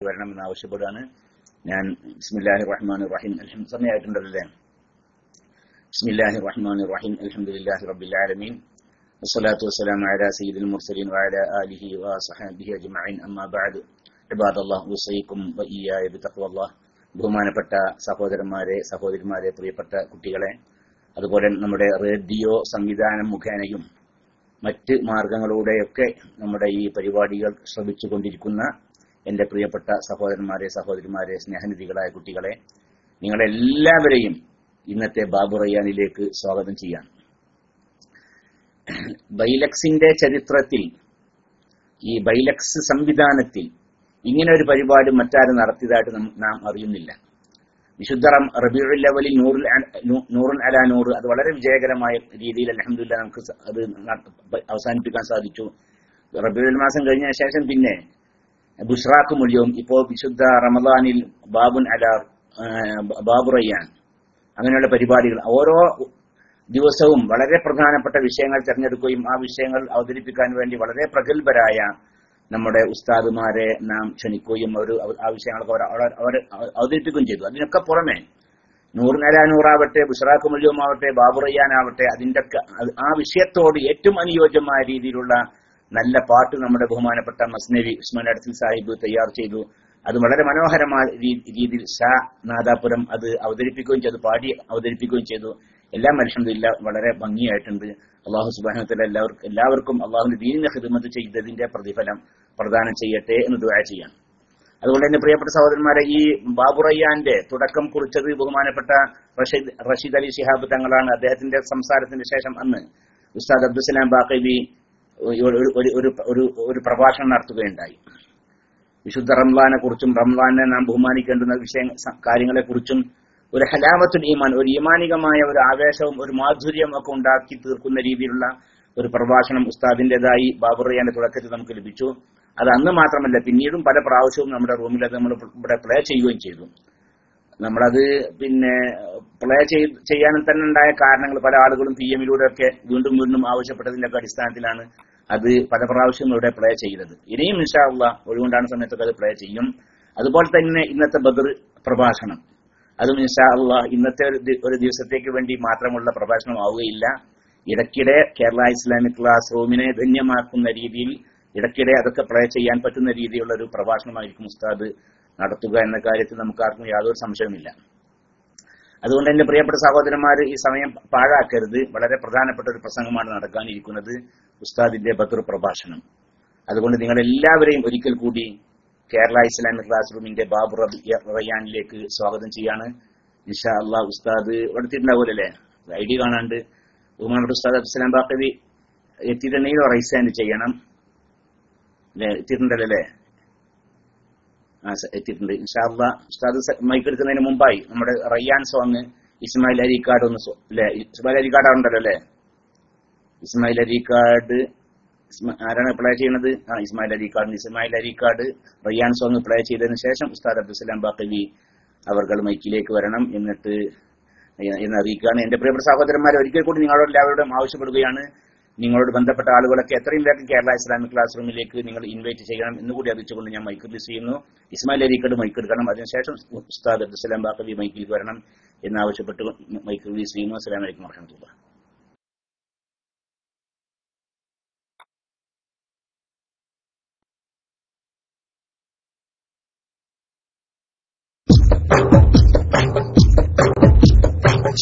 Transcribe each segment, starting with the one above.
വരണമെന്ന് ആവശ്യപ്പെടുകയാണ്. ഞാൻ ബിസ്മില്ലാഹിർ റഹ്മാനിർ റഹീം സമയമായിട്ടുണ്ടല്ലേ. ബിസ്മില്ലാഹിർ റഹ്മാനിർ റഹീം അൽഹംദുലില്ലാഹി റബ്ബിൽ ആലമീൻ വസ്സലാത്തു വസ്സലാമു അലാ സയ്യിദിൽ മുർസലീൻ വഅലാ ആലിഹി വസഹബിഹി അജ്മഈൻ അമ്മാ ബഅദ്. ഇബാദല്ലാഹ് ഉസൈക്കും വഇയ്യായ ബിതഖ്വല്ലാഹ്. ബഹുമാനപ്പെട്ട സഹോദരന്മാരെ, സഹോദരിമാരെ, പ്രിയപ്പെട്ട കുട്ടികളെ, അതുപോലെ നമ്മുടെ റേഡിയോ സംവിധാനം മുഖേനയും മറ്റ് മാർഗങ്ങളിലൂടെയൊക്കെ നമ്മുടെ ഈ പരിപാടികൾ ശ്രവിച്ചുകൊണ്ടിരിക്കുന്ന എന്റെ പ്രിയപ്പെട്ട സഹോദരന്മാരെ, സഹോദരിമാരെ, സ്നേഹനിധികളായ കുട്ടികളെ, നിങ്ങളെല്ലാവരെയും ഇന്നത്തെ ബാബു റയ്യാനിലേക്ക് സ്വാഗതം ചെയ്യാം. ബൈലക്സിന്റെ ചരിത്രത്തിൽ, ഈ ബൈലക്സ് സംവിധാനത്തിൽ ഇങ്ങനെ ഒരു പരിപാടി മറ്റാരും നടത്തിയതായിട്ട് നാം അറിയുന്നില്ല. വിശുദ്ധ റബീഉൽ അവ്വലിൽ നൂറുൻ അലാ നൂർ, അത് വളരെ വിജയകരമായ രീതിയിൽ അൽഹംദുലില്ലാഹ് നമുക്ക് അത് അവസാനിപ്പിക്കാൻ സാധിച്ചു. റബീഉൽ മാസം കഴിഞ്ഞ ശേഷം പിന്നെ ബുശ്റാക്കും മുല്യവും, ഇപ്പോൾ വിശുദ്ധ റമദാനിൽ ബാബു റയ്യാൻ, അങ്ങനെയുള്ള പരിപാടികൾ ഓരോ ദിവസവും വളരെ പ്രധാനപ്പെട്ട വിഷയങ്ങൾ തിരഞ്ഞെടുക്കുകയും ആ വിഷയങ്ങൾ അവതരിപ്പിക്കാൻ വേണ്ടി വളരെ പ്രഗത്ഭരായ നമ്മുടെ ഉസ്താദുമാരെ നാം ക്ഷണിക്കുകയും ആ വിഷയങ്ങളൊക്കെ അവർ അവതരിപ്പിക്കുകയും ചെയ്തു. അതിനൊക്കെ പുറമെ നൂറാവട്ടെ, ബുശ്റാക്ക് മുല്യവുമാവട്ടെ, ബാബു റയ്യാനാവട്ടെ, അതിന്റെ ആ വിഷയത്തോട് ഏറ്റവും അനുയോജ്യമായ രീതിയിലുള്ള നല്ല പാട്ട് നമ്മുടെ ബഹുമാനപ്പെട്ട മസ്നവി ഉസ്മാൻ അടത്തിൽ സാഹിബ് തയ്യാർ ചെയ്തു. അത് വളരെ മനോഹരമായ രീതിയിൽ ഷാ നാദാപുരം അത് അവതരിപ്പിക്കുകയും ചെയ്തു, പാടി അവതരിപ്പിക്കുകയും ചെയ്തു. എല്ലാം അൽഹംദുലില്ലാഹ് വളരെ ഭംഗിയായിട്ടുണ്ട്. അല്ലാഹു സുബ്ഹാനഹു വ തആല എല്ലാവർക്കും അല്ലാഹുവിന്റെ ദീനിനെ ഖിദ്മത്ത് ചെയ്തതിന്റെ പ്രതിഫലം പ്രദാനം ചെയ്യട്ടെ എന്ന് ദുആ ചെയ്യാം. അതുകൊണ്ട് തന്നെ പ്രിയപ്പെട്ട സഹോദരന്മാരെ, ഈ ബാബു റയ്യാന്റെ തുടക്കം കുറിച്ചത് ബഹുമാനപ്പെട്ട റഷീദ് അലി ശിഹാബ് തങ്ങളാണ്. അദ്ദേഹത്തിന്റെ സംസാരത്തിന് ശേഷം അന്ന് ഉസ്താദ് അബ്ദുസ്സലാം ബാഖവി ഒരു പ്രഭാഷണം നടത്തുകയുണ്ടായി. വിശുദ്ധ റംളാനെ കുറിച്ചും റംളാനെ നാം ബഹുമാനിക്കേണ്ടുന്ന കാര്യങ്ങളെ കുറിച്ചും ഒരു ഹലാവത്തുൽ ഈമാൻ, ഒരു ഈമാനികമായ ഒരു ആവേശവും ഒരു മാധുര്യം ഒക്കെ ഉണ്ടാക്കി തീർക്കുന്ന രീതിയിലുള്ള ഒരു പ്രഭാഷണം ഉസ്താദിന്റേതായി ബാബു റയ്യാന്റെ തുടക്കത്തിൽ നമുക്ക് ലഭിച്ചു. അത് അന്ന് മാത്രമല്ല, പിന്നീടും പല പ്രാവശ്യവും നമ്മുടെ റൂമിൽ അത് നമ്മൾ ഇവിടെ പ്ലേ ചെയ്യുകയും ചെയ്തു. നമ്മളത് പിന്നെ പ്ലേ ചെയ്യാനും തന്നെ ഉണ്ടായ കാരണങ്ങൾ പല ആളുകളും PM ഒക്കെ വീണ്ടും വീണ്ടും ആവശ്യപ്പെട്ടതിന്റെ ഒക്കെ അടിസ്ഥാനത്തിലാണ് അത് പല പ്രാവശ്യം ഇവിടെ പ്ലേ ചെയ്തത്. ഇനിയും ഇൻഷാ അല്ലാഹ് ഒഴിവുണ്ടാകുന്ന സമയത്തൊക്കെ അത് പ്ലേ ചെയ്യും. അതുപോലെ തന്നെ ഇന്നത്തെ ബദർ പ്രഭാഷണം, അതും ഇൻഷാ അല്ലാഹ് ഇന്നത്തെ ഒരു ദിവസത്തേക്ക് വേണ്ടി മാത്രമുള്ള പ്രഭാഷണം ആവുകയില്ല. ഇടയ്ക്കിടെ കേരള ഇസ്ലാമിക് ക്ലാസ് റൂമിനെ ധന്യമാക്കുന്ന രീതിയിൽ ഇടയ്ക്കിടെ അതൊക്കെ പ്ലേ ചെയ്യാൻ പറ്റുന്ന രീതിയിലുള്ള ഒരു പ്രഭാഷണമായിരിക്കും ഉസ്താദ് നടത്തുക എന്ന കാര്യത്തിൽ നമുക്ക് ആർക്കും യാതൊരു സംശയവുമില്ല. അതുകൊണ്ട് എന്റെ പ്രിയപ്പെട്ട സഹോദരന്മാർ, ഈ സമയം പാഴാക്കരുത്. വളരെ പ്രധാനപ്പെട്ട ഒരു പ്രസംഗമാണ് നടക്കാനിരിക്കുന്നത്, ഉസ്താദിന്റെ ബദർ പ്രഭാഷണം. അതുകൊണ്ട് നിങ്ങൾ എല്ലാവരെയും ഒരിക്കൽ കൂടി കേരള ഇസ്ലാമിക് ക്ലാസ് റൂമിന്റെ ബാബു റയ്യാനിലേക്ക് സ്വാഗതം ചെയ്യാണ്. ഇൻഷാ അല്ലാഹ് ഉസ്താദ് എടുത്തിട്ടുണ്ടാവൂലല്ലേ, ID കാണാണ്ട്. ബഹുമാനപ്പെട്ട ഉസ്താദ് അബ്ദുസ്സലാം ബാഖവി എത്തിയിട്ടുണ്ടെങ്കിൽ റൈസ് ഹാൻഡ് ചെയ്യണം. എത്തിയിട്ടുണ്ടല്ലേ? എത്തിയിട്ടുണ്ട്. ഇൻഷാ അല്ലാഹ് ഉസ്താദ് മൈക്ക് എടുക്കുന്നതിന് മുമ്പായി നമ്മുടെ റയ്യാൻ സോങ് ഇസ്മായിൽ അരീക്കാട് ഇസ്മായിൽ അരീക്കാട് ഉണ്ടല്ലോ അല്ലേ? ഇസ്മായിൽ അരീക്കാട് ആരാണ് പ്ലേ ചെയ്യുന്നത്? ഇസ്മായിൽ അരീക്കാട് റയ്യാൻ സോങ് പ്ലേ ചെയ്തതിനു ശേഷം ഉസ്താദ് അബ്ദുസ്സലാം ബാഖവി അവർ മൈക്കിലേക്ക് വരണം എന്ന് അറിയിക്കുകയാണ്. എന്റെ പ്രിയപ്പെട്ട സഹോദരന്മാരെ, ഒരിക്കൽ കൂടി നിങ്ങളോട് എല്ലാവരോടും ആവശ്യപ്പെടുകയാണ്, നിങ്ങളോട് ബന്ധപ്പെട്ട ആളുകളൊക്കെ എത്രയും വേഗം കേരള ഇസ്ലാമിക് ക്ലാസ് റൂമിലേക്ക് നിങ്ങൾ ഇൻവൈറ്റ് ചെയ്യണം എന്നുകൂടി അറിയിച്ചുകൊണ്ട് ഞാൻ മൈക്ക് റിലീസ് ചെയ്യുന്നു. ഇസ്മായിൽ അരീക്കാട് മൈക്ക് എടുക്കണം, അതിനുശേഷം ഉസ്താദ് അബ്ദുസ്സലാം ബാഖവി മൈക്കിലേക്ക് വരണം എന്നാവശ്യപ്പെട്ട് മൈക്ക് റിലീസ് ചെയ്യുന്നു. അസ്സലാമു അലൈക്കും വറഹ്മത്തുള്ളാഹി.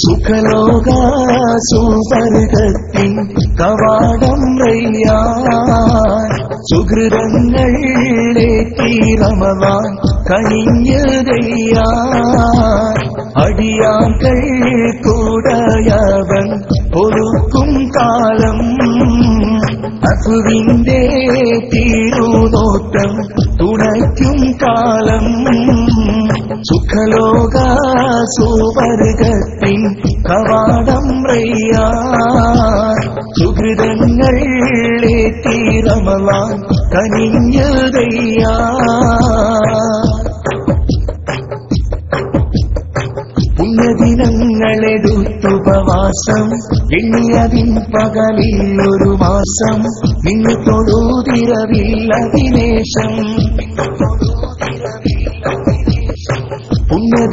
സുഖലോക സുവർഗത്തിൻ കവാടം റയ്യാൻ, സുഹൃതങ്ങളേറ്റി റമളാൻ കനിഞ്ഞതയ്യാൻ, അടിയാക്കൾ കൂടയവൻ ഒരുക്കും കാലം, അസുവിന്റെ തിരുനോട്ടം തുണയ്ക്കും കാലം. സുഖലോക സുവർഗത്തിൻ കവാടം റയ്യാൻ, സുഹൃതങ്ങളേറ്റി റമളാൻ കനിഞ്ഞതയ്യാൻ. പുണ്യദിനങ്ങളെടുത്തുപവാസം എണ്ണിയതിൻ പകലിൽ ഒരു മാസം, നിന്നു തൊഴുതിരവില്ല ദിനേശം.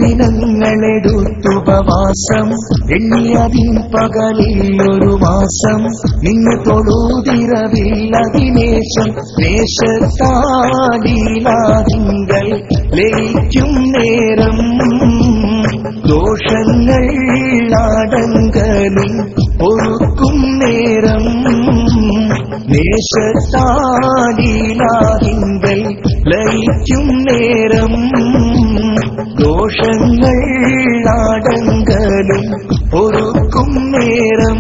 ദിനങ്ങളെടുത്തുപവാസം എണ്ണിയതിൻ പകലിൽ ഒരു മാസം നിന്ന് തൊഴുതിരവില്ലതിനേശം ദേശത്താലീലാതിങ്കൾ ലയിക്കും നേരം ദോഷങ്ങൾ ആടങ്കലിൽ പൊറുക്കും നേരം ദേശത്താലീലാതിങ്കൾ ലയിക്കും നേരം ദോഷങ്ങൾ ആടങ്കലും പൊറുക്കും നേരം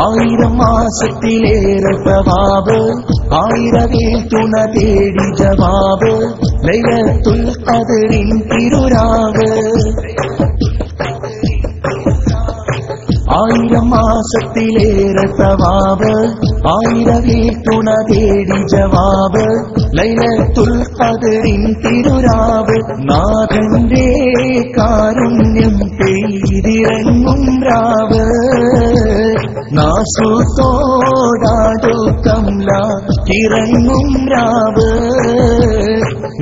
1000 മാസത്തിലേറെ സവാബ് 1000 തുണ തേടി ജവാബ് ലൈലത്തുൽ ഖദ്റിൻ തിരുരാവ് 1000 മാസത്തിലേറെ സവാബ് 1000 തുണ തേടി ജവാബ് ലൈലത്തുൽ ഖദ്റിൻ തിരുരാവ് നാഥന്റെ കാരുണ്യം പെയ്തിറങ്ങും രാവ് നാസുതോടാടുക്കംല കിറങ്ങും രാവ്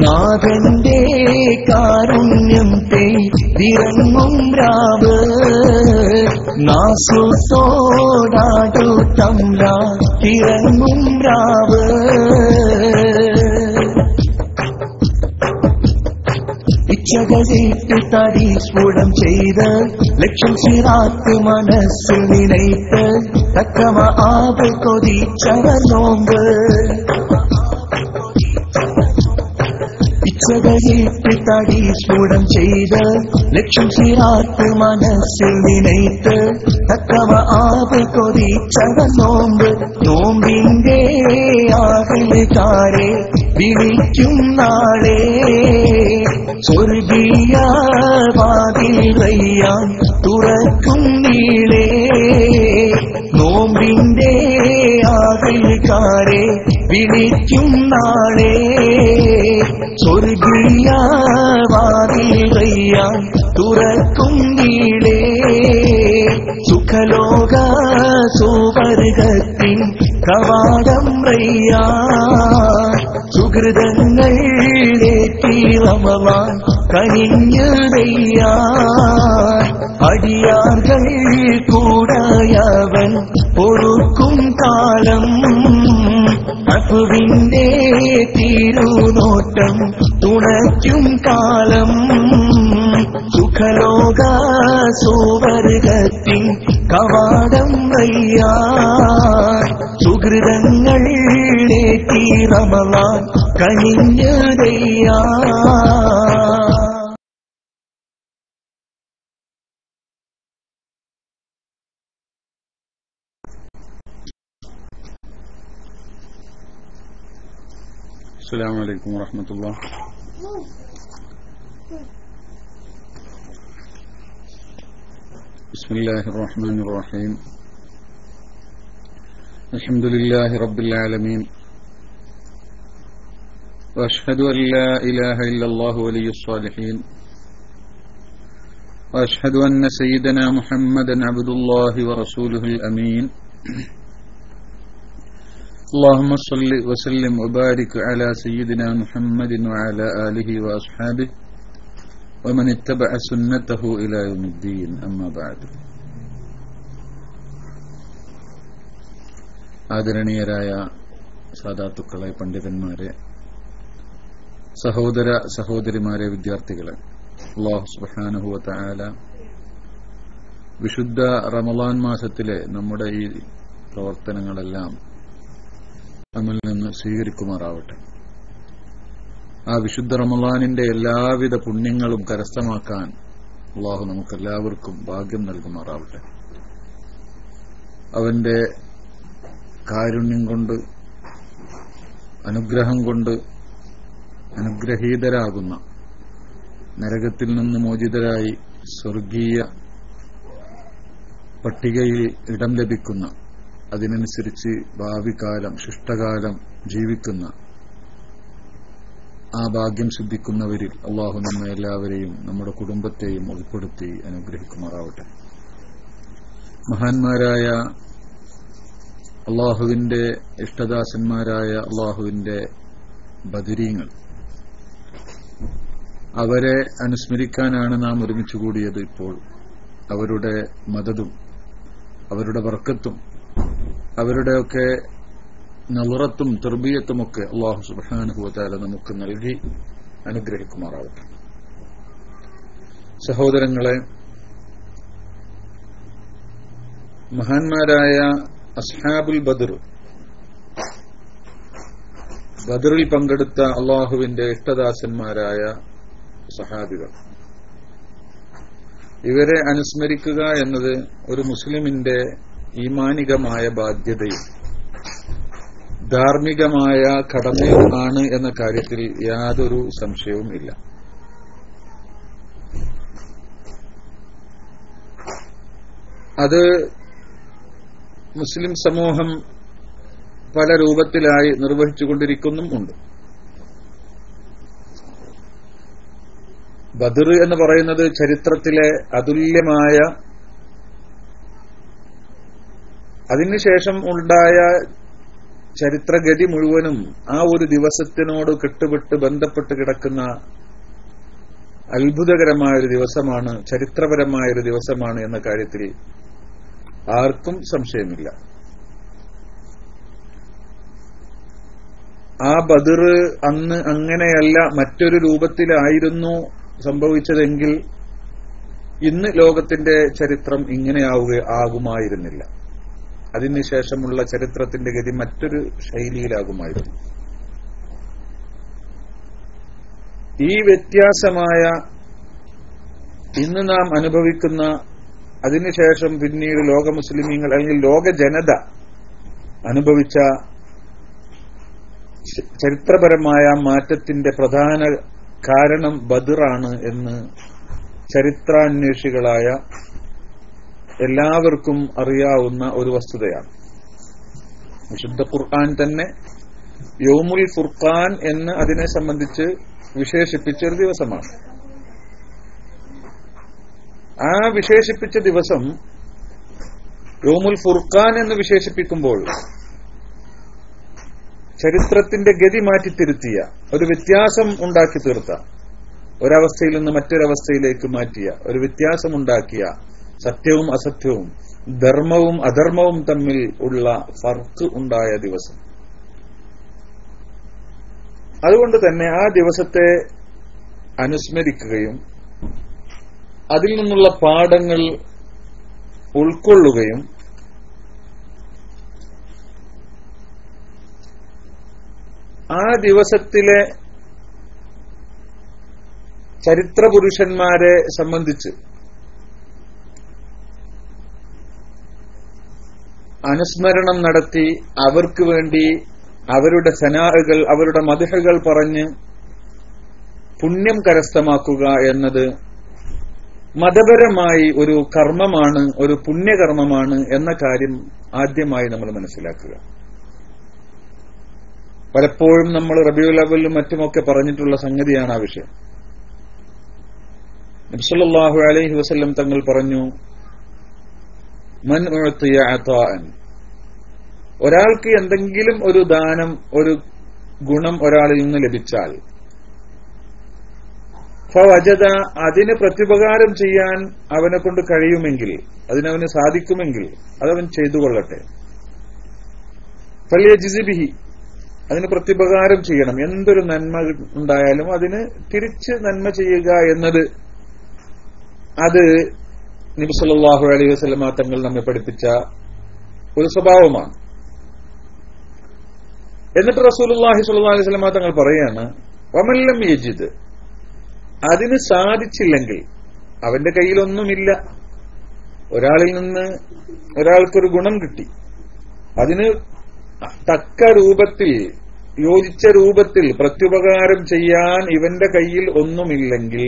നാഥന്റെ കാരുണ്യം പെയ്തിറങ്ങും രാവ് നാസുതോടാടുക്കംല കിറങ്ങും രാവ് ഇച്ഛകളിട്ട് തരീസ്ഫുടം ചെയ്ത് ലക്ഷ്യം സിറാത്ത് മനസ്സിൽ നിലയിട്ട് തക്കമ ആവ് കൊതിച്ചവർ നോമ്പ് ഇച്ഛകളിട്ട് തരീസ്ഫുടം ചെയ്ത് ലക്ഷ്യം സിറാത്ത് മനസ്സിൽ നിലയിട്ട് തക്കമ ആവ് കൊതിച്ചവർ നോമ്പ് നോമ്പിന്റെ ആകലുകാരെ വിളിക്കും നാളെ സ്വർഗീയ വാതിൽ റയ്യാൻ തുറക്കും നീളേ നോമ്പിന്റെ ആകലുകാരെ വിളിക്കും നാളെ സ്വർഗീയ വാതിൽ റയ്യാൻ തുറക്കും നീളേ സുഖലോക സുവർഗത്തിൻ കവാടം റയ്യാൻ സുഹൃതങ്ങൾ ഏറ്റി റമളാൻ കനിഞ്ഞതയ്യാൻ അടിയാർകൾ കൂടായവൻ പൊറുക്കും കാലം അഫുവിന്റെ തിരുനോട്ടം തുണയ്ക്കും കാലം സുഖലോക സുവർഗത്തിൻ കവാടം റയ്യാൻ സുഹൃതങ്ങൾ ഏറ്റി റമളാൻ കനിഞ്ഞതയ്യാൻ السلام عليكم ورحمة الله. بسم الله الرحمن الرحيم. الحمد لله رب العالمين، وأشهد أن لا إله إلا الله ولي الصالحين، وأشهد أن سيدنا محمدا عبد الله ورسوله الأمين. اللهم صل وسلم وبارك على سيدنا محمد وعلى آله وأصحابه ومن اتبع سنته إلى يوم الدين. أما بعد. ആദരണീയരായ സാദാത്തുക്കളെ, പണ്ഡിതന്മാരെ, സഹോദര സഹോദരിമാരെ, വിദ്യാർത്ഥികളെ, അല്ലാഹു സുബ്ഹാനഹു വ തആല വിശുദ്ധ റമളാൻ മാസത്തിലെ നമ്മുടെ ഈ പ്രവർത്തനങ്ങളെല്ലാം നമ്മിൽ നിന്ന് സ്വീകരിക്കുമാറാവട്ടെ. ആ വിശുദ്ധ റമളാനിന്റെ എല്ലാവിധ പുണ്യങ്ങളും കരസ്ഥമാക്കാൻ അല്ലാഹു നമുക്കെല്ലാവർക്കും ഭാഗ്യം നൽകുമാറാവട്ടെ. അവന്റെ കാരുണ്യം കൊണ്ട്, അനുഗ്രഹം കൊണ്ട് അനുഗ്രഹീതരാകുന്ന, നരകത്തിൽ നിന്ന് മോചിതരായി സ്വർഗീയ പട്ടികയിൽ ഇടം ലഭിക്കുന്ന, അതിനനുസരിച്ച് ഭാവികാലം, ശിഷ്ടകാലം ജീവിക്കുന്ന ആ ഭാഗ്യം സിദ്ധിക്കുന്നവരിൽ അള്ളാഹു നമ്മെ എല്ലാവരെയും നമ്മുടെ കുടുംബത്തെയും ഉൾപ്പെടുത്തി അനുഗ്രഹിക്കുമാറാവട്ടെ. മഹാന്മാരായ അള്ളാഹുവിന്റെ ഇഷ്ടദാസന്മാരായ അള്ളാഹുവിന്റെ ബദരീങ്ങൾ, അവരെ അനുസ്മരിക്കാനാണ് നാം ഒരുമിച്ച് കൂടിയത്. ഇപ്പോൾ അവരുടെ മദദും അവരുടെ ബർക്കത്തും അവരുടെയൊക്കെ നളറത്തും തർബിയത്തുമൊക്കെ അല്ലാഹു സുബ്ഹാനഹു വ തആല നമുക്ക് നൽകി അനുഗ്രഹിക്കുമാറാവട്ടെ. സഹോദരങ്ങളെ, മഹാന്മാരായ അസ്ഹാബുൽ ബദർ, ബദറിൽ പങ്കെടുത്ത അള്ളാഹുവിന്റെ ഇഷ്ടദാസന്മാരായ സഹാബികൾ, ഇവരെ അനുസ്മരിക്കുക എന്നത് ഒരു മുസ്ലിമിന്റെ ഈമാനികമായ ബാധ്യതയും ധാർമ്മികമായ കടമയും ആണ് എന്ന കാര്യത്തിൽ യാതൊരു സംശയവും ഇല്ല. അത് മുസ്ലിം സമൂഹം പല രൂപത്തിലായി നിർവഹിച്ചുകൊണ്ടിരിക്കുന്നുമുണ്ട്. ബദർ എന്ന് പറയുന്നത് ചരിത്രത്തിലെ അതുല്യമായ, അതിനുശേഷം ഉണ്ടായ ചരിത്രഗതി മുഴുവനും ആ ഒരു ദിവസത്തിനോട് കെട്ടുപെട്ട് ബന്ധപ്പെട്ട് കിടക്കുന്ന അത്ഭുതകരമായൊരു ദിവസമാണ്, ചരിത്രപരമായൊരു ദിവസമാണ് എന്ന കാര്യത്തിൽ ആർക്കും സംശയമില്ല. ആ ബദർ അന്ന് അങ്ങനെയല്ല, മറ്റൊരു രൂപത്തിലായിരുന്നു സംഭവിച്ചതെങ്കിൽ ഇന്ന് ലോകത്തിന്റെ ചരിത്രം ആകുമായിരുന്നില്ല. അതിനുശേഷമുള്ള ചരിത്രത്തിന്റെ ഗതി മറ്റൊരു ശൈലിയിലാകുമായിരുന്നു. ഈ വ്യത്യാസമായ ഇന്ന് നാം അനുഭവിക്കുന്ന, അതിനുശേഷം പിന്നീട് ലോക മുസ്ലിമീങ്ങൾ അല്ലെങ്കിൽ ലോക ജനത അനുഭവിച്ച ചരിത്രപരമായ മാറ്റത്തിന്റെ പ്രധാന കാരണം ബദറാണ് എന്ന് ചരിത്രാന്വേഷികളായ എല്ലാവർക്കും അറിയാവുന്ന ഒരു വസ്തുതയാണ്. വിശുദ്ധ ഖുർആൻ തന്നെ യൗമുൽ ഫുർഖാൻ എന്ന് അതിനെ സംബന്ധിച്ച് വിശേഷിപ്പിച്ച ഒരു ദിവസമാണ്. ആ വിശേഷിപ്പിച്ച ദിവസം യൗമുൽ ഫുർഖാൻ എന്ന് വിശേഷിപ്പിക്കുമ്പോൾ ചരിത്രത്തിന്റെ ഗതി മാറ്റിത്തിരുത്തിയ, ഒരു വ്യത്യാസം ഉണ്ടാക്കി തീർത്ത, ഒരവസ്ഥയിൽ നിന്ന് മറ്റൊരവസ്ഥയിലേക്ക് മാറ്റിയ, ഒരു വ്യത്യാസമുണ്ടാക്കിയ, സത്യവും അസത്യവും ധർമ്മവും അധർമ്മവും തമ്മിൽ ഉള്ള ഫർക്ക് ഉണ്ടായ ദിവസം. അതുകൊണ്ട് തന്നെ ആ ദിവസത്തെ അനുസ്മരിക്കുകയും അതിൽ നിന്നുള്ള പാഠങ്ങൾ ഉൾക്കൊള്ളുകയും ആ ദിവസത്തിലെ ചരിത്രപുരുഷന്മാരെ സംബന്ധിച്ച് അനുസ്മരണം നടത്തി അവർക്ക് വേണ്ടി അവരുടെ സനാഹുകൾ, അവരുടെ മദ്ഹുകൾ പറഞ്ഞ് പുണ്യം കരസ്ഥമാക്കുക എന്നത് മതപരമായി ഒരു കർമ്മമാണ്, ഒരു പുണ്യകർമ്മമാണ് എന്ന കാര്യം ആദ്യമായി നമ്മൾ മനസ്സിലാക്കുക. പലപ്പോഴും നമ്മൾ റബീഉൽ അവ്വലിലും മറ്റുമൊക്കെ പറഞ്ഞിട്ടുള്ള സംഗതിയാണ് ആ വിഷയം. നബി സല്ലല്ലാഹു അലൈഹി വസല്ലം തങ്ങൾ പറഞ്ഞു, മൻ ഉഅതിയ അതാഅൻ, ഒരാൾക്ക് എന്തെങ്കിലും ഒരു ദാനം, ഒരു ഗുണം ഒരാളിൽ നിന്ന് ലഭിച്ചാൽ, ഫവജദ, അതിന് പ്രത്യുപകാരം ചെയ്യാൻ അവനെ കൊണ്ട് കഴിയുമെങ്കിൽ, അതിനവന് സാധിക്കുമെങ്കിൽ അതവൻ ചെയ്തുകൊള്ളട്ടെ. ഫൽയജ്സി ബിഹി, അതിന് പ്രത്യുപകാരം ചെയ്യണം. എന്തൊരു നന്മ ഉണ്ടായാലും അതിന് തിരിച്ച് നന്മ ചെയ്യുക എന്നത്, അത് നബി സല്ലല്ലാഹു അലൈഹി വസല്ലം തങ്ങൾ നമ്മെ പഠിപ്പിച്ച ഒരു സ്വഭാവമാണ്. എന്നിട്ട് റസൂലുള്ളാഹി സ്വല്ലല്ലാഹു അലൈഹി വസല്ലം തങ്ങൾ പറയാണ്, വമൻ ലം യജിദ്, അതിന് സാധിച്ചില്ലെങ്കിൽ, അവന്റെ കയ്യിലൊന്നുമില്ല, ഒരാളിൽ നിന്ന് ഒരാൾക്കൊരു ഗുണം കിട്ടി, അതിന് തക്ക രൂപത്തിൽ, യോജിച്ച രൂപത്തിൽ പ്രത്യുപകാരം ചെയ്യാൻ ഇവന്റെ കയ്യിൽ ഒന്നുമില്ലെങ്കിൽ,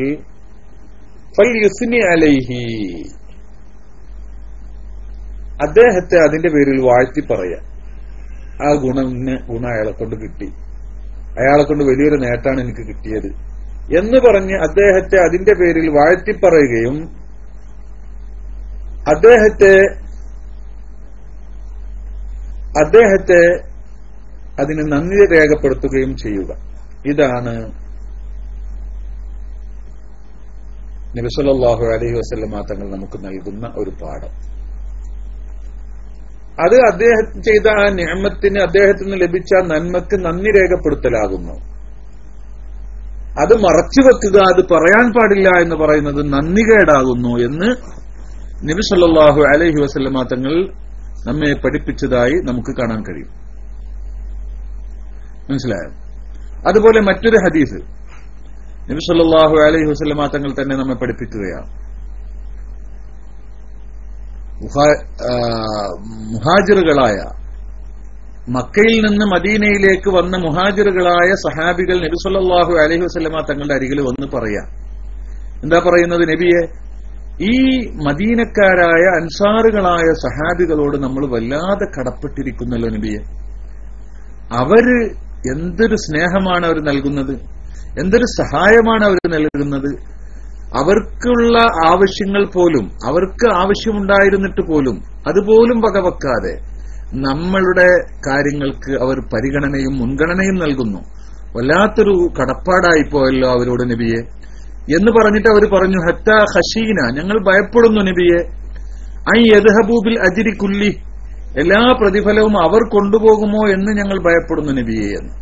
ഫൽയുസ്നി അലൈഹി, അദ്ദേഹത്തെ അതിന്റെ പേരിൽ വാഴ്ത്തി പറയാം. ആ ഗുണം അയാളെ കൊണ്ട് കിട്ടി, അയാളെ കൊണ്ട് വലിയൊരു നേട്ടാണ് എനിക്ക് കിട്ടിയത് എന്ന് പറഞ്ഞ് അദ്ദേഹത്തെ അതിന്റെ പേരിൽ വാഴ്ത്തി പറയുകയും അദ്ദേഹത്തെ അതിന് നന്ദി രേഖപ്പെടുത്തുകയും ചെയ്യുക. ഇതാണ് നബി സല്ലല്ലാഹു അലൈഹി വസല്ലമ തങ്ങൾ നമുക്ക് നൽകുന്ന ഒരു പാഠം. അത് അദ്ദേഹം ചെയ്ത ആ നിഅമത്തിന്, അദ്ദേഹത്തിന് ലഭിച്ച നന്മക്ക് നന്ദി രേഖപ്പെടുത്തലാകുന്നു. അത് മറച്ചുവെക്കുക, അത് പറയാൻ പാടില്ല എന്ന് പറയുന്നത് നന്ദികേടാകുന്നു എന്ന് നബി സല്ലല്ലാഹു അലൈഹി വസല്ലമ തങ്ങൾ നമ്മെ പഠിപ്പിച്ചതായി നമുക്ക് കാണാൻ കഴിയും. മനസ്സിലായോ? അതുപോലെ മറ്റൊരു ഹദീസ് നബി സല്ലല്ലാഹു അലൈഹി വസല്ലമ തങ്ങൾ തന്നെ നമ്മെ പഠിപ്പിക്കുകയാണ്. മുഹാജിറുകളായ, മക്കയിൽ നിന്ന് മദീനയിലേക്ക് വന്ന മുഹാജിറുകളായ സഹാബികൾ നബി സല്ലല്ലാഹു അലൈഹി വസല്ലമ തങ്ങളുടെ അരികിൽ വന്ന് പറയാം. എന്താ പറയുന്നത്? നബിയെ, ഈ മദീനക്കാരായ അൻസാറുകളായ സഹാബികളോട് നമ്മൾ വല്ലാതെ കടപ്പെട്ടിരിക്കുന്നല്ലോ നബിയെ. അവര് എന്തൊരു സ്നേഹമാണ് അവർ നൽകുന്നത്, എന്തൊരു സഹായമാണ് അവർ നൽകുന്നത്. അവർക്കുള്ള ആവശ്യങ്ങൾ പോലും, അവർക്ക് ആവശ്യമുണ്ടായിരുന്നിട്ട് പോലും അതുപോലും വകവെക്കാതെ നമ്മളുടെ കാര്യങ്ങൾക്ക് അവർ പരിഗണനയും മുൻഗണനയും നൽകുന്നു. വല്ലാത്തൊരു കടപ്പാടായിപ്പോയല്ലോ അവരോട് നബിയെ എന്ന് പറഞ്ഞിട്ട് അവർ പറഞ്ഞു, ഹത്താ ഖശീന, ഞങ്ങൾ ഭയപ്പെടുന്നു നബിയെ, ഐ യദ്ഹബൂ ബിൽ അജ്രി കുല്ലി, എല്ലാ പ്രതിഫലവും അവർ കൊണ്ടുപോകുമോ എന്ന് ഞങ്ങൾ ഭയപ്പെടുന്നു നബിയെ എന്ന്.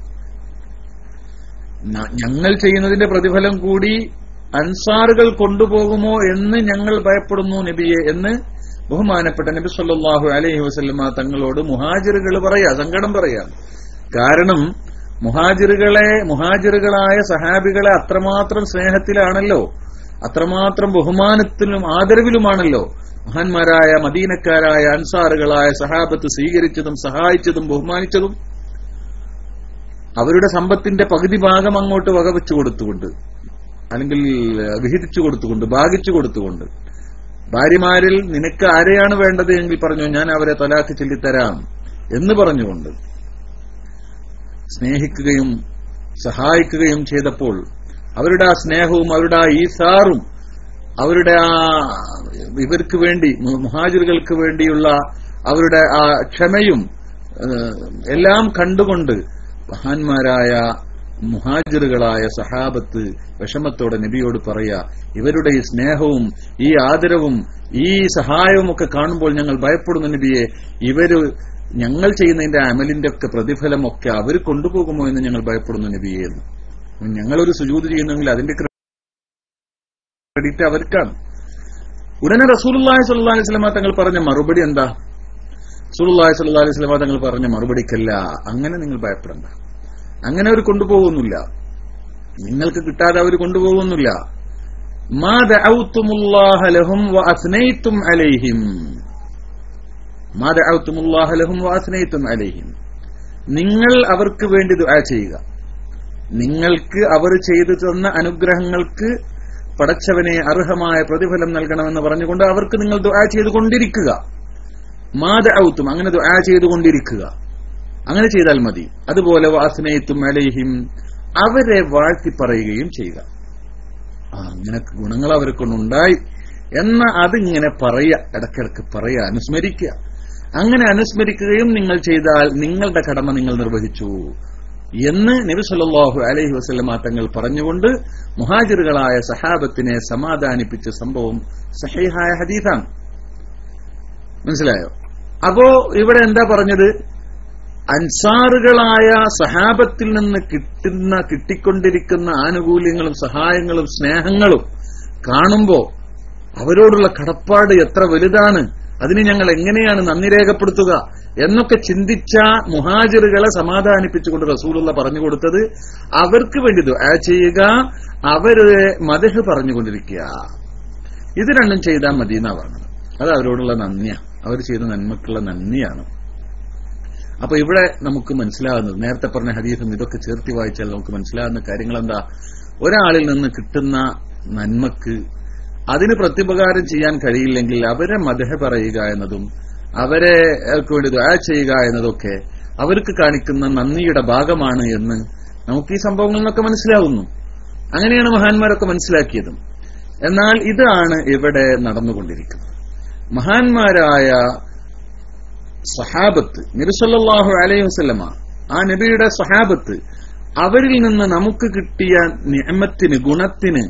ഞങ്ങൾ ചെയ്യുന്നതിന്റെ പ്രതിഫലം കൂടി അൻസാറുകൾ കൊണ്ടുപോകുമോ എന്ന് ഞങ്ങൾ ഭയപ്പെടുന്നു നബിയെ എന്ന് ബഹുമാനപ്പെട്ട നബി സല്ലല്ലാഹു അലൈഹി വസല്ലമ തങ്ങളോട് മുഹാജിറുകൾ പറയാ, സങ്കടം പറയാ. കാരണം മുഹാജിറുകളായ സഹാബികളെ അത്രമാത്രം സ്നേഹത്തിലാണല്ലോ, അത്രമാത്രം ബഹുമാനത്തിലും ആദരവിലുമാണല്ലോ മഹാന്മാരായ മദീനക്കാരായ അൻസാറുകളായ സഹാബത്ത് സ്വീകരിച്ചതും സഹായിച്ചതും ബഹുമാനിച്ചതും. അവരുടെ സമ്പത്തിന്റെ പകുതി ഭാഗം അങ്ങോട്ട് വകവെച്ചു കൊടുത്തുകൊണ്ട്, അല്ലെങ്കിൽ വിഹിതിച്ചു കൊടുത്തുകൊണ്ട്, ഭാഗിച്ചു കൊടുത്തുകൊണ്ട്, ഭാര്യമാരിൽ നിനക്ക് ആരെയാണ് വേണ്ടത് എങ്കിൽ പറഞ്ഞു, ഞാൻ അവരെ തലാഖ് ചൊല്ലിത്തരാം എന്ന് പറഞ്ഞുകൊണ്ട് സ്നേഹിക്കുകയും സഹായിക്കുകയും ചെയ്തപ്പോൾ അവരുടെ ആ സ്നേഹവും അവരുടെ ആ ഈസാറും അവരുടെ ആ ഇവർക്ക് വേണ്ടി, മുഹാജിറുകൾക്ക് വേണ്ടിയുള്ള അവരുടെ ആ ക്ഷമയും എല്ലാം കണ്ടുകൊണ്ട് മഹാന്മാരായ മുഹാജിറുകളായ സഹാബത്ത് വിഷമത്തോടെ നബിയോട് പറയാ, ഇവരുടെ ഈ സ്നേഹവും ഈ ആദരവും ഈ സഹായവും ഒക്കെ കാണുമ്പോൾ ഞങ്ങൾ ഭയപ്പെടുന്നു നബിയെ, ഇവര് ഞങ്ങൾ ചെയ്യുന്നതിന്റെ അമലിന്റെ ഒക്കെ പ്രതിഫലമൊക്കെ അവർ കൊണ്ടുപോകുമോ എന്ന് ഞങ്ങൾ ഭയപ്പെടുന്നു നബിയെ എന്ന്. ഞങ്ങളൊരു സുജൂദ് ചെയ്യുന്നെങ്കിൽ അതിന്റെ ക്രെഡിറ്റ് അവർക്കാണ്. ഉടനെ റസൂലുള്ളാഹി സ്വല്ലല്ലാഹു അലൈഹി വസല്ലം തങ്ങൾ പറഞ്ഞ മറുപടി എന്താ? റസൂലുള്ളാഹി സ്വല്ലല്ലാഹു അലൈഹി വസല്ലം തങ്ങൾ പറഞ്ഞ മറുപടിക്കല്ല, അങ്ങനെ നിങ്ങൾ ഭയപ്പെടണ്ട, അങ്ങനെ അവർ കൊണ്ടുപോകുന്നില്ല, നിങ്ങൾക്ക് കിട്ടാതെ അവർ കൊണ്ടുപോകുന്നില്ല. മാ ദഅൗതുമുല്ലാഹ ലഹും വഅസ്നൈതും അലൈഹിം, മാ ദഅൗതുമുല്ലാഹ ലഹും വഅസ്നൈതും അലൈഹിം, നിങ്ങൾ അവർക്ക് വേണ്ടി ദുആ ചെയ്യുക, നിങ്ങൾക്ക് അവർ ചെയ്തു തന്ന അനുഗ്രഹങ്ങൾക്ക് പടച്ചവനെ അർഹമായ പ്രതിഫലം നൽകണമെന്ന് പറഞ്ഞുകൊണ്ട് അവർക്ക് നിങ്ങൾ ദുആ ചെയ്തുകൊണ്ടിരിക്കുക. മാ ദഅൗതും, അങ്ങനെ ദുആ ചെയ്തുകൊണ്ടിരിക്കുക, അങ്ങനെ ചെയ്താൽ മതി. അതുപോലെ വഅസ്നൈതും അലൈഹിം, അവരെ വാഴ്ത്തി പറയുകയും ചെയ്യുക. അങ്ങനെ ഗുണങ്ങൾ അവരെ കൊണ്ടുണ്ടായി എന്ന അതിങ്ങനെ പറയുക, ഇടയ്ക്കിടയ്ക്ക് പറയുക, അനുസ്മരിക്കുക. അങ്ങനെ അനുസ്മരിക്കുകയും നിങ്ങൾ ചെയ്താൽ നിങ്ങളുടെ കടമ നിങ്ങൾ നിർവഹിച്ചു എന്ന് നബി സല്ലല്ലാഹു അലൈഹി വസല്ലമ തങ്ങൾ പറഞ്ഞുകൊണ്ട് മുഹാജിറുകളായ സഹാബത്തിനെ സമാധാനിപ്പിച്ച സംഭവം സഹീഹായ ഹദീസാണ്. മനസ്സിലായോ? അപ്പോ ഇവിടെ എന്താ പറഞ്ഞത്? അൻസാറുകളായ സഹാബത്തിൽ നിന്ന് കിട്ടിക്കൊണ്ടിരിക്കുന്ന ആനുകൂല്യങ്ങളും സഹായങ്ങളും സ്നേഹങ്ങളും കാണുമ്പോ അവരോടുള്ള കടപ്പാട് എത്ര വലുതാണ്, അതിന് ഞങ്ങൾ എങ്ങനെയാണ് നന്ദി രേഖപ്പെടുത്തുക എന്നൊക്കെ ചിന്തിച്ച മുഹാജിറുകളെ സമാധാനിപ്പിച്ചുകൊണ്ട് റസൂലുള്ള പറഞ്ഞു കൊടുത്തത് അവർക്ക് വേണ്ടി ദുആ ചെയ്യുക, അവരെ മദ്ഹ് പറഞ്ഞുകൊണ്ടിരിക്കുക. ഇത് രണ്ടും ചെയ്താൽ മതി എന്നാ പറഞ്ഞത്. അത് അവരോടുള്ള നന്ദിയാണ്, അവർ ചെയ്ത നന്മക്കുള്ള നന്ദിയാണ്. അപ്പൊ ഇവിടെ നമുക്ക് മനസ്സിലാകുന്നത്, നേരത്തെ പറഞ്ഞ ഹദീസും ഇതൊക്കെ ചേർത്തി വായിച്ചാൽ നമുക്ക് മനസ്സിലാകുന്ന കാര്യങ്ങൾ എന്താ? ഒരാളിൽ നിന്ന് കിട്ടുന്ന നന്മക്ക് അതിന് പ്രത്യുപകാരം ചെയ്യാൻ കഴിയില്ലെങ്കിൽ അവരെ മദ്ഹ് പറയുക എന്നതും അവരെ വേണ്ടി ദുആ ചെയ്യുക എന്നതൊക്കെ അവർക്ക് കാണിക്കുന്ന നന്ദിയുടെ ഭാഗമാണ് എന്ന് നമുക്ക് ഈ സംഭവങ്ങളിൽ നിന്നൊക്കെ മനസ്സിലാവുന്നു. അങ്ങനെയാണ് മഹാന്മാരൊക്കെ മനസ്സിലാക്കിയതും. എന്നാൽ ഇതാണ് ഇവിടെ നടന്നുകൊണ്ടിരിക്കുന്നത്. മഹാന്മാരായ സഹാബത്ത്, നബി സല്ലല്ലാഹു അലൈഹി വസല്ലമ, ആ നബിയുടെ സഹാബത്ത് അവരിൽ നിന്ന് നമുക്ക് കിട്ടിയ നിഅമത്തിന്, ഗുണത്തിന്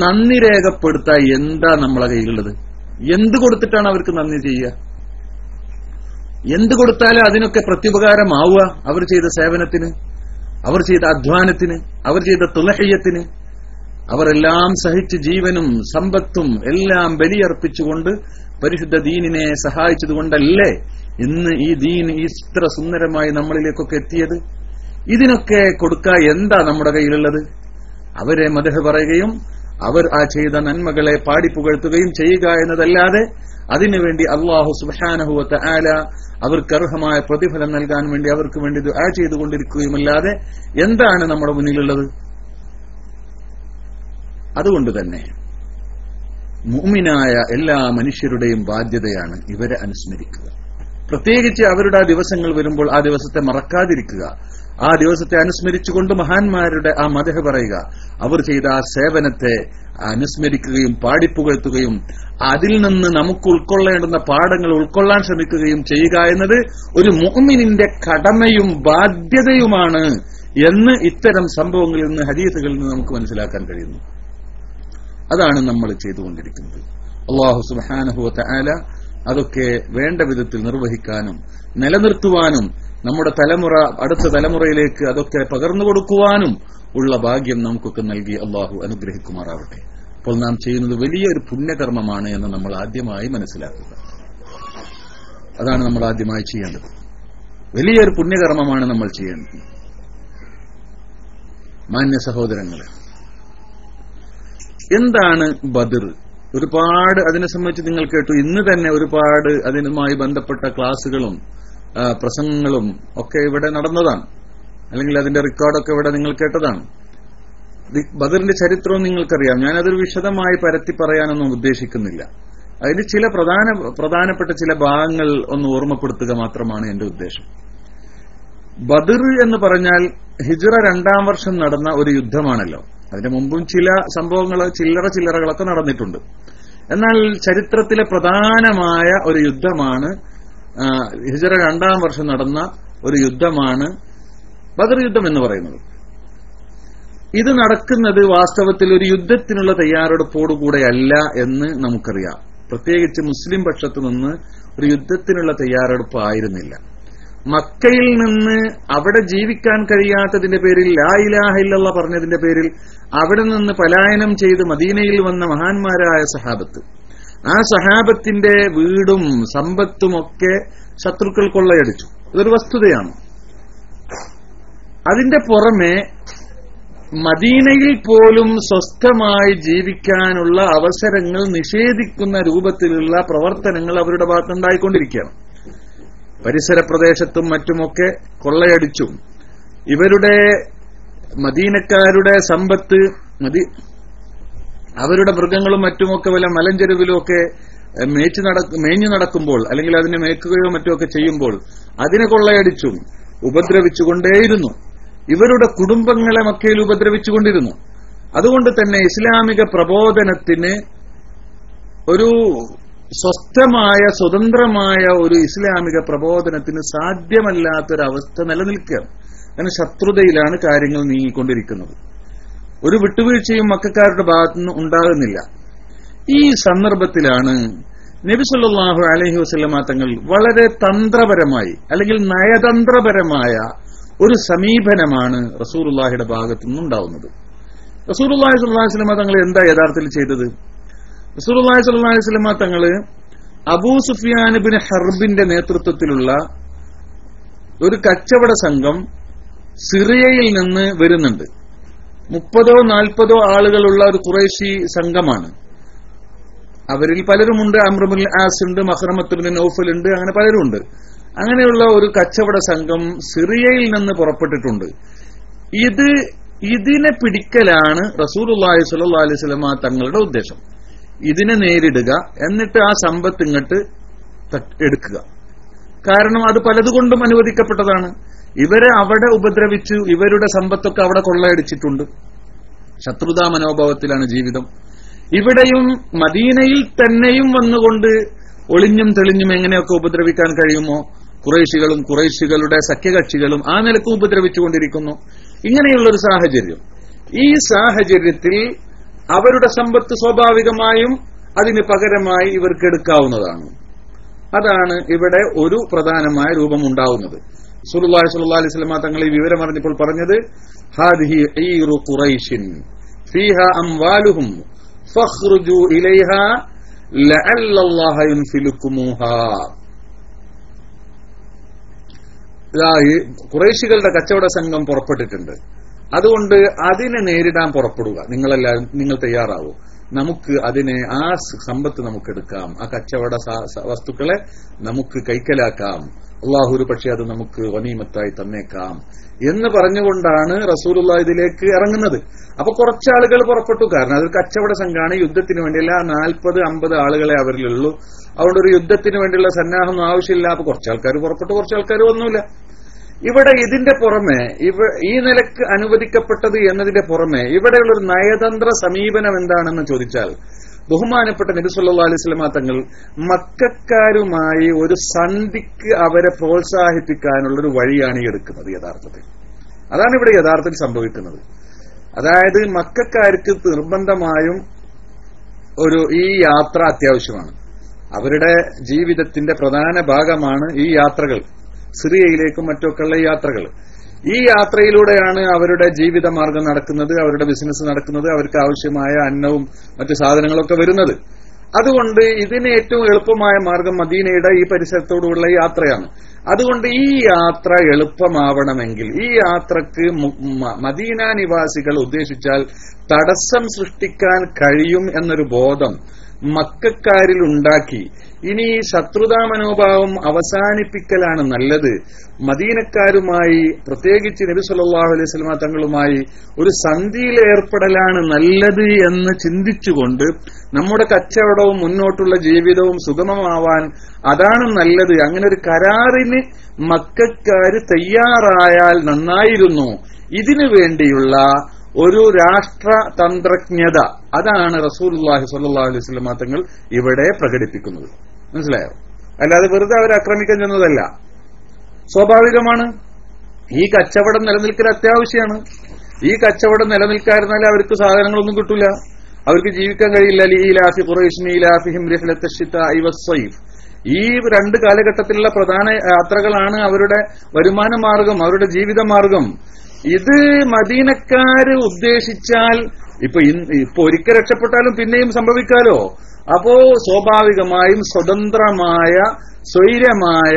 നന്ദി രേഖപ്പെടുത്താൻ എന്താ നമ്മളെ കയ്യിലുള്ളത്? എന്ത് കൊടുത്തിട്ടാണ് അവർക്ക് നന്ദി ചെയ്യുക? എന്ത് കൊടുത്താലും അതിനൊക്കെ പ്രത്യുപകാരമാവുക അവർ ചെയ്ത സേവനത്തിന്, അവർ ചെയ്ത അധ്വാനത്തിന്, അവർ ചെയ്ത തുലഹയ്യത്തിന്? അവരെല്ലാം സഹിച്ച് ജീവനും സമ്പത്തും എല്ലാം ബലിയർപ്പിച്ചുകൊണ്ട് പരിശുദ്ധ ദീനിനെ സഹായിച്ചതുകൊണ്ടല്ലേ ഇന്ന് ഈ ദീൻ ഇത്ര സുന്ദരമായി നമ്മളിലേക്കൊക്കെ എത്തിയത്? ഇതിനൊക്കെ കൊടുക്കാൻ എന്താ നമ്മുടെ കയ്യിലുള്ളത്? അവരെ മദ്ഹ് പറയുകയും അവർ ആ ചെയ്ത നന്മകളെ പാടിപ്പുകഴ്ത്തുകയും ചെയ്യുക എന്നതല്ലാതെ അതിനുവേണ്ടി അല്ലാഹു സുബ്ഹാനഹു വ തആല അവർക്ക് അർഹമായ പ്രതിഫലം നൽകാൻ വേണ്ടി അവർക്ക് വേണ്ടി ദുആ ചെയ്തുകൊണ്ടിരിക്കുകയുമല്ലാതെ എന്താണ് നമ്മുടെ മുന്നിലുള്ളത്? അതുകൊണ്ട് തന്നെ മുഅ്മിനായ എല്ലാ മനുഷ്യരുടെയും ബാധ്യതയാണ് ഇവരെ അനുസ്മരിക്കുക. പ്രത്യേകിച്ച് അവരുടെ ആ ദിവസങ്ങൾ വരുമ്പോൾ ആ ദിവസത്തെ മറക്കാതിരിക്കുക, ആ ദിവസത്തെ അനുസ്മരിച്ചുകൊണ്ട് മഹാന്മാരുടെ ആ മദ്ഹ് പറയുക, അവർ ചെയ്ത ആ സേവനത്തെ അനുസ്മരിക്കുകയും പാടിപ്പുകഴ്ത്തുകയും അതിൽ നിന്ന് നമുക്ക് ഉൾക്കൊള്ളേണ്ടുന്ന പാഠങ്ങൾ ഉൾക്കൊള്ളാൻ ശ്രമിക്കുകയും ചെയ്യുക എന്നത് ഒരു മുഅ്മിനിന്റെ കടമയും ബാധ്യതയുമാണ് എന്ന് ഇത്തരം സംഭവങ്ങളിൽ നിന്ന്, ഹദീസുകളിൽ നിന്ന് നമുക്ക് മനസ്സിലാക്കാൻ കഴിയുന്നു. അതാണ് നമ്മൾ ചെയ്തുകൊണ്ടിരിക്കുന്നത്. അല്ലാഹു സുബ്ഹാനഹു വ തആല അതൊക്കെ വേണ്ട വിധത്തിൽ നിർവഹിക്കാനും നിലനിർത്തുവാനും നമ്മുടെ തലമുറ, അടുത്ത തലമുറയിലേക്ക് അതൊക്കെ പകർന്നു കൊടുക്കുവാനും ഉള്ള ഭാഗ്യം നമുക്കൊക്കെ നൽകി അല്ലാഹു അനുഗ്രഹിക്കുമാറാവട്ടെ. അപ്പോൾ നാം ചെയ്യുന്നത് വലിയൊരു പുണ്യകർമ്മമാണ് എന്ന് നമ്മൾ ആദ്യമായി മനസ്സിലാക്കുക. അതാണ് നമ്മൾ ആദ്യമായി ചെയ്യേണ്ടത്. വലിയൊരു പുണ്യകർമ്മമാണ് നമ്മൾ ചെയ്യേണ്ടത്. മാന്യ സഹോദരങ്ങളെ, എന്താണ് ബദർ? ഒരുപാട് അതിനെ സംബന്ധിച്ച് നിങ്ങൾ കേട്ടു. ഇന്ന് തന്നെ ഒരുപാട് അതിനുമായി ബന്ധപ്പെട്ട ക്ലാസുകളും പ്രസംഗങ്ങളും ഒക്കെ ഇവിടെ നടന്നതാണ്, അല്ലെങ്കിൽ അതിന്റെ റെക്കോർഡൊക്കെ ഇവിടെ നിങ്ങൾ കേട്ടതാണ്. ബദറിന്റെ ചരിത്രവും നിങ്ങൾക്കറിയാം. ഞാനതൊരു വിശദമായി പരത്തി പറയാനൊന്നും ഉദ്ദേശിക്കുന്നില്ല. അതിന് ചില പ്രധാനപ്പെട്ട ചില ഭാഗങ്ങൾ ഒന്ന് ഓർമ്മപ്പെടുത്തുക മാത്രമാണ് എന്റെ ഉദ്ദേശം. ബദർ എന്ന് പറഞ്ഞാൽ ഹിജ്റ 2-ാം വർഷം നടന്ന ഒരു യുദ്ധമാണല്ലോ. അതിന്റെ മുമ്പും ചില സംഭവങ്ങൾ ചില്ലറകളൊക്കെ നടന്നിട്ടുണ്ട്. എന്നാൽ ചരിത്രത്തിലെ പ്രധാനമായ ഒരു യുദ്ധമാണ്, ഹിജ്റ 2-ാം വർഷം നടന്ന ഒരു യുദ്ധമാണ് ബദർ യുദ്ധം എന്ന് പറയുന്നത്. ഇത് നടക്കുന്നത് വാസ്തവത്തിൽ ഒരു യുദ്ധത്തിനുള്ള തയ്യാറെടുപ്പോടുകൂടെയല്ല എന്ന് നമുക്കറിയാം. പ്രത്യേകിച്ച് മുസ്ലിം പക്ഷത്തു നിന്ന് ഒരു യുദ്ധത്തിനുള്ള തയ്യാറെടുപ്പ് ആയിരുന്നില്ല. മക്കയിൽ നിന്ന് അവിടെ ജീവിക്കാൻ കഴിയാത്തതിന്റെ പേരിൽ, ലാ ഇലാഹ ഇല്ലല്ലാഹ് പറഞ്ഞതിന്റെ പേരിൽ അവിടെ നിന്ന് പലായനം ചെയ്ത് മദീനയിൽ വന്ന മഹാന്മാരായ സഹാബത്ത്, ആ സഹാബത്തിന്റെ വീടും സമ്പത്തുമൊക്കെ ശത്രുക്കൾ കൊള്ളയടിച്ചു. ഇതൊരു വസ്തുതയാണ്. അതിന്റെ പുറമെ മദീനയിൽ പോലും സ്വസ്ഥമായി ജീവിക്കാനുള്ള അവസരങ്ങൾ നിഷേധിക്കുന്ന രൂപത്തിലുള്ള പ്രവർത്തനങ്ങൾ അവരുടെ ഭാഗത്തുണ്ടായിക്കൊണ്ടിരിക്കുകയാണ്. പരിസര പ്രദേശത്തും മറ്റുമൊക്കെ കൊള്ളയടിച്ചും ഇവരുടെ മദീനക്കാരുടെ സമ്പത്ത്, അവരുടെ മൃഗങ്ങളും മറ്റുമൊക്കെ വല്ല മലഞ്ചെരുവിലുമൊക്കെ മേഞ്ഞു നടക്കുമ്പോൾ, അല്ലെങ്കിൽ അതിനെ മേക്കുകയോ മറ്റുമൊക്കെ ചെയ്യുമ്പോൾ അതിനെ കൊള്ളയടിച്ചും ഉപദ്രവിച്ചുകൊണ്ടേയിരുന്നു. ഇവരുടെ കുടുംബങ്ങളെ മക്കയിൽ ഉപദ്രവിച്ചുകൊണ്ടിരുന്നു. അതുകൊണ്ട് തന്നെ ഇസ്ലാമിക പ്രബോധനത്തിന് ഒരു സ്വസ്ഥമായ സ്വതന്ത്രമായ ഒരു ഇസ്ലാമിക പ്രബോധനത്തിന് സാധ്യമല്ലാത്തൊരവസ്ഥ നിലനിൽക്കുകയാണ്. അങ്ങനെ ശത്രുതയിലാണ് കാര്യങ്ങൾ നീങ്ങിക്കൊണ്ടിരിക്കുന്നത്. ഒരു വിട്ടുവീഴ്ചയും മക്കക്കാരുടെ ഭാഗത്തുനിന്ന് ഉണ്ടാകുന്നില്ല. ഈ സന്ദർഭത്തിലാണ് നബി സല്ലല്ലാഹു അലൈഹി വസല്ലമ തങ്ങൾ വളരെ തന്ത്രപരമായി, അല്ലെങ്കിൽ നയതന്ത്രപരമായ ഒരു സമീപനമാണ് റസൂലുള്ളാഹിയുടെ ഭാഗത്തുനിന്ന് ഉണ്ടാവുന്നത്. റസൂലുള്ളാഹി സ്വല്ലല്ലാഹു അലൈഹി വസല്ലമ തങ്ങൾ എന്താ യഥാർത്ഥത്തിൽ ചെയ്തത്? റസൂലുള്ളാഹി സ്വല്ലല്ലാഹു അലൈഹി വസല്ലമ തങ്ങൾ അബൂ സുഫിയാൻ ഇബ്നു ഹർബിന്റെ നേതൃത്വത്തിലുള്ള ഒരു കച്ചവട സംഘം സിറിയയിൽ നിന്ന് വരുന്നുണ്ട്. 30-40 ആളുകളുള്ള ഒരു ഖുറൈശി സംഘമാണ്. അവരിൽ പലരുമുണ്ട്. അംർ ഇബ്നുൽ ആസ് ഉണ്ട്, മഖ്റമത്ത് ഇബ്നു നൗഫൽ ഉണ്ട്, അങ്ങനെ പലരുമുണ്ട്. അങ്ങനെയുള്ള ഒരു കച്ചവട സംഘം സിറിയയിൽ നിന്ന് പുറപ്പെട്ടിട്ടുണ്ട്. ഇതിനെ പിടിക്കലാണ് റസൂലുള്ളാഹി സ്വല്ലല്ലാഹു അലൈഹി വസല്ലമ തങ്ങളുടെ ഉദ്ദേശം. ഇതിനെ നേരിടുക, എന്നിട്ട് ആ സമ്പത്ത് ഇങ്ങോട്ട് എടുക്കുക. കാരണം അത് പലതുകൊണ്ടും അനുവദിക്കപ്പെട്ടതാണ്. ഇവരെ അവിടെ ഉപദ്രവിച്ചു, ഇവരുടെ സമ്പത്തൊക്കെ അവിടെ കൊള്ളയടിച്ചിട്ടുണ്ട്. ശത്രുതാ മനോഭാവത്തിലാണ് ജീവിതം. ഇവിടെയും മദീനയിൽ തന്നെയും വന്നുകൊണ്ട് ഒളിഞ്ഞും തെളിഞ്ഞും എങ്ങനെയൊക്കെ ഉപദ്രവിക്കാൻ കഴിയുമോ, ഖുറൈശികളും ഖുറൈശികളുടെ സഖ്യകക്ഷികളും ആ നിലക്ക് ഉപദ്രവിച്ചുകൊണ്ടിരിക്കുന്നു. ഇങ്ങനെയുള്ളൊരു സാഹചര്യം. ഈ സാഹചര്യത്തിൽ അവരുടെ സമ്പത്ത് സ്വാഭാവികമായും അതിന് പകരമായി ഇവർക്ക് എടുക്കാവുന്നതാണ്. അതാണ് ഇവിടെ ഒരു പ്രധാനമായ രൂപമുണ്ടാവുന്നത്. റസൂലുള്ളാഹി സ്വല്ലല്ലാഹു അലൈഹി വസല്ലം തങ്ങൾ ഈ വിവരം അറിഞ്ഞപ്പോൾ പറഞ്ഞത്, ഹാദിഹി ഈറു ഖുറൈശിൻ ഫീഹാ അംവാലുഹും ഫഖ്റുജു ഇലൈഹാ ലഅല്ലല്ലാഹ യുൻഫിലുകുമുഹാ. ഖുറൈശികളുടെ കച്ചവട സംഘം പുറപ്പെട്ടിട്ടുണ്ട്, അതുകൊണ്ട് അതിനെ നേരിടാൻ പുറപ്പെടുക. നിങ്ങളെല്ലാവരും നിങ്ങൾ തയ്യാറാവൂ. നമുക്ക് അതിനെ ആ സമ്പത്ത് നമുക്കെടുക്കാം, ആ കച്ചവട വസ്തുക്കളെ നമുക്ക് കൈക്കലാക്കാം. അള്ളാഹു ഒരു പക്ഷേ അത് നമുക്ക് ഗനീമത്തായി തന്നേക്കാം എന്ന് പറഞ്ഞുകൊണ്ടാണ് റസൂലുള്ളാഹി ഇതിലേക്ക് ഇറങ്ങുന്നത്. അപ്പൊ കുറച്ചാളുകൾ പുറപ്പെട്ടു. കാരണം അതൊരു കച്ചവട സംഘമാണ്, യുദ്ധത്തിന് വേണ്ടിയല്ല. 40-50 ആളുകളെ അവരിലുള്ളൂ. അതുകൊണ്ട് ഒരു യുദ്ധത്തിന് വേണ്ടിയുള്ള സന്നാഹമൊന്നും ആവശ്യമില്ല. അപ്പൊ കുറച്ചാൾക്കാർ പുറപ്പെട്ടു, കുറച്ചാൾക്കാർ ഒന്നുമില്ല. ഇവിടെ ഇതിന്റെ പുറമെ ഈ നിലക്ക് അനുവദിക്കപ്പെട്ടത് എന്നതിന്റെ പുറമെ ഇവിടെയുള്ളൊരു നയതന്ത്ര സമീപനം എന്താണെന്ന് ചോദിച്ചാൽ, ബഹുമാനപ്പെട്ട നബി സല്ലല്ലാഹു അലൈഹി വസല്ലം തങ്ങൾ മക്കക്കാരുമായി ഒരു സന്ധിക്ക് അവരെ പ്രോത്സാഹിപ്പിക്കാനുള്ളൊരു വഴിയാണ് ഈ എടുക്കുന്നത്. യഥാർത്ഥത്തിൽ അതാണ് ഇവിടെ യഥാർത്ഥത്തിൽ സംഭവിക്കുന്നത്. അതായത് മക്കക്കാർക്ക് നിർബന്ധമായും ഈ യാത്ര അത്യാവശ്യമാണ്. അവരുടെ ജീവിതത്തിന്റെ പ്രധാന ഭാഗമാണ് ഈ യാത്രകൾ, സിറിയയിലേക്കും മറ്റൊക്കെയുള്ള യാത്രകൾ. ഈ യാത്രയിലൂടെയാണ് അവരുടെ ജീവിതമാർഗം നടക്കുന്നത്, അവരുടെ ബിസിനസ് നടക്കുന്നത്, അവർക്ക് ആവശ്യമായ അന്നവും മറ്റു സാധനങ്ങളൊക്കെ വരുന്നത്. അതുകൊണ്ട് ഇതിന് ഏറ്റവും എളുപ്പമായ മാർഗം മദീനയുടെ ഈ പരിസരത്തോടുള്ള യാത്രയാണ്. അതുകൊണ്ട് ഈ യാത്ര എളുപ്പമാവണമെങ്കിൽ ഈ യാത്രക്ക് മദീന നിവാസികൾ ഉദ്ദേശിച്ചാൽ തടസ്സം സൃഷ്ടിക്കാൻ കഴിയും എന്നൊരു ബോധം മക്കക്കാരിൽ ഉണ്ടാക്കി ഇനി ശത്രുതാ മനോഭാവം അവസാനിപ്പിക്കലാണ് നല്ലത്, മദീനക്കാരുമായി പ്രത്യേകിച്ച് നബി സല്ലല്ലാഹു അലൈഹി വസല്ലം തങ്ങളുമായി ഒരു സന്ധിയിൽ ഏർപ്പെടലാണ് നല്ലത് എന്ന് ചിന്തിച്ചുകൊണ്ട് നമ്മുടെ കച്ചവടവും മുന്നോട്ടുള്ള ജീവിതവും സുഗമമാവാൻ അതാണ് നല്ലത്, അങ്ങനെ ഒരു കരാറിന് മക്കക്കാര് തയ്യാറായാൽ നന്നായിരുന്നു. ഇതിനു വേണ്ടിയുള്ള ഒരു രാഷ്ട്രതന്ത്രജ്ഞത അതാണ് റസൂലുള്ളാഹി സ്വല്ലല്ലാഹു അലൈഹി വസല്ലം തങ്ങൾ ഇവിടെ പ്രകടിപ്പിക്കുന്നത്. മനസ്സിലായോ? അല്ലാതെ വെറുതെ അവരെ ആക്രമിക്കാൻ ചെന്നതല്ല. സ്വാഭാവികമാണ്, ഈ കച്ചവടം നിലനിൽക്കൽ അത്യാവശ്യമാണ്. ഈ കച്ചവടം നിലനിൽക്കാതിരുന്നാൽ അവർക്ക് സാധനങ്ങളൊന്നും കിട്ടൂല, അവർക്ക് ജീവിക്കാൻ കഴിയില്ല. ലീലാഫി ഖുറൈശിൻ ഈലാഫിഹിം റിഹ്ലത്തശ് ശിതാഇ വസ്സൈഫ്. ഈ രണ്ട് കാലഘട്ടത്തിലുള്ള പ്രധാന യാത്രകളാണ് അവരുടെ വരുമാന മാർഗം, അവരുടെ ജീവിതമാർഗം. ഇത് മദീനക്കാര് ഉദ്ദേശിച്ചാൽ ഇപ്പൊ ഒരിക്കൽ രക്ഷപ്പെട്ടാലും പിന്നെയും സംഭവിക്കാലോ. അപ്പോ സ്വാഭാവികമായും സ്വതന്ത്രമായ സ്വൈരമായ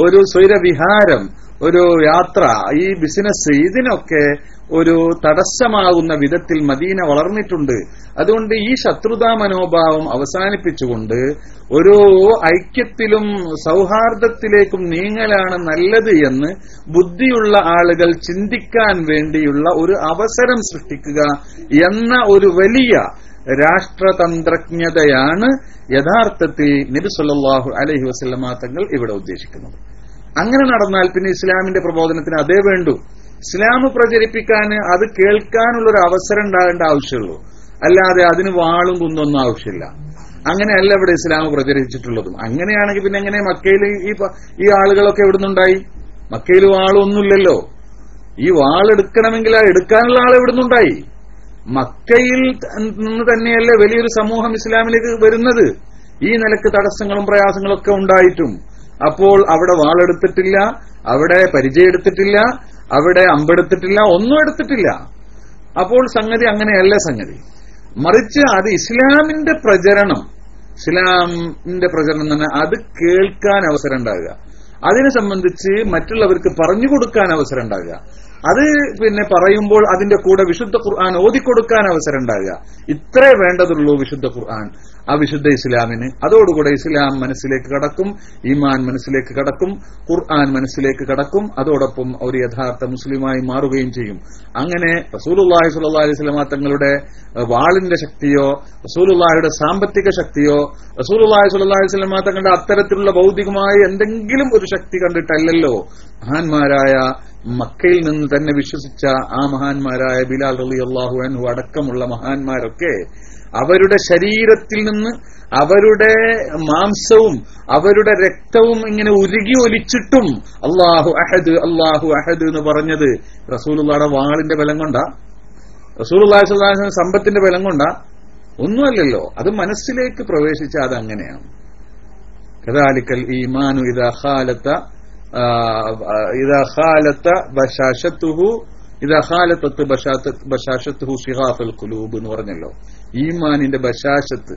ഒരു സ്വൈരവിഹാരം, ഒരു യാത്ര, ഈ ബിസിനസ്, ഇതിനൊക്കെ ഒരു തടസ്സമാകുന്ന വിധത്തിൽ മദീന വളർന്നിട്ടുണ്ട്. അതുകൊണ്ട് ഈ ശത്രുതാ മനോഭാവം അവസാനിപ്പിച്ചുകൊണ്ട് ഒരു ഐക്യത്തിലും സൗഹാർദ്ദത്തിലേക്കും നീങ്ങലാണ് നല്ലത് എന്ന് ബുദ്ധിയുള്ള ആളുകൾ ചിന്തിക്കാൻ വേണ്ടിയുള്ള ഒരു അവസരം സൃഷ്ടിക്കുക എന്ന ഒരു വലിയ രാഷ്ട്രതന്ത്രജ്ഞതയാണ് യഥാർത്ഥത്തിൽ നബി സല്ലല്ലാഹു അലൈഹി വസല്ലം തങ്ങൾ ഇവിടെ ഉദ്ദേശിക്കുന്നത്. അങ്ങനെ നടന്നാൽ പിന്നെ ഇസ്ലാമിന്റെ പ്രബോധനത്തിന് അതേ വേണ്ടൂ. ഇസ്ലാം പ്രചരിപ്പിക്കാൻ അത് കേൾക്കാനുള്ളൊരു അവസരം ഉണ്ടാകേണ്ട ആവശ്യമുള്ളൂ, അല്ലാതെ അതിന് വാളും കുന്നൊന്നും ആവശ്യമില്ല. അങ്ങനെയല്ല ഇവിടെ ഇസ്ലാം പ്രചരിച്ചിട്ടുള്ളതും. അങ്ങനെയാണെങ്കിൽ പിന്നെ എങ്ങനെ മക്കയിൽ ഈ ആളുകളൊക്കെ എവിടുന്നുണ്ടായി? മക്കയിൽ വാളൊന്നുമില്ലല്ലോ. ഈ വാളെടുക്കണമെങ്കിൽ ആ എടുക്കാനുള്ള ആൾ എവിടുന്നുണ്ടായി? മക്കയിൽ നിന്ന് തന്നെയല്ലേ വലിയൊരു സമൂഹം ഇസ്ലാമിലേക്ക് വരുന്നത്. ഈ നിലക്ക് തടസ്സങ്ങളും പ്രയാസങ്ങളും ഒക്കെ ഉണ്ടായിട്ടും അപ്പോൾ അവിടെ വാളെടുത്തിട്ടില്ല, അവിടെ പരിചയം എടുത്തിട്ടില്ല, അവിടെ അമ്പെടുത്തിട്ടില്ല, ഒന്നും എടുത്തിട്ടില്ല. അപ്പോൾ സംഗതി അങ്ങനെയല്ല. സംഗതി മറിച്ച് അത് ഇസ്ലാമിന്റെ പ്രചരണം തന്നെ അത് കേൾക്കാൻ അവസരം ഉണ്ടാകുക, അതിനെ സംബന്ധിച്ച് മറ്റുള്ളവർക്ക് പറഞ്ഞു കൊടുക്കാൻ അവസരം ഉണ്ടാകുക, അത് പിന്നെ പറയുമ്പോൾ അതിന്റെ കൂടെ വിശുദ്ധ ഖുർആൻ ഓതിക്കൊടുക്കാൻ അവസരം ഉണ്ടാകുക. ഇത്രേ വേണ്ടതുള്ളൂ വിശുദ്ധ ഖുർആൻ ആ വിശുദ്ധ ഇസ്ലാമിന്. അതോടുകൂടെ ഇസ്ലാം മനസ്സിലേക്ക് കടക്കും, ഈമാൻ മനസ്സിലേക്ക് കടക്കും, ഖുർആൻ മനസ്സിലേക്ക് കടക്കും. അതോടൊപ്പം ഒരു യഥാർത്ഥ മുസ്ലിമായി മാറുകയും ചെയ്യും. അങ്ങനെ റസൂലുള്ളാഹി സ്വല്ലല്ലാഹു അലൈഹി വസല്ലം തങ്ങളുടെ വാളിന്റെ ശക്തിയോ റസൂലുള്ളാഹിയുടെ സാമ്പത്തിക ശക്തിയോ റസൂലുള്ളാഹി സ്വല്ലല്ലാഹു അലൈഹി വസല്ലം തങ്ങളുടെ അത്തരത്തിലുള്ള ഭൗതികമായ എന്തെങ്കിലും ഒരു ശക്തി കണ്ടിട്ടല്ലല്ലോ മഹാന്മാരായ മക്കയിൽ നിന്ന് തന്നെ വിശ്വസിച്ച ആ മഹാന്മാരായ ബിലാൽ റളിയല്ലാഹു അൻഹു അടക്കമുള്ള മഹാന്മാരൊക്കെ അവരുടെ ശരീരത്തിൽ നിന്ന് അവരുടെ മാംസവും അവരുടെ രക്തവും ഇങ്ങനെ ഉരുകി ഒലിച്ചിട്ടും അല്ലാഹു അഹദ് അല്ലാഹു അഹദ് എന്ന് പറഞ്ഞത് റസൂലുള്ളാഹിയുടെ വാളിന്റെ ബലം കൊണ്ടാ, റസൂലുള്ളാഹി സ്വല്ലല്ലാഹു അലൈഹി വസല്ലം സമ്പത്തിന്റെ ബലം കൊണ്ടാ? ഒന്നുമല്ലല്ലോ. അത് മനസ്സിലേക്ക് പ്രവേശിച്ച അത് അങ്ങനെയാണ്. കദാലിക്കൽ ഈമാനു ഇദാ ഖാലത ബശാശത്തുഹു ഇദാ ഖാലതത് ബശാശത്തുഹു ശിഗാഫൽ ഖുലൂബ് എന്ന് പറഞ്ഞല്ലോ. ഈമാനിന്റെ ബശാശത്ത്,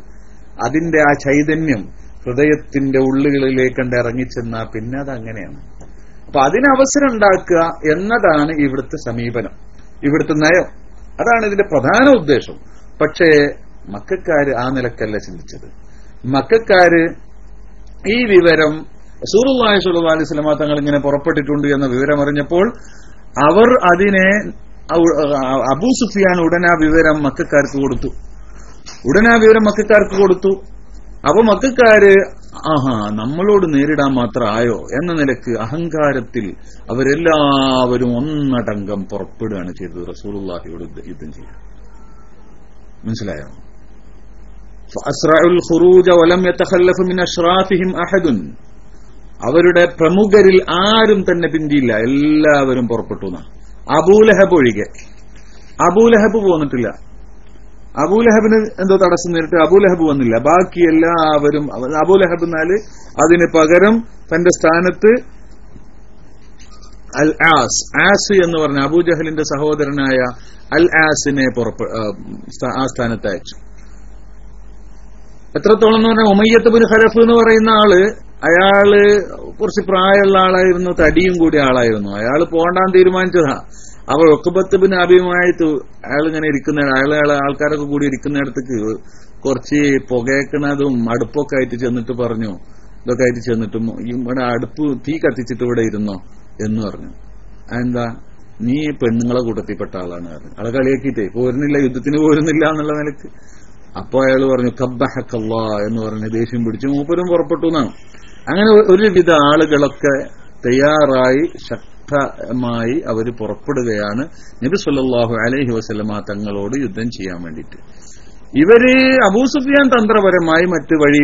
അതിന്റെ ആ ചൈതന്യം ഹൃദയത്തിന്റെ ഉള്ളുകളിലേക്ക് കണ്ട് ഇറങ്ങിച്ചെന്നാ പിന്നെ അത് അങ്ങനെയാണ്. അപ്പൊ അതിനവസരം ഉണ്ടാക്കുക എന്നതാണ് ഇവിടുത്തെ സമീപനം, ഇവിടുത്തെ നയം. അതാണ് ഇതിന്റെ പ്രധാന ഉദ്ദേശം. പക്ഷേ മക്കക്കാര് ആ നിലക്കല്ല ചിന്തിച്ചത്. മക്കക്കാര് ഈ വിവരം റസൂലുള്ളാഹി സ്വല്ലല്ലാഹു അലൈഹി വസല്ലം തങ്ങൾ ഇങ്ങനെ പുറപ്പെട്ടിട്ടുണ്ട് എന്ന വിവരം അറിഞ്ഞപ്പോൾ അവർ അതിനെ അബൂ സുഫിയാൻ ഉടനെ ആ വിവരം മക്കക്കാർക്ക് കൊടുത്തു. അപ്പൊ മക്കക്കാര് നമ്മളോട് നേരിടാൻ മാത്രം ആയോ എന്ന നിലക്ക് അഹങ്കാരത്തിൽ അവരെല്ലാവരും ഒന്നടങ്കം പുറപ്പെടുകയാണ് ചെയ്തത് റസൂലുള്ളാഹിയോട് യുദ്ധം ചെയ്യാൻ. മനസ്സിലായോ? ഫഅസ്റഉൽ ഖുറൂജ വലം യതഖല്ലഫ മിൻ അശ്റാഫിഹിം അഹദുൻ. അവരുടെ പ്രമുഖരിൽ ആരും തന്നെ പിന്തിയില്ല, എല്ലാവരും പുറപ്പെട്ടു. അബൂലഹബ് ഒഴികെ. അബൂലഹബ് പോന്നിട്ടില്ല. അബൂലഹബിന് എന്തോ തടസ്സം നേരിട്ട് അബൂലഹബ് വന്നില്ല. ബാക്കി എല്ലാവരും, അബൂലഹബ് എന്നാല് അതിന് പകരം തന്റെ സ്ഥാനത്ത് അൽ ആസ് എന്ന് പറഞ്ഞ അബൂജഹലിന്റെ സഹോദരനായ അൽ ആസിനെ ആ സ്ഥാനത്ത് അയച്ചു. എത്രത്തോളം എന്ന് പറഞ്ഞാൽ ഉമയ്യത്ത് ബിൻ ഖലഫ് എന്ന് പറയുന്ന ആള്, അയാള് കുറച്ച് പ്രായമുള്ള ആളായിരുന്നു, തടിയും കൂടിയ ആളായിരുന്നു. അയാള് പോണ്ടാൻ തീരുമാനിച്ചതാ. അപ്പോൾ ഉഖബത്ത് ബിൻ അബിയുമായിട്ട് അയാളിങ്ങനെ ആൾക്കാരൊക്കെ കൂടി ഇരിക്കുന്നിടത്തേക്ക് കുറച്ച് പുകയക്കണതും അടുപ്പൊക്കെ ആയിട്ട് ചെന്നിട്ട് പറഞ്ഞു, ഇതൊക്കെ ആയിട്ട് ചെന്നിട്ടും ഇവിടെ അടുപ്പ് തീ കത്തിച്ചിട്ട് ഇവിടെ ഇരുന്നോ എന്ന് പറഞ്ഞു. അതെന്താ, നീ പെണ്ണുങ്ങളെ കൂട്ടത്തിൽപ്പെട്ട ആളാണ് പറഞ്ഞു. അത് കളിയാക്കിയിട്ടേ പോരുന്നില്ല, യുദ്ധത്തിന് പോരുന്നില്ല എന്നുള്ള നിലക്ക്. അപ്പൊ അയാൾ പറഞ്ഞു കബ്ബഹക്കല്ലാ എന്ന് പറഞ്ഞ് ദേഷ്യം പിടിച്ച് മൂപ്പരും പുറപ്പെട്ടു എന്നാണ്. അങ്ങനെ ഒരുവിധ ആളുകളൊക്കെ തയ്യാറായി ശക്തമായി അവർ പുറപ്പെടുകയാണ് നബി സല്ലല്ലാഹു അലൈഹി വസല്ലമ തങ്ങളോട് യുദ്ധം ചെയ്യാൻ വേണ്ടിയിട്ട്. ഇവര് അബൂ സുഫിയാൻ തന്ത്രപരമായി മറ്റു വഴി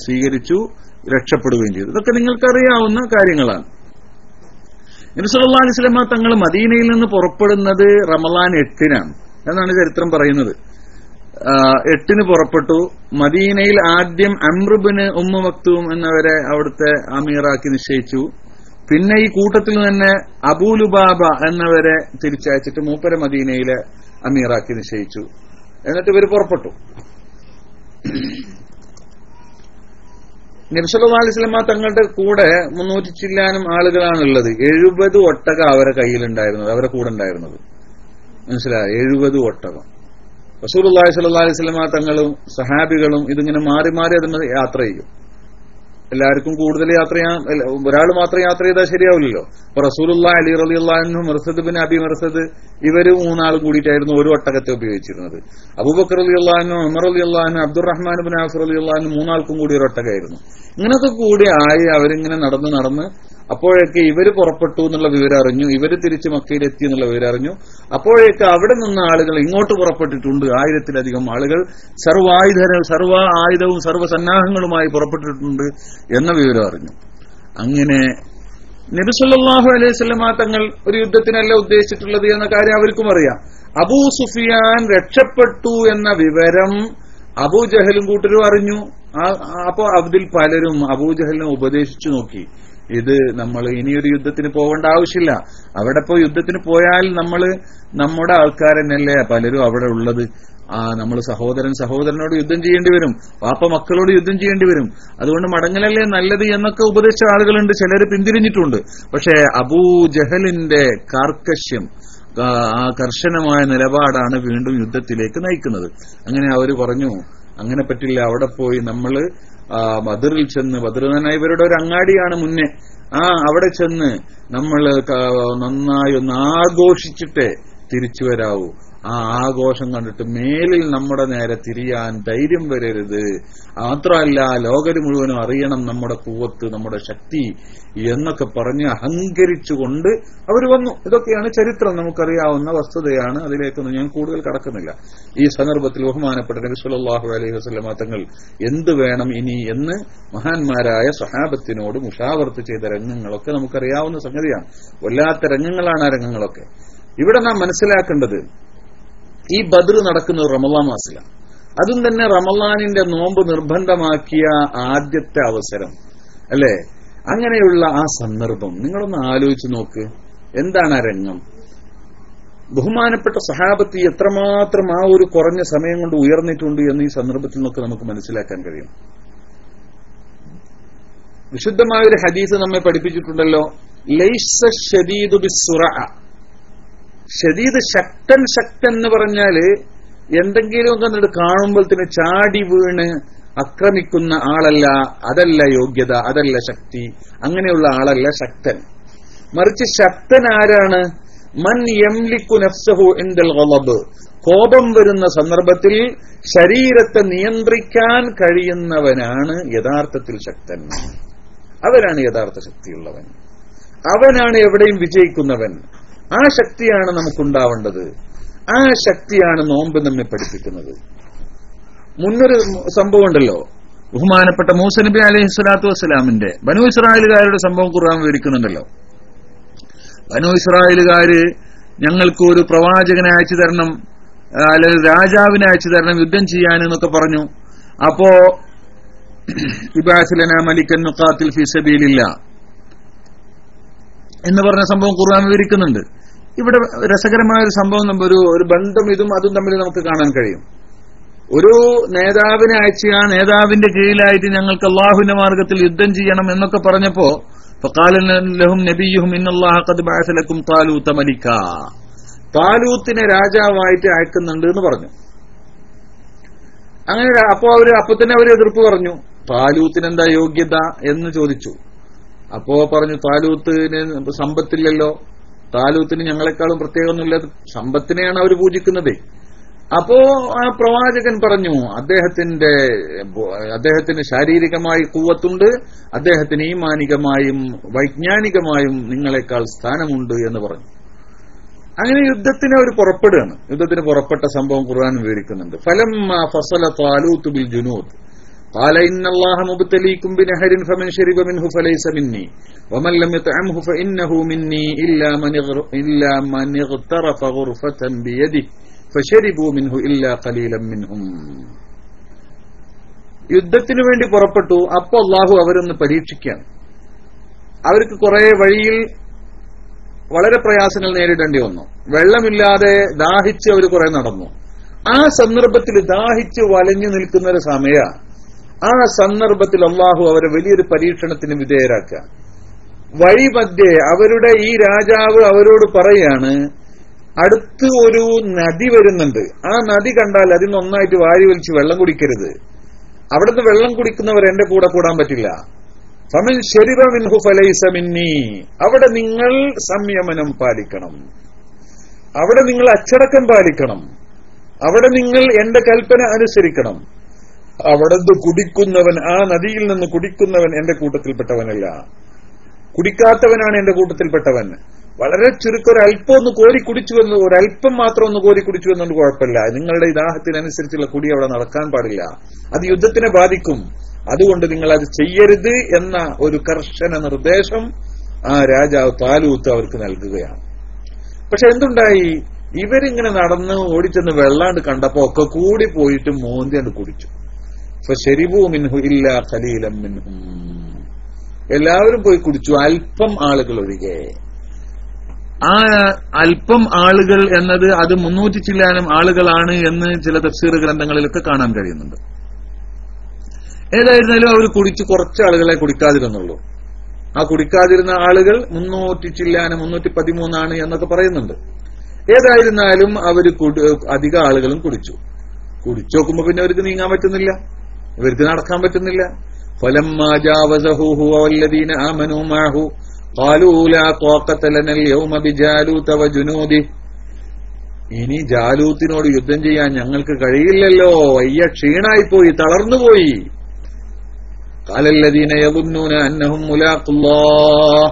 സ്വീകരിച്ചു, രക്ഷപ്പെടുകയും ചെയ്തു. ഇതൊക്കെ നിങ്ങൾക്കറിയാവുന്ന കാര്യങ്ങളാണ്. നബി സല്ലല്ലാഹു അലൈഹി വസല്ലമ തങ്ങൾ മദീനയിൽ നിന്ന് പുറപ്പെടുന്നത് റമളാൻ 8-നാണ് എന്നാണ് ചരിത്രം പറയുന്നത്. 8-ന് പുറപ്പെട്ടു. മദീനയിൽ ആദ്യം അംർ ഇബ്നു ഉമ്മു മക്തൂം എന്നവരെ അവിടുത്തെ അമീറാക്കി നിശ്ചയിച്ചു. പിന്നെ ഈ കൂട്ടത്തിൽ തന്നെ അബൂ ലുബാബ എന്നവരെ തിരിച്ചയച്ചിട്ട് മൂപ്പരെ മദീനയിലെ അമീറാക്കി നിശ്ചയിച്ചു. എന്നിട്ട് ഇവർ പുറപ്പെട്ടു. നബി സല്ലല്ലാഹു അലൈഹി വസല്ലമ തങ്ങളുടെ കൂടെ 300 ചില്ലാനും ആളുകളാണുള്ളത്. 70 ഒട്ടകം അവരെ കയ്യിലുണ്ടായിരുന്നത്, അവരെ കൂടെ ഉണ്ടായിരുന്നത്. മനസ്സിലായി? 70 ഒട്ടകം. റസൂലുള്ളാഹി സ്വല്ലല്ലാഹു അലൈഹി വസല്ലമ തങ്ങളും സഹാബികളും ഇതിങ്ങനെ മാറി മാറി അതിന് യാത്ര ചെയ്യും. എല്ലാവർക്കും കൂടുതൽ യാത്ര ചെയ്യാൻ, ഒരാൾ മാത്രം യാത്ര ചെയ്താൽ ശരിയാവില്ലല്ലോ. അപ്പൊ റസൂലുള്ളാഹി, അലി റളിയല്ലാഹു അൻഹു, മിർസദ് ബിൻ അബി മിർസദ്, ഇവര് 3 ആളും കൂടിയിട്ടായിരുന്നു ഒരു ഒട്ടകത്തെ ഉപയോഗിച്ചിരുന്നത്. അബൂബക്കർ റളിയല്ലാഹു അൻഹു, ഉമർ റളിയല്ലാഹു അൻഹു, അബ്ദുറഹ്മാൻ ബിൻ ഔഫ് റളിയല്ലാഹു അൻഹു 3 ആൾക്കും കൂടി ഒരു ഒട്ടകമായിരുന്നു. ഇങ്ങനൊക്കെ കൂടി ആയി അവരിങ്ങനെ നടന്ന് അപ്പോഴേക്ക് ഇവര് പുറപ്പെട്ടു എന്നുള്ള വിവരം അറിഞ്ഞു, ഇവര് തിരിച്ച് മക്കയിലെത്തി എന്നുള്ള വിവരം അറിഞ്ഞു. അപ്പോഴേക്ക് അവിടെ നിന്ന് ആളുകൾ ഇങ്ങോട്ട് പുറപ്പെട്ടിട്ടുണ്ട്. 1000-ലധികം ആളുകൾ സർവ്വ ആയുധവും സർവ്വസന്നാഹങ്ങളുമായി പുറപ്പെട്ടിട്ടുണ്ട് എന്ന വിവരം അറിഞ്ഞു. അങ്ങനെ നബി സല്ലല്ലാഹു അലൈഹി വസല്ലമ തങ്ങൾ ഒരു യുദ്ധത്തിനല്ല ഉദ്ദേശിച്ചിട്ടുള്ളത് എന്ന കാര്യം അവർക്കും അറിയാം. അബൂ സുഫിയാൻ രക്ഷപ്പെട്ടു എന്ന വിവരം അബൂജഹലും കൂട്ടരും അറിഞ്ഞു. അപ്പോ അതിൽ പലരും അബൂജഹലിനെ ഉപദേശിച്ചു നോക്കി, ഇത് നമ്മൾ ഇനിയൊരു യുദ്ധത്തിന് പോകേണ്ട ആവശ്യമില്ല, അവിടെ പോയി യുദ്ധത്തിന് പോയാൽ നമ്മുടെ ആൾക്കാരെന്നല്ലേ പലരും അവിടെ ഉള്ളത്, നമ്മൾ സഹോദരനോട് യുദ്ധം ചെയ്യേണ്ടി വരും, വാപ്പ മക്കളോട് യുദ്ധം ചെയ്യേണ്ടി വരും, അതുകൊണ്ട് മടങ്ങലല്ലേ നല്ലത് എന്നൊക്കെ ഉപദേശിച്ച ആളുകളുണ്ട്. ചിലർ പിന്തിരിഞ്ഞിട്ടുണ്ട്. പക്ഷേ അബൂജഹലിന്റെ കാർക്കശ്യം, ആ കർശനമായ നിലപാടാണ് വീണ്ടും യുദ്ധത്തിലേക്ക് നയിക്കുന്നത്. അങ്ങനെ അവര് പറഞ്ഞു, അങ്ങനെ പറ്റില്ല, അവിടെ പോയി നമ്മള് ബദറിൽ ചെന്ന്, ബദർ തന്നെ ഇവരുടെ ഒരു അങ്ങാടിയാണ് മുന്നേ, അവിടെ ചെന്ന് നമ്മൾ നന്നായി ഒന്ന് ആഘോഷിച്ചിട്ടേ തിരിച്ചു വരാവൂ. ആ ആഘോഷം കണ്ടിട്ട് മേലിൽ നമ്മുടെ നേരെ തിരിയാൻ ധൈര്യം വരരുത്. മാത്രമല്ല ലോകര് മുഴുവനും അറിയണം നമ്മുടെ കൂവത്ത്, നമ്മുടെ ശക്തി എന്നൊക്കെ പറഞ്ഞ് അഹങ്കരിച്ചുകൊണ്ട് അവർ വന്നു. ഇതൊക്കെയാണ് ചരിത്രം, നമുക്കറിയാവുന്ന വസ്തുതയാണ്. അതിലേക്കൊന്നും ഞാൻ കൂടുതൽ കടക്കുന്നില്ല. ഈ സന്ദർഭത്തിൽ ബഹുമാനപ്പെട്ട നബി സല്ലല്ലാഹു അലൈഹി വസല്ലമ തങ്ങൾ എന്ത് വേണം ഇനി എന്ന് മഹാന്മാരായ സഹാബത്തിനോട് മുശാവറത്ത് ചെയ്ത രംഗങ്ങളൊക്കെ നമുക്കറിയാവുന്ന സംഗതിയാണ്. വല്ലാത്ത രംഗങ്ങളാണ് ആ രംഗങ്ങളൊക്കെ. ഇവിടെ നാം മനസ്സിലാക്കേണ്ടത്, ഈ ബദ്ർ നടക്കുന്നത് റമളാൻ മാസത്തിലാണ്. അതും തന്നെ റമളാനിന്റെ നോമ്പ് നിർബന്ധമാക്കിയ ആദ്യത്തെ അവസരം അല്ലേ? അങ്ങനെയുള്ള ആ സന്ദർഭം നിങ്ങളൊന്ന് ആലോചിച്ച് നോക്ക്. എന്താണ് ആ രംഗം? ബഹുമാനപ്പെട്ട സഹാബത്ത് എത്രമാത്രം ആ ഒരു കുറഞ്ഞ സമയം കൊണ്ട് ഉയർന്നിട്ടുണ്ട് എന്ന് ഈ സന്ദർഭത്തിൽ നിന്നൊക്കെ നമുക്ക് മനസ്സിലാക്കാൻ കഴിയും. വിശുദ്ധമായൊരു ഹദീസ് നമ്മെ പഠിപ്പിച്ചിട്ടുണ്ടല്ലോ, ലൈസ ശദീദു ബിസ്സുറഅ. ഷദീദ് ശക്തൻ എന്ന് പറഞ്ഞാല് എന്തെങ്കിലുമൊക്കെ എന്നിട്ട് കാണുമ്പോഴത്തേന് ചാടി വീണ് ആക്രമിക്കുന്ന ആളല്ല, അതല്ല യോഗ്യത, അതല്ല ശക്തി, അങ്ങനെയുള്ള ആളല്ല ശക്തൻ. മറിച്ച് ശക്തൻ ആരാണ്? മൻ യംലിക്കു നഫ്സഹു ഇൻദൽ ഗളബ്. കോപം വരുന്ന സന്ദർഭത്തിൽ ശരീരത്തെ നിയന്ത്രിക്കാൻ കഴിയുന്നവനാണ് യഥാർത്ഥത്തിൽ ശക്തൻ. അവനാണ് യഥാർത്ഥ ശക്തിയുള്ളവൻ. അവനാണ് എവിടെയും വിജയിക്കുന്നവൻ. ആ ശക്തിയാണ് നമുക്കുണ്ടാവേണ്ടത്. ആ ശക്തിയാണ് നോമ്പ് നമ്മെ പഠിപ്പിക്കുന്നത്. മുന്നൊരു സംഭവം ഉണ്ടല്ലോ, ബഹുമാനപ്പെട്ട മൂസ നബി അലൈഹി സ്വലാത്തു വസ്സലാമിന്റെ ബനു ഇസ്രായേലുകാരുടെ സംഭവം ഖുർആൻ വിവരിക്കുന്നുണ്ടല്ലോ. ബനു ഇസ്രായേലുകാര് ഞങ്ങൾക്ക് ഒരു പ്രവാചകനെ അയച്ചു തരണം, അല്ലെങ്കിൽ രാജാവിനെ അയച്ചു തരണം യുദ്ധം ചെയ്യാനെന്നൊക്കെ പറഞ്ഞു. അപ്പോ ഇബഅസ് ലനാ മലിക്കൻ നുഖാതിൽ ഫീ സബീലില്ലാഹ് എന്ന് പറഞ്ഞ സംഭവം ഖുർആൻ വിവരിക്കുന്നുണ്ട്. ഇവിടെ രസകരമായ ഒരു സംഭവം, ഒരു ബന്ധം ഇതും അതും തമ്മിൽ നമുക്ക് കാണാൻ കഴിയും. ഒരു നേതാവിനെ അയച്ച് ആ നേതാവിന്റെ കീഴിലായിട്ട് ഞങ്ങൾക്ക് അള്ളാഹുവിന്റെ മാർഗത്തിൽ യുദ്ധം ചെയ്യണം എന്നൊക്കെ പറഞ്ഞപ്പോ ഫഖാല ലഹും നബിയ്യുഹും ഇന്നല്ലാഹ ഖദ് ബഅസ ലക്കും താലൂത മലിക്കാ. താലൂത്തിനെ രാജാവായിട്ട് അയക്കുന്നുണ്ട് എന്ന് പറഞ്ഞു. അങ്ങനെ അപ്പൊ തന്നെ അവർ എതിർപ്പ് പറഞ്ഞു. താലൂത്തിന് എന്താ യോഗ്യത എന്ന് ചോദിച്ചു. അപ്പോ പറഞ്ഞു, താലൂത്തിന് സമ്പത്തില്ലല്ലോ, താലൂത്തിന് ഞങ്ങളെക്കാളും പ്രത്യേകമൊന്നുമില്ല, സമ്പത്തിനെയാണ് അവർ പൂജിക്കുന്നത്. അപ്പോ ആ പ്രവാചകൻ പറഞ്ഞു, അദ്ദേഹത്തിന് ശാരീരികമായി ഖുവ്വത്തുണ്ട്, അദ്ദേഹത്തിന് ഈമാനികമായും വൈജ്ഞാനികമായും നിങ്ങളെക്കാൾ സ്ഥാനമുണ്ട് എന്ന് പറഞ്ഞു. അങ്ങനെ യുദ്ധത്തിന് അവർ പുറപ്പെടുകയാണ്. യുദ്ധത്തിന് പുറപ്പെട്ട സംഭവം ഖുർആൻ വിവരിക്കുന്നുണ്ട്. ഫലമ്മാ ഫസല താലൂത്ത് ബിൽ ജുനൂദ് قال إن الله مبتليكم بنهر فمن شرب منه فليس مني ومن لم يطعمه فإنه مني إلا من اغترف غرفة بيده فشربوا منه إلا قليلا منهم. യുദ്ധത്തിനു വേണ്ടി പുറപ്പെട്ടു. അപ്പോൾ അല്ലാഹു അവരൊന്ന് പരീക്ഷിക്കുകയാണ്. അവർക്ക് കുറെ വഴിയിൽ വളരെ പ്രയാസങ്ങൾ നേരിടേണ്ടി വന്നു. വെള്ളമില്ലാതെ ദാഹിച്ച് അവർ കുറെ നടന്നു. ആ സന്ദർഭത്തിൽ ദാഹിച്ച് വലഞ്ഞു നിൽക്കുന്ന ഒരു സമയ, ആ സന്ദർഭത്തിൽ അള്ളാഹു അവരെ വലിയൊരു പരീക്ഷണത്തിന് വിധേയരാക്കുക. വഴി മധ്യേ അവരുടെ ഈ രാജാവ് അവരോട് പറയാണ്, അടുത്ത് ഒരു നദി വരുന്നുണ്ട്, ആ നദി കണ്ടാൽ അതിന് ഒന്നായിട്ട് വാരി വലിച്ച് വെള്ളം കുടിക്കരുത്, അവിടുന്ന് വെള്ളം കുടിക്കുന്നവർ എന്റെ കൂടെ കൂടാൻ പറ്റില്ല. ഫമൻ ശരിബ മിൻഹു ഫലൈസ മിന്നി. അവിടെ നിങ്ങൾ സംയമനം പാലിക്കണം, അവിടെ നിങ്ങൾ അച്ചടക്കം പാലിക്കണം, അവിടെ നിങ്ങൾ എന്റെ കൽപ്പന അനുസരിക്കണം. അവിടെ കുടിക്കുന്നവൻ, ആ നദിയിൽ നിന്ന് കുടിക്കുന്നവൻ എന്റെ കൂട്ടത്തിൽപ്പെട്ടവനല്ല, കുടിക്കാത്തവനാണ് എന്റെ കൂട്ടത്തിൽപ്പെട്ടവൻ. വളരെ ചുരുക്കം ഒരല്പം ഒന്ന് കോരി കുടിച്ചുവെന്ന്, ഒരല്പം മാത്രം ഒന്ന് കോരി കുടിച്ചു എന്നുകൊണ്ട് കുഴപ്പമില്ല. നിങ്ങളുടെ ഈ ദാഹത്തിനനുസരിച്ചുള്ള കുടി അവിടെ നടക്കാൻ പാടില്ല, അത് യുദ്ധത്തിനെ ബാധിക്കും. അതുകൊണ്ട് നിങ്ങൾ അത് ചെയ്യരുത് എന്ന ഒരു കർശന നിർദ്ദേശം ആ രാജാവ് താലൂത്ത് അവർക്ക് നൽകുകയാണ്. പക്ഷെ എന്തുണ്ടായി? ഇവരിങ്ങനെ നടന്ന് ഓടിച്ചെന്ന് വെള്ളാണ്ട് കണ്ടപ്പോ ഒക്കെ കൂടി പോയിട്ട് മോന്തിയാണ്ട് കുടിച്ചു. ഫശരിബൂ മിൻഹു ഇല്ലാ ഖലീലൻ മിൻഹും. എല്ലാവരും പോയി കുടിച്ചു, അല്പം ആളുകൾ ഒഴികെ. ആ അല്പം ആളുകൾ എന്നത് അത് 300 ചില്ലാനം ആളുകളാണ് എന്ന് ചില തഫ്സീർ ഗ്രന്ഥങ്ങളിലൊക്കെ കാണാൻ കഴിയുന്നുണ്ട്. ഏതായിരുന്നാലും അവർ കുടിച്ച് കുറച്ച് ആളുകളെ കുടിക്കാതിരുന്നുള്ളൂ. ആ കുടിക്കാതിരുന്ന ആളുകൾ 300 ചില്ലാനം 313 എന്നൊക്കെ പറയുന്നുണ്ട്. ഏതായിരുന്നാലും അവർ അധിക ആളുകളും കുടിച്ചു. കുടിച്ചു നോക്കുമ്പോ പിന്നെ അവർക്ക് നീങ്ങാൻ പറ്റുന്നില്ല, ഇവർക്ക് നടക്കാൻ പറ്റുന്നില്ല. ഫലമ്മാ ജാവസഹു ഹുവ വല്ലദീന ആമനൂ മഅഹു ഖാലൂ ലാ ത്വാഖത ലനാ അൽയൗമ ബിജാലൂത വജുനൂദിഹി. ഇനി ജാലൂത്തിനോട് യുദ്ധം ചെയ്യാൻ ഞങ്ങൾക്ക് കഴിയില്ലല്ലോ, വയ്യ, ക്ഷീണായിപ്പോയി, തളർന്നുപോയി. ഖാലല്ലദീന യظുന്നൂന അന്നഹും മുലാഖുല്ലാഹ്,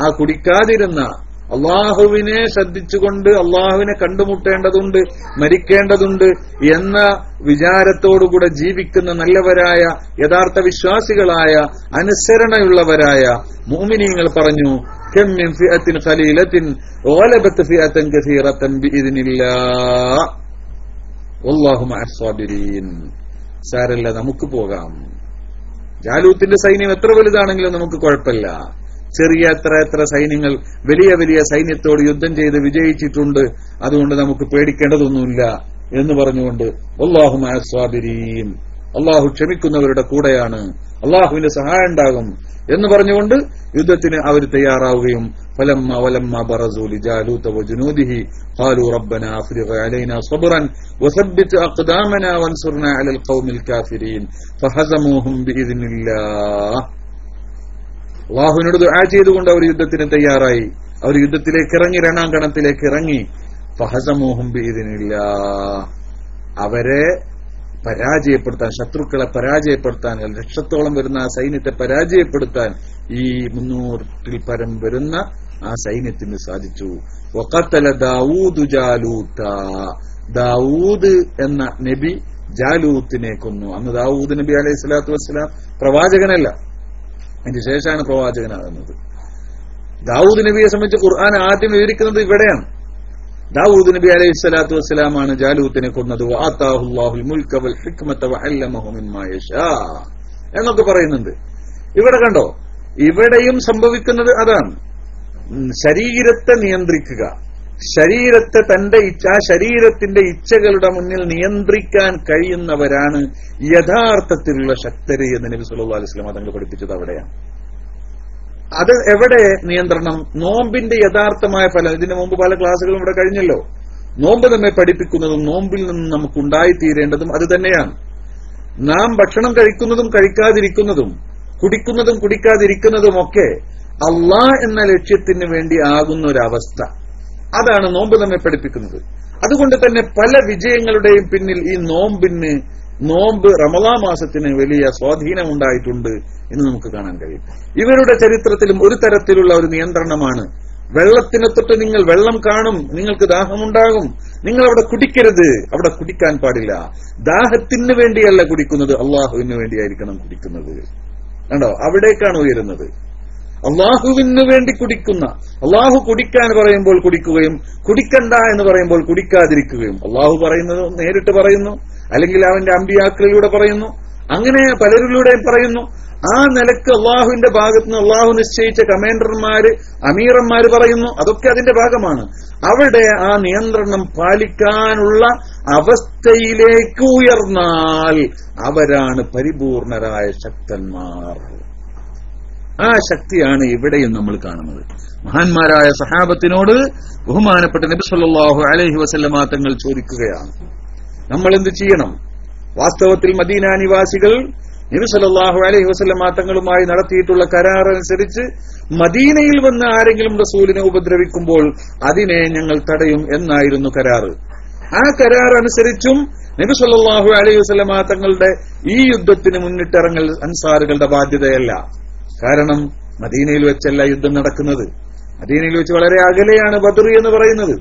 ആ കുടിക്കാതിരുന്ന അള്ളാഹുവിനെ ശ്രദ്ധിച്ചുകൊണ്ട് അള്ളാഹുവിനെ കണ്ടുമുട്ടേണ്ടതുണ്ട്, മരിക്കേണ്ടതുണ്ട് എന്ന വിചാരത്തോടുകൂടെ ജീവിക്കുന്ന നല്ലവരായ യഥാർത്ഥ വിശ്വാസികളായ അനുസരണയുള്ളവരായ മുഅ്മിനീങ്ങൾ പറഞ്ഞു, കം മിൻ ഫിഅത്തിൻ ഖലീലത്തിൻ ഗലബത് ഫിഅത്തൻ കസീറത്തൻ ബിഇദ്നില്ലാഹ് വല്ലാഹു മഅസ് സാബിരീൻ. സാരല്ല, നമുക്ക് പോകാം. ജാലൂത്തിന്റെ സൈന്യം എത്ര വലുതാണെങ്കിലും നമുക്ക് കുഴപ്പമില്ല. ചെറിയ എത്ര സൈന്യങ്ങൾ വലിയ വലിയ സൈന്യത്തോട് യുദ്ധം ചെയ്ത് വിജയിച്ചിട്ടുണ്ട്, അതുകൊണ്ട് നമുക്ക് പേടിക്കേണ്ടതൊന്നുമില്ല എന്ന് പറഞ്ഞുകൊണ്ട് വല്ലാഹു മഅസ് സാബിരീൻ, അള്ളാഹു ക്ഷമിക്കുന്നവരുടെ കൂടെയാണ്, അള്ളാഹുവിന്റെ സഹായം ഉണ്ടാകും എന്ന് പറഞ്ഞുകൊണ്ട് യുദ്ധത്തിന് അവർ തയ്യാറാവുകയും ഫലമ്മ ബറസൂ ലിജാലൂത വജുനൂദിഹി ഖാലൂ റബ്ബനാ അഫ്രിഗ് അലൈനാ സബ്റൻ വസബ്ബിത് അഖ്ദാമനാ വൻസുർനാ അലൽ ഖൗമിൽ കാഫിരീൻ ഫഹസമൂഹും ബിഇദ്നില്ലാഹ്. അള്ളാഹുവിനോട് ദുആ ചെയ്തുകൊണ്ട് അവർ യുദ്ധത്തിന് തയ്യാറായി. അവർ യുദ്ധത്തിലേക്ക് ഇറങ്ങി, രണാങ്കണത്തിലേക്ക് ഇറങ്ങി. ഫഹസമൂഹും ബിഇദ്നില്ലാഹ്, അവരെ പരാജയപ്പെടുത്താൻ, ശത്രുക്കളെ പരാജയപ്പെടുത്താൻ, ലക്ഷത്തോളം വരുന്ന ആ സൈന്യത്തെ പരാജയപ്പെടുത്താൻ ഈ 300-ൽ പരം വരുന്ന ആ സൈന്യത്തിന് സാധിച്ചു. വഖതല ദാവൂദ് ജാലൂത, ദാവൂദ് എന്ന നബി ജാലൂത്തിനെ കൊന്നു. അന്ന് ദാവൂദ് നബി അലൈഹി സ്വലാത്തു വസ്സലാം പ്രവാചകനല്ല, അതിന് ശേഷമാണ് പ്രവാചകനാകുന്നത്. ദാവൂദ് നബിയെ സംബന്ധിച്ച് ഖുർആൻ ആദ്യം വിവരിക്കുന്നത് ഇവിടെയാണ്. ദാവൂദ് നബി അലൈഹി സ്വലാത്തു വസ്സലാമാണ് ജാലൂത്തിനെ കൊന്നത്. വആതാഹുല്ലാഹുൽ മുൽക വൽ ഹിക്മത വഅല്ലമഹു മിമ്മാ യശാ എന്നൊക്കെ പറയുന്നുണ്ട്. ഇവിടെ കണ്ടോ, ഇവിടെയും സംഭവിക്കുന്നത് അതാണ്. ശരീരത്തെ നിയന്ത്രിക്കുക, ശരീരത്തെ തന്റെ ശരീരത്തിന്റെ ഇച്ഛകളുടെ മുന്നിൽ നിയന്ത്രിക്കാൻ കഴിയുന്നവരാണ് യഥാർത്ഥത്തിലുള്ള ശക്തര് എന്ന് നബി സല്ലല്ലാഹു അലൈഹി വസല്ലം തങ്ങൾ പഠിപ്പിച്ചത് അവിടെയാണ്. അത് എവിടെ നിയന്ത്രണം? നോമ്പിന്റെ യഥാർത്ഥമായ ഫലം. ഇതിനു മുമ്പ് പല ക്ലാസുകളും ഇവിടെ കഴിഞ്ഞല്ലോ. നോമ്പ് നമ്മെ പഠിപ്പിക്കുന്നതും നോമ്പിൽ നിന്ന് നമുക്ക് ഉണ്ടായിത്തീരേണ്ടതും അത് തന്നെയാണ്. നാം ഭക്ഷണം കഴിക്കുന്നതും കഴിക്കാതിരിക്കുന്നതും കുടിക്കുന്നതും കുടിക്കാതിരിക്കുന്നതുമൊക്കെ അല്ലാഹ് എന്ന ലക്ഷ്യത്തിന് വേണ്ടി ആകുന്ന ഒരവസ്ഥ, അതാണ് നോമ്പ് നമ്മെ പഠിപ്പിക്കുന്നത്. അതുകൊണ്ട് തന്നെ പല വിജയങ്ങളുടെയും പിന്നിൽ ഈ നോമ്പ് റമളാൻ മാസത്തിന് വലിയ സ്വാധീനമുണ്ടായിട്ടുണ്ട് എന്ന് നമുക്ക് കാണാൻ കഴിയും. ഇവരുടെ ചരിത്രത്തിലും ഒരു തരത്തിലുള്ള ഒരു നിയന്ത്രണമാണ്. വെള്ളത്തിനെ തൊട്ട് നിങ്ങൾ വെള്ളം കാണും, നിങ്ങൾക്ക് ദാഹമുണ്ടാകും, നിങ്ങൾ അവിടെ കുടിക്കരുത്, അവിടെ കുടിക്കാൻ പാടില്ല. ദാഹത്തിന് വേണ്ടിയല്ല കുടിക്കുന്നത്, അള്ളാഹുവിന് വേണ്ടിയായിരിക്കണം കുടിക്കുന്നത്. കണ്ടോ, അവിടേക്കാണ് ഉയരുന്നത്. അള്ളാഹുവിന് വേണ്ടി കുടിക്കുന്ന, അള്ളാഹു കുടിക്കാൻ പറയുമ്പോൾ കുടിക്കുകയും കുടിക്കണ്ട എന്ന് പറയുമ്പോൾ കുടിക്കാതിരിക്കുകയും, അള്ളാഹു പറയുന്നത് നേരിട്ട് പറയുന്നു, അല്ലെങ്കിൽ അവന്റെ അമ്പിയാക്കളിലൂടെ പറയുന്നു, അങ്ങനെ പലരിലൂടെയും പറയുന്നു. ആ നിലക്ക് അള്ളാഹുവിന്റെ ഭാഗത്തുനിന്ന് അള്ളാഹു നിശ്ചയിച്ച കമാൻഡർമാര്, അമീറന്മാര് പറയുന്നു, അതൊക്കെ അതിന്റെ ഭാഗമാണ്. അവിടെ ആ നിയന്ത്രണം പാലിക്കാനുള്ള അവസ്ഥയിലേക്ക് ഉയർന്നാൽ അവരാണ് പരിപൂർണരായ ശക്തന്മാർ. ആ ശക്തിയാണ് ഇവിടെയും നമ്മൾ കാണുന്നത്. മഹാന്മാരായ സഹാബത്തിനോട് ബഹുമാനപ്പെട്ട നബി സല്ലല്ലാഹു അലൈഹി വസല്ലമ തങ്ങൾ ചോദിക്കുകയാണ്, നമ്മൾ എന്ത് ചെയ്യണം? വാസ്തവത്തിൽ മദീന നിവാസികൾ നബി സല്ലല്ലാഹു അലൈഹി വസല്ലമ തങ്ങളുമായി നടത്തിയിട്ടുള്ള കരാർ അനുസരിച്ച് മദീനയിൽ വന്ന് ആരെങ്കിലും റസൂലിനെ ഉപദ്രവിക്കുമ്പോൾ അതിനെ ഞങ്ങൾ തടയും എന്നായിരുന്നു കരാറ്. ആ കരാർ അനുസരിച്ചും നബി സല്ലല്ലാഹു അലൈഹി വസല്ലമ തങ്ങളുടെ ഈ യുദ്ധത്തിന് മുന്നിട്ടിറങ്ങൽ അൻസാറുകളുടെ ബാധ്യതയല്ല. കാരണം മദീനയിൽ വെച്ചല്ല യുദ്ധം നടക്കുന്നത്. മദീനയിൽ വെച്ച് വളരെ അകലെയാണ് ബദർ എന്ന് പറയുന്നത്.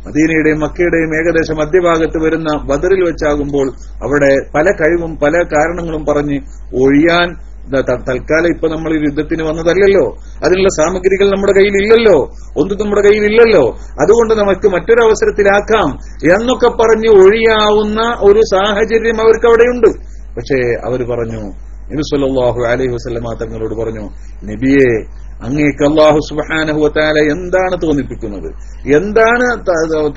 മദീനയുടെയും മക്കയുടെയും ഏകദേശം മധ്യഭാഗത്ത് വരുന്ന ബദറിൽ വെച്ചാകുമ്പോൾ അവിടെ പല കഴിവും പല കാരണങ്ങളും പറഞ്ഞ് ഒഴിയാൻ തൽക്കാലം ഇപ്പൊ നമ്മൾ ഈ യുദ്ധത്തിന് വന്നതല്ലല്ലോ, അതിനുള്ള സാമഗ്രികൾ നമ്മുടെ കയ്യിലില്ലല്ലോ, ഒന്നും നമ്മുടെ കയ്യിലില്ലല്ലോ, അതുകൊണ്ട് നമുക്ക് മറ്റൊരവസരത്തിലാക്കാം എന്നൊക്കെ പറഞ്ഞ് ഒഴിയാവുന്ന ഒരു സാഹചര്യം അവർക്ക് അവിടെയുണ്ട്. പക്ഷേ അവർ പറഞ്ഞു, നബി സല്ലല്ലാഹു അലൈഹി വസല്ലമ തങ്ങളോട് പറഞ്ഞു, നബിയെ, അങ്ങേക്ക് അല്ലാഹു സുബ്ഹാനഹു വ തആല എന്താണ് തോന്നിപ്പിക്കുന്നത്, എന്താണ്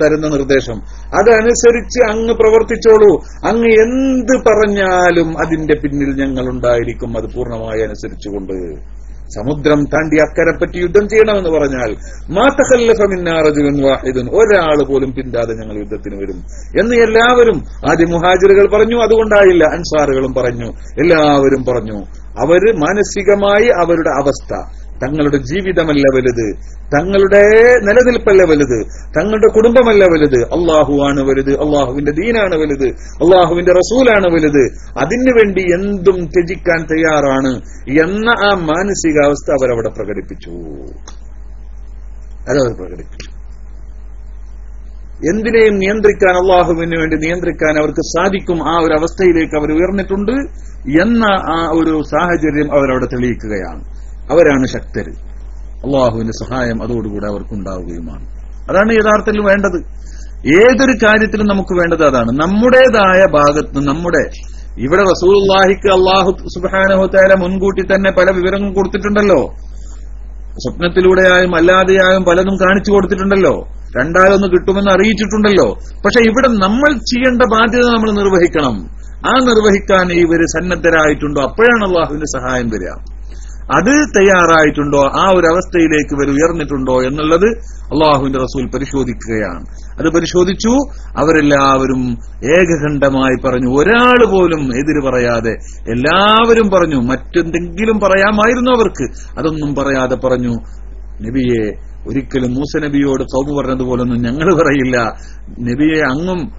തരുന്ന നിർദ്ദേശം, അതനുസരിച്ച് അങ്ങ് പ്രവർത്തിച്ചോളൂ. അങ്ങ് എന്ത് പറഞ്ഞാലും അതിന്റെ പിന്നിൽ ഞങ്ങൾ ഉണ്ടായിരിക്കും, അത് പൂർണ്ണമായി അനുസരിച്ചുകൊണ്ട്. സമുദ്രം താണ്ടി അക്കരെപ്പറ്റി യുദ്ധം ചെയ്യണമെന്ന് പറഞ്ഞാൽ മാ തഖല്ലഫ മിന്നാ റജുലുൻ വാഹിദുൻ, ഒരാൾ പോലും പിന്താതെ ഞങ്ങൾ യുദ്ധത്തിന് വരും എന്ന് എല്ലാവരും, ആദ്യം മുഹാജിറുകൾ പറഞ്ഞു, അതുകൊണ്ടായില്ല, അൻസാറുകളും പറഞ്ഞു, എല്ലാവരും പറഞ്ഞു. അവര് മാനസികമായി അവരുടെ അവസ്ഥ, തങ്ങളുടെ ജീവിതമല്ല വലുത്, തങ്ങളുടെ നിലനിൽപ്പല്ല വലുത്, തങ്ങളുടെ കുടുംബമല്ല വലുത്, അള്ളാഹുവാണ് വലുത്, അള്ളാഹുവിന്റെ ദീനാണ് വലുത്, അള്ളാഹുവിന്റെ റസൂലാണ് വലുത്, അതിനുവേണ്ടി എന്തും ത്യജിക്കാൻ തയ്യാറാണ് എന്ന ആ മാനസികാവസ്ഥ അവരവിടെ പ്രകടിപ്പിച്ചു. അതവർ പ്രകടിപ്പിച്ചു. എന്തിനേയും നിയന്ത്രിക്കാൻ, അള്ളാഹുവിന് വേണ്ടി നിയന്ത്രിക്കാൻ അവർക്ക് സാധിക്കും. ആ ഒരു അവസ്ഥയിലേക്ക് അവർ ഉയർന്നിട്ടുണ്ട് എന്ന ആ ഒരു സാഹചര്യം അവരവിടെ തെളിയിക്കുകയാണ്. അവരാണ് ശക്തര്. അള്ളാഹുവിന്റെ സഹായം അതോടുകൂടെ അവർക്കുണ്ടാവുകയുമാണ്. അതാണ് യഥാർത്ഥത്തിൽ വേണ്ടത്. ഏതൊരു കാര്യത്തിലും നമുക്ക് വേണ്ടത് അതാണ്. നമ്മുടേതായ ഭാഗത്ത് നമ്മുടെ ഇവിടെ റസൂലുള്ളാഹിക്ക് അള്ളാഹു സുബ്ഹാനഹു വ തആല മുൻകൂട്ടി തന്നെ പല വിവരങ്ങൾ കൊടുത്തിട്ടുണ്ടല്ലോ. സ്വപ്നത്തിലൂടെയായും അല്ലാതെയായും പലതും കാണിച്ചു കൊടുത്തിട്ടുണ്ടല്ലോ. രണ്ടാലൊന്ന് കിട്ടുമെന്ന് അറിയിച്ചിട്ടുണ്ടല്ലോ. പക്ഷെ ഇവിടെ നമ്മൾ ചെയ്യേണ്ട ബാധ്യത നമ്മൾ നിർവഹിക്കണം. ആ നിർവഹിക്കാൻ ഇവര് സന്നദ്ധരായിട്ടുണ്ടോ? അപ്പോഴാണ് അള്ളാഹുവിന്റെ സഹായം വരിക. അത് തയ്യാറായിട്ടുണ്ടോ? ആ ഒരു അവസ്ഥയിലേക്ക് ഇവർ ഉയർന്നിട്ടുണ്ടോ എന്നുള്ളത് അള്ളാഹുവിന്റെ റസൂൽ പരിശോധിക്കുകയാണ്. അത് പരിശോധിച്ചു. അവരെല്ലാവരും ഏകകണ്ഠമായി പറഞ്ഞു. ഒരാൾ പോലും എതിര് പറയാതെ എല്ലാവരും പറഞ്ഞു. മറ്റെന്തെങ്കിലും പറയാമായിരുന്നു അവർക്ക്, അതൊന്നും പറയാതെ പറഞ്ഞു, നബിയെ, ഒരിക്കലും മൂസ നബിയോട് ഖൗമ് പറഞ്ഞതുപോലൊന്നും ഞങ്ങൾ പറയില്ല. നബിയെ,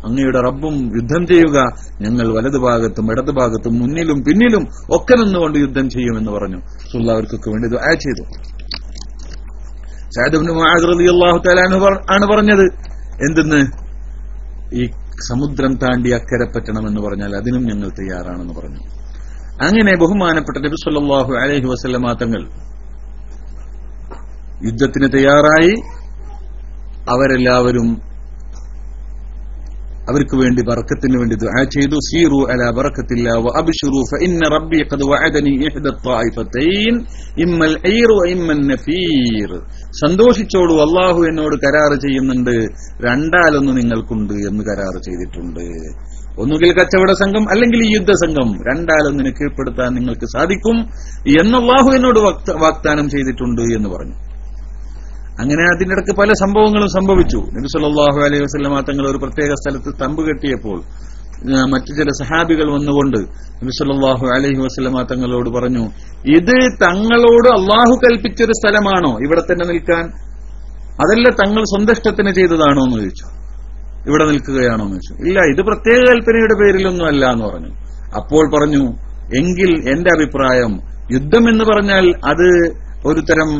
അങ്ങയുടെ റബ്ബും യുദ്ധം ചെയ്യുക, ഞങ്ങൾ വലതുഭാഗത്തും ഇടതുഭാഗത്തും മുന്നിലും പിന്നിലും ഒക്കെ നിന്നുകൊണ്ട് യുദ്ധം ചെയ്യുമെന്ന് പറഞ്ഞു. റസൂലുള്ളാഹി അവർക്കൊക്കെ വേണ്ടി ദുആ ചെയ്തു. സഅദ് ഇബ്നു മുആദ് റളിയല്ലാഹു തആല അൻഹു ആണ് പറഞ്ഞത്, എന്തെന്ന്, ഈ സമുദ്രം താണ്ടി അക്കരെ പറ്റണമെന്ന് പറഞ്ഞാൽ അതിനും ഞങ്ങൾ തയ്യാറാണെന്ന് പറഞ്ഞു. അങ്ങനെ ബഹുമാനപ്പെട്ട നബി സല്ലല്ലാഹു അലൈഹി വസല്ലമ തങ്ങൾ യുദ്ധത്തിന് തയ്യാറായി. അവരെല്ലാവരും അവർക്ക് വേണ്ടി ബർക്കത്തിന് വേണ്ടി ദുആ ചെയ്തു. സീറു അലാ ബറക്കത്തില്ലാ വഅബ്ശിറു ഫഇന്ന റബ്ബി ഖദ് വഅദനി ഇഹ്ദ ത്വായിഫതൈൻ ഇമ്മൽ ഐറു വഇമ്മൻ നഫീർ. സന്തോഷിച്ചോളൂ, അല്ലാഹു എന്നോട് കരാർ ചെയ്യുന്നുണ്ട്, രണ്ടാലൊന്ന് നിങ്ങൾക്കുണ്ട് എന്ന് കരാർ ചെയ്തിട്ടുണ്ട്. ഒന്നുകിൽ കച്ചവട സംഘം അല്ലെങ്കിൽ ഈ യുദ്ധസംഘം, രണ്ടാലൊന്നിനെ കീഴ്പ്പെടുത്താൻ നിങ്ങൾക്ക് സാധിക്കും എന്ന് അല്ലാഹു എന്നോട് വാഗ്ദാനം ചെയ്തിട്ടുണ്ട് എന്ന് പറഞ്ഞു. അങ്ങനെ അതിനിടക്ക് പല സംഭവങ്ങളും സംഭവിച്ചു. നബി സല്ലല്ലാഹു അലൈഹി വസല്ലം തങ്ങൾ ഒരു പ്രത്യേക സ്ഥലത്ത് തമ്പ് കെട്ടിയപ്പോൾ മറ്റു ചില സഹാബികൾ വന്നുകൊണ്ട് നബി സല്ലല്ലാഹു അലൈഹി വസല്ലം തങ്ങളോട് പറഞ്ഞു, ഇത് തങ്ങളോട് അള്ളാഹു കൽപ്പിച്ചൊരു സ്ഥലമാണോ ഇവിടെ തന്നെ നിൽക്കാൻ, അതല്ല തങ്ങൾ സ്വന്തം ഇഷ്ടത്തിന് ചെയ്തതാണോ എന്ന് ചോദിച്ചു. ഇവിടെ നിൽക്കുകയാണോ എന്ന് ചോദിച്ചു. ഇല്ല, ഇത് പ്രത്യേക കൽപ്പനയുടെ പേരിലൊന്നും അല്ല എന്ന് പറഞ്ഞു. അപ്പോൾ പറഞ്ഞു, എങ്കിൽ എന്റെ അഭിപ്രായം, യുദ്ധം എന്ന് പറഞ്ഞാൽ അത് ഒരു തരം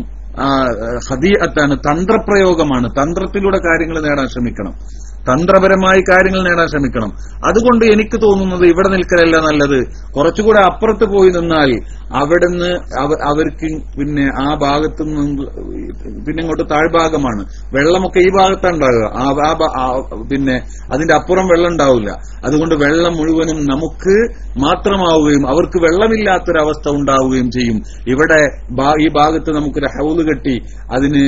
ഖദീഅത്താണ്, തന്ത്രപ്രയോഗമാണ്. തന്ത്രത്തിലൂടെ കാര്യങ്ങൾ നേടാൻ ശ്രമിക്കണം, തന്ത്രപരമായി കാര്യങ്ങൾ നേടാൻ ശ്രമിക്കണം. അതുകൊണ്ട് എനിക്ക് തോന്നുന്നത് ഇവിടെ നിൽക്കലല്ല നല്ലത്, കുറച്ചുകൂടെ അപ്പുറത്ത് പോയി നിന്നാൽ അവിടുന്ന് അവർക്ക് പിന്നെ ആ ഭാഗത്തു നിന്ന് പിന്നെ ഇങ്ങോട്ട് താഴ്ഭാഗമാണ്, വെള്ളമൊക്കെ ഈ ഭാഗത്താണ് ഉണ്ടാകുക, പിന്നെ അതിന്റെ അപ്പുറം വെള്ളം ഉണ്ടാവില്ല. അതുകൊണ്ട് വെള്ളം മുഴുവനും നമുക്ക് മാത്രമാവുകയും അവർക്ക് വെള്ളമില്ലാത്തൊരവസ്ഥ ഉണ്ടാവുകയും ചെയ്യും. ഇവിടെ ഈ ഭാഗത്ത് നമുക്കൊരു ഹൗല് കെട്ടി അതിന്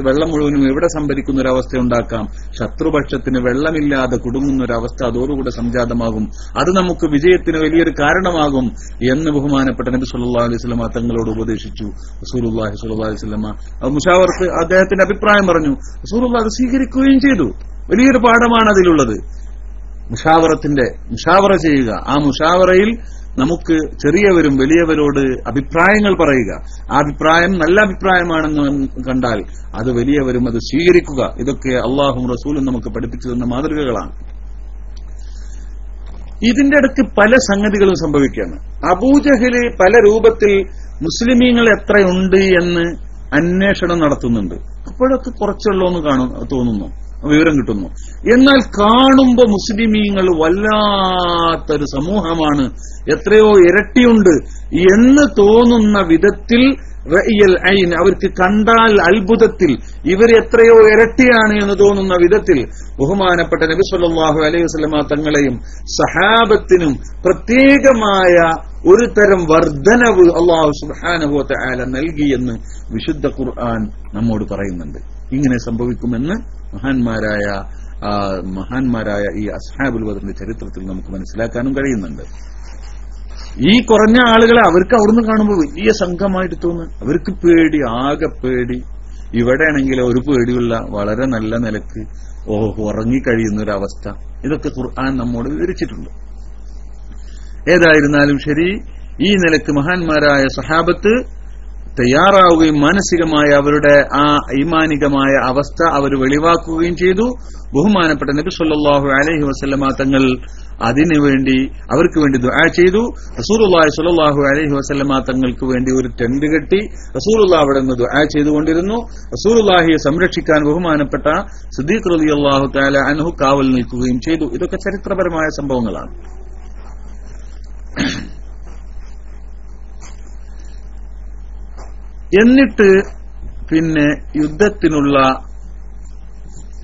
വെള്ളം മുഴുവനും എവിടെ സംഭരിക്കുന്ന ഒരു അവസ്ഥ ഉണ്ടാക്കാം. ശത്രുപക്ഷത്തിന് വെള്ളമില്ലാതെ കുടുങ്ങുന്ന ഒരു അവസ്ഥ അതോടുകൂടെ സംജാതമാകും. അത് നമുക്ക് വിജയത്തിന് വലിയൊരു കാരണമാകും എന്ന് ബഹുമാനപ്പെട്ട നബി സല്ലല്ലാഹു അലൈഹി വസല്ലം തങ്ങളോട് ഉപദേശിച്ചു. റസൂലുള്ളാഹി സ്വല്ലല്ലാഹു അലൈഹി വസല്ലം മുശാവറത്ത് അദ്ദേഹത്തിന്റെ അഭിപ്രായം പറഞ്ഞു. റസൂലുള്ളാഹി അത് സ്വീകരിക്കുകയും ചെയ്തു. വലിയൊരു പാഠമാണ് അതിലുള്ളത്. മുശാവറ ചെയ്യുക. ആ മുശാവറയിൽ നമുക്ക് ചെറിയവരും വലിയവരോട് അഭിപ്രായങ്ങൾ പറയുക. ആ അഭിപ്രായം നല്ല അഭിപ്രായമാണെന്ന് കണ്ടാൽ അത് വലിയവരും അത് സ്വീകരിക്കുക. ഇതൊക്കെ അള്ളാഹും റസൂലും നമുക്ക് പഠിപ്പിച്ചു തന്ന മാതൃകകളാണ്. ഇതിന്റെ ഇടയ്ക്ക് പല സംഗതികളും സംഭവിക്കുകയാണ്. അബൂജഹല് പല രൂപത്തിൽ മുസ്ലിമീങ്ങൾ എത്രയുണ്ട് എന്ന് അന്വേഷണം നടത്തുന്നുണ്ട്. അപ്പോഴൊക്കെ കുറച്ചുള്ളൂ എന്ന് തോന്നുന്നു, വിവരം കിട്ടുന്നു. എന്നാൽ കാണുമ്പോ മുസ്ലിമീങ്ങൾ വല്ലാത്തൊരു സമൂഹമാണ്, എത്രയോ ഇരട്ടിയുണ്ട് എന്ന് തോന്നുന്ന വിധത്തിൽ റഅയൽ ഐൻ, അവർക്ക് കണ്ടാൽ അത്ഭുതത്തിൽ ഇവർ എത്രയോ ഇരട്ടിയാണ് എന്ന് തോന്നുന്ന വിധത്തിൽ ബഹുമാനപ്പെട്ട നബി സല്ലല്ലാഹു അലൈഹി വസല്ലമ തങ്ങളെയും സഹാബത്തിനും പ്രത്യേകമായ ഒരു തരം വർധനവ് അല്ലാഹു സുബ്ഹാനഹു വ തആല നൽകിയെന്ന് വിശുദ്ധ ഖുർആൻ നമ്മോട് പറയുന്നുണ്ട്. ഇങ്ങനെ സംഭവിക്കുമെന്ന് മഹാന്മാരായ ഈ അസ്ഹാബുൽ ബദറിന്റെ ചരിത്രത്തിൽ നമുക്ക് മനസ്സിലാക്കാനും കഴിയുന്നുണ്ട്. ഈ കുറഞ്ഞ ആളുകളെ അവർക്ക് അവിടുന്ന് കാണുമ്പോൾ വലിയ സംഘമായിട്ട് തോന്നുന്നു. അവർക്ക് പേടി, ആകെ പേടി. ഇവിടെയാണെങ്കിൽ ഒരു പേടിയുള്ള വളരെ നല്ല നിലക്ക് ഉറങ്ങിക്കഴിയുന്ന ഒരവസ്ഥ. ഇതൊക്കെ ഖുർആൻ നമ്മോട് വിവരിച്ചിട്ടുണ്ട്. ഏതായിരുന്നാലും ശരി, ഈ നിലക്ക് മഹാന്മാരായ സഹാബത്ത് തയ്യാറാവുകയും മാനസികമായ അവരുടെ ആ ഈമാനികമായ അവസ്ഥ അവർ വെളിവാക്കുകയും ചെയ്തു. ബഹുമാനപ്പെട്ട നബി സല്ലല്ലാഹു അലൈഹി വസല്ലമ തങ്ങൾ അതിനുവേണ്ടി അവർക്ക് വേണ്ടി ദുആ ചെയ്തു. റസൂലുള്ളാഹി സ്വല്ലല്ലാഹു അലൈഹി വസല്ലമ തങ്ങൾക്ക് വേണ്ടി ഒരു ടെന്റ് കെട്ടി റസൂലുള്ളാഹി അവിടെ നിന്ന് ദുആ ചെയ്തുകൊണ്ടിരുന്നു. റസൂലുള്ളാഹിയെ സംരക്ഷിക്കാൻ ബഹുമാനപ്പെട്ട സിദ്ദീഖ് റളിയല്ലാഹു തആല അൻഹു കാവൽ നിൽക്കുകയും ചെയ്തു. ഇതൊക്കെ ചരിത്രപരമായ സംഭവങ്ങളാണ്. എന്നിട്ട് പിന്നെ യുദ്ധത്തിനുള്ള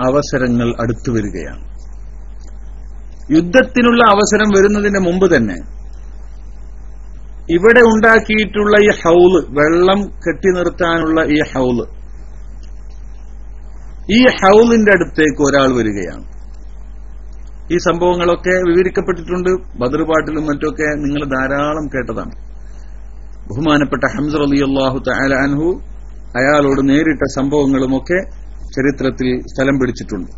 അവസരങ്ങൾ അടുത്തു വരികയാണ്. യുദ്ധത്തിനുള്ള അവസരം വരുന്നതിന് മുമ്പ് തന്നെ ഇവിടെ ഉണ്ടാക്കിയിട്ടുള്ള ഈ ഹൗല്, വെള്ളം കെട്ടി നിർത്താനുള്ള ഈ ഹൗല്, ഈ ഹൗലിന്റെ അടുത്തേക്ക് ഒരാൾ വരികയാണ്. ഈ സംഭവങ്ങളൊക്കെ വിവരിക്കപ്പെട്ടിട്ടുണ്ട് ബദർ പാട്ടിലും മറ്റൊക്കെ നിങ്ങൾ ധാരാളം കേട്ടതാണ്. ബഹുമാനപ്പെട്ട ഹംസ റളിയല്ലാഹു തആല അൻഹു അയാളോട് നേരിട്ട സംഭവങ്ങളുമൊക്കെ ചരിത്രത്തിൽ സ്ഥലം പിടിച്ചിട്ടുണ്ട്.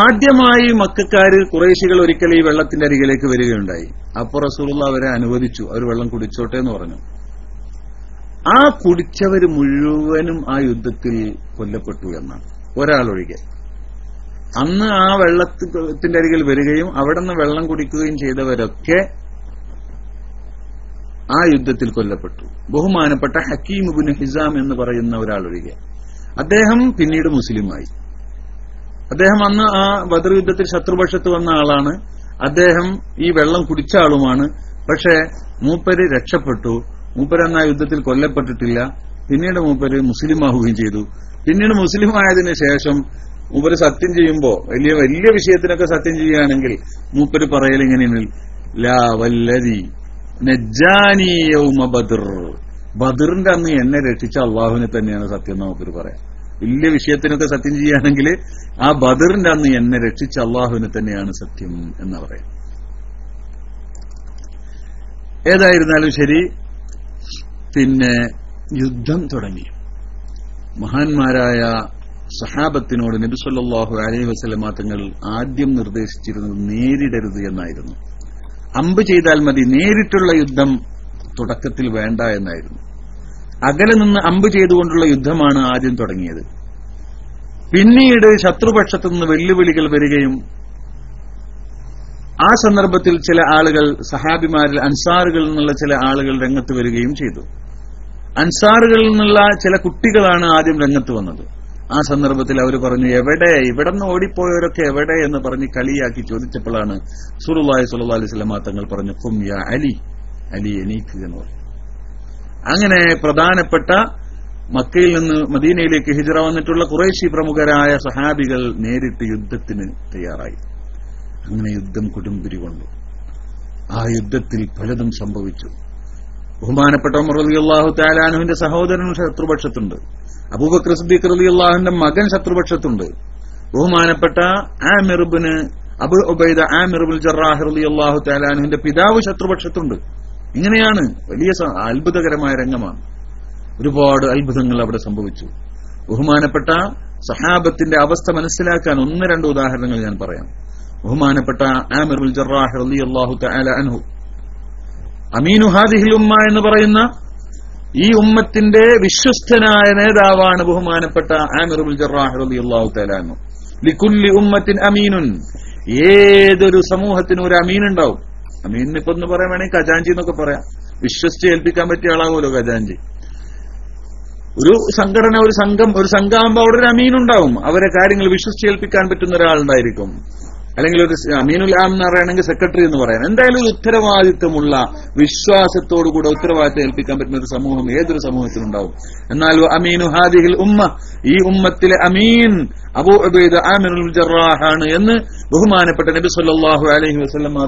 ആദ്യമായി മക്കക്കാര് ഖുറൈശികൾ ഒരിക്കൽ ഈ വെള്ളത്തിന്റെ അരികിലേക്ക് വരികയുണ്ടായി. അപ്പോൾ റസൂലുള്ളാഹി അവരെ അനുവദിച്ചു, അവർ വെള്ളം കുടിച്ചോട്ടെ എന്ന് പറഞ്ഞു. ആ കുടിച്ചവർ മുഴുവനും ആ യുദ്ധത്തിൽ കൊല്ലപ്പെട്ടു എന്നാണ്, ഒരാളൊഴികെ. അന്ന് ആ വെള്ളത്തിന്റെ അരികിൽ വരികയും അവിടെ നിന്ന് വെള്ളം കുടിക്കുകയും ചെയ്തവരൊക്കെ ആ യുദ്ധത്തിൽ കൊല്ലപ്പെട്ടു. ബഹുമാനപ്പെട്ട ഹക്കീം ഇബ്നു ഹിസാം എന്ന് പറയുന്ന ഒരാളൊഴികെ. അദ്ദേഹം പിന്നീട് മുസ്ലിമായി. അദ്ദേഹം അന്ന് ആ ബദർ യുദ്ധത്തിൽ ശത്രുപക്ഷത്ത് വന്ന ആളാണ്. അദ്ദേഹം ഈ വെള്ളം കുടിച്ച ആളുമാണ്. പക്ഷേ മൂപ്പര് രക്ഷപ്പെട്ടു. മൂപ്പരന്ന് ആ യുദ്ധത്തിൽ കൊല്ലപ്പെട്ടിട്ടില്ല. പിന്നീട് മൂപ്പര് മുസ്ലിമാവുകയും ചെയ്തു. പിന്നീട് മുസ്ലിമായതിനു ശേഷം മൂപ്പര് സത്യം ചെയ്യുമ്പോ വലിയ വലിയ വിഷയത്തിനൊക്കെ സത്യം ചെയ്യുകയാണെങ്കിൽ മൂപ്പര് പറയലിങ്ങനെയാണ്, ലാ വല്ലദി നജ്ജാനി യൗമ ബദർ, ബദറിന്റെ അന്ന് എന്നെ രക്ഷിച്ച അള്ളാഹുവിനെ തന്നെയാണ് സത്യം എന്ന് മൂപ്പര് പറയാം. വലിയ വിഷയത്തിനൊക്കെ സത്യം ചെയ്യുകയാണെങ്കിൽ ആ ബദറിന്റെ അന്ന് എന്നെ രക്ഷിച്ച അള്ളാഹുവിനെ തന്നെയാണ് സത്യം എന്ന് പറയാം. ഏതായിരുന്നാലും ശരി, പിന്നെ യുദ്ധം തുടങ്ങി. മഹാന്മാരായ സഹാബത്തിനോട് നബി സല്ലല്ലാഹു അലൈഹി വസല്ലമ തങ്ങൾ ആദ്യം നിർദ്ദേശിച്ചിരുന്നത് നേരിടരുത് എന്നായിരുന്നു. അമ്പ് ചെയ്താൽ മതി, നേരിട്ടുള്ള യുദ്ധം തുടക്കത്തിൽ വേണ്ട എന്നായിരുന്നു. അകലെ നിന്ന് അമ്പ് ചെയ്തുകൊണ്ടുള്ള യുദ്ധമാണ് ആദ്യം തുടങ്ങിയത്. പിന്നീട് ശത്രുപക്ഷത്തു നിന്ന് വെല്ലുവിളികൾ വരികയും ആ സന്ദർഭത്തിൽ ചില ആളുകൾ, സഹാബിമാരിൽ അൻസാറുകളിൽ നിന്നുള്ള ചില ആളുകൾ രംഗത്ത് വരികയും ചെയ്തു. അൻസാറുകളിൽ നിന്നുള്ള ചില കുട്ടികളാണ് ആദ്യം രംഗത്ത് വന്നത്. ആ സന്ദർഭത്തിൽ അവർ പറഞ്ഞു, എവിടെ, ഇവിടെ നിന്ന് ഓടിപ്പോയവരൊക്കെ എവിടെ എന്ന് പറഞ്ഞ് കളിയാക്കി ചോദിച്ചപ്പോഴാണ് റസൂലുള്ളാഹി സ്വല്ലല്ലാഹു അലൈഹി വസല്ലം തങ്ങൾ പറഞ്ഞു, ഖും യാ അലി, അലി എണീക്കുക എന്ന് പറഞ്ഞു. അങ്ങനെ പ്രധാനപ്പെട്ട മക്കയിൽ നിന്ന് മദീനയിലേക്ക് ഹിജ്റ വന്നിട്ടുള്ള ഖുറൈശി പ്രമുഖരായ സഹാബികൾ നേരിട്ട് യുദ്ധത്തിന് തയ്യാറായി. അങ്ങനെ യുദ്ധം കൊടുമ്പിരി കൊണ്ടു. ആ യുദ്ധത്തിൽ പലതും സംഭവിച്ചു. ബഹുമാനപ്പെട്ട ഉമർ റളിയല്ലാഹു തആല അൻഹുവിന്റെ സഹോദരൻ ശത്രുപക്ഷത്തുണ്ട്. അബൂബക്കർ സിദ്ദീഖ് റളിയല്ലാഹുവിന്റെ മകൻ ശത്രുപക്ഷത്തുണ്ട്. ബഹുമാനപ്പെട്ട ആമിർ ഇബ്നു അബൂ ഉബൈദ ആമിർ ഇബ്നുൽ ജറാഹ് റളിയല്ലാഹു തആല അൻഹുവിന്റെ പിതാവ് ശത്രുപക്ഷത്തുണ്ട്. ഇങ്ങനെയാണ്, വലിയ അത്ഭുതകരമായ രംഗമാണ്. ഒരുപാട് അത്ഭുതങ്ങൾ അവിടെ സംഭവിച്ചു. ബഹുമാനപ്പെട്ട സഹാബത്തിന്റെ അവസ്ഥ മനസ്സിലാക്കാൻ ഒന്ന് രണ്ട് ഉദാഹരണങ്ങൾ ഞാൻ പറയാം. ബഹുമാനപ്പെട്ട ആമിർ ഇബ്നുൽ ജറാഹ് റളിയല്ലാഹു തആല അൻഹു അമീനു ഹാദിഹിൽ ഉമ്മ എന്ന് പറയുന്ന ഈ ഉമ്മത്തിന്റെ വിശ്വസ്തനായ നേതാവാണ് ബഹുമാനപ്പെട്ട ആമിർ ഇബ്നുൽ ജറാഹ് റളിയല്ലാഹു തആല അൻഹു. ലികുല്ലി ഉമ്മത്തിൻ അമീനുൻ, ഏതൊരു സമൂഹത്തിനും ഒരു അമീൻ ഉണ്ടാവും. അമീൻ ഇപ്പൊ എന്ന് പറയാൻ വേണമെങ്കിൽ ഖജാൻജി എന്നൊക്കെ പറയാം. വിശ്വസിച്ച് ഏൽപ്പിക്കാൻ പറ്റിയ ആളാവുമല്ലോ ഖജാൻജി. ഒരു സംഘടന, ഒരു സംഘമാകുമ്പോൾ അവിടെ ഒരു അമീൻ ഉണ്ടാവും. അവരെ കാര്യങ്ങൾ വിശ്വസിച്ച് ഏൽപ്പിക്കാൻ പറ്റുന്ന ഒരാളുണ്ടായിരിക്കും. അല്ലെങ്കിൽ ഒരു അമീനുൽ ആം എന്ന് പറയുകയാണെങ്കിൽ സെക്രട്ടറി എന്ന് പറയാൻ. എന്തായാലും ഒരു ഉത്തരവാദിത്വമുള്ള, വിശ്വാസത്തോടുകൂടെ ഉത്തരവാദിത്വം ഏൽപ്പിക്കാൻ പറ്റുന്ന ഒരു സമൂഹം ഏതൊരു സമൂഹത്തിലുണ്ടാവും. എന്നാൽ അമീനു ഹാദിഹിൽ ഉമ്മ, ഈ ഉമ്മത്തിലെ അമീൻ അബൂ ഉബൈദ ആമിർ ഇബ്നുൽ ജറാഹ് ആണ് എന്ന് ബഹുമാനപ്പെട്ട നബി സല്ലല്ലാഹു അലൈഹി വസല്ലമ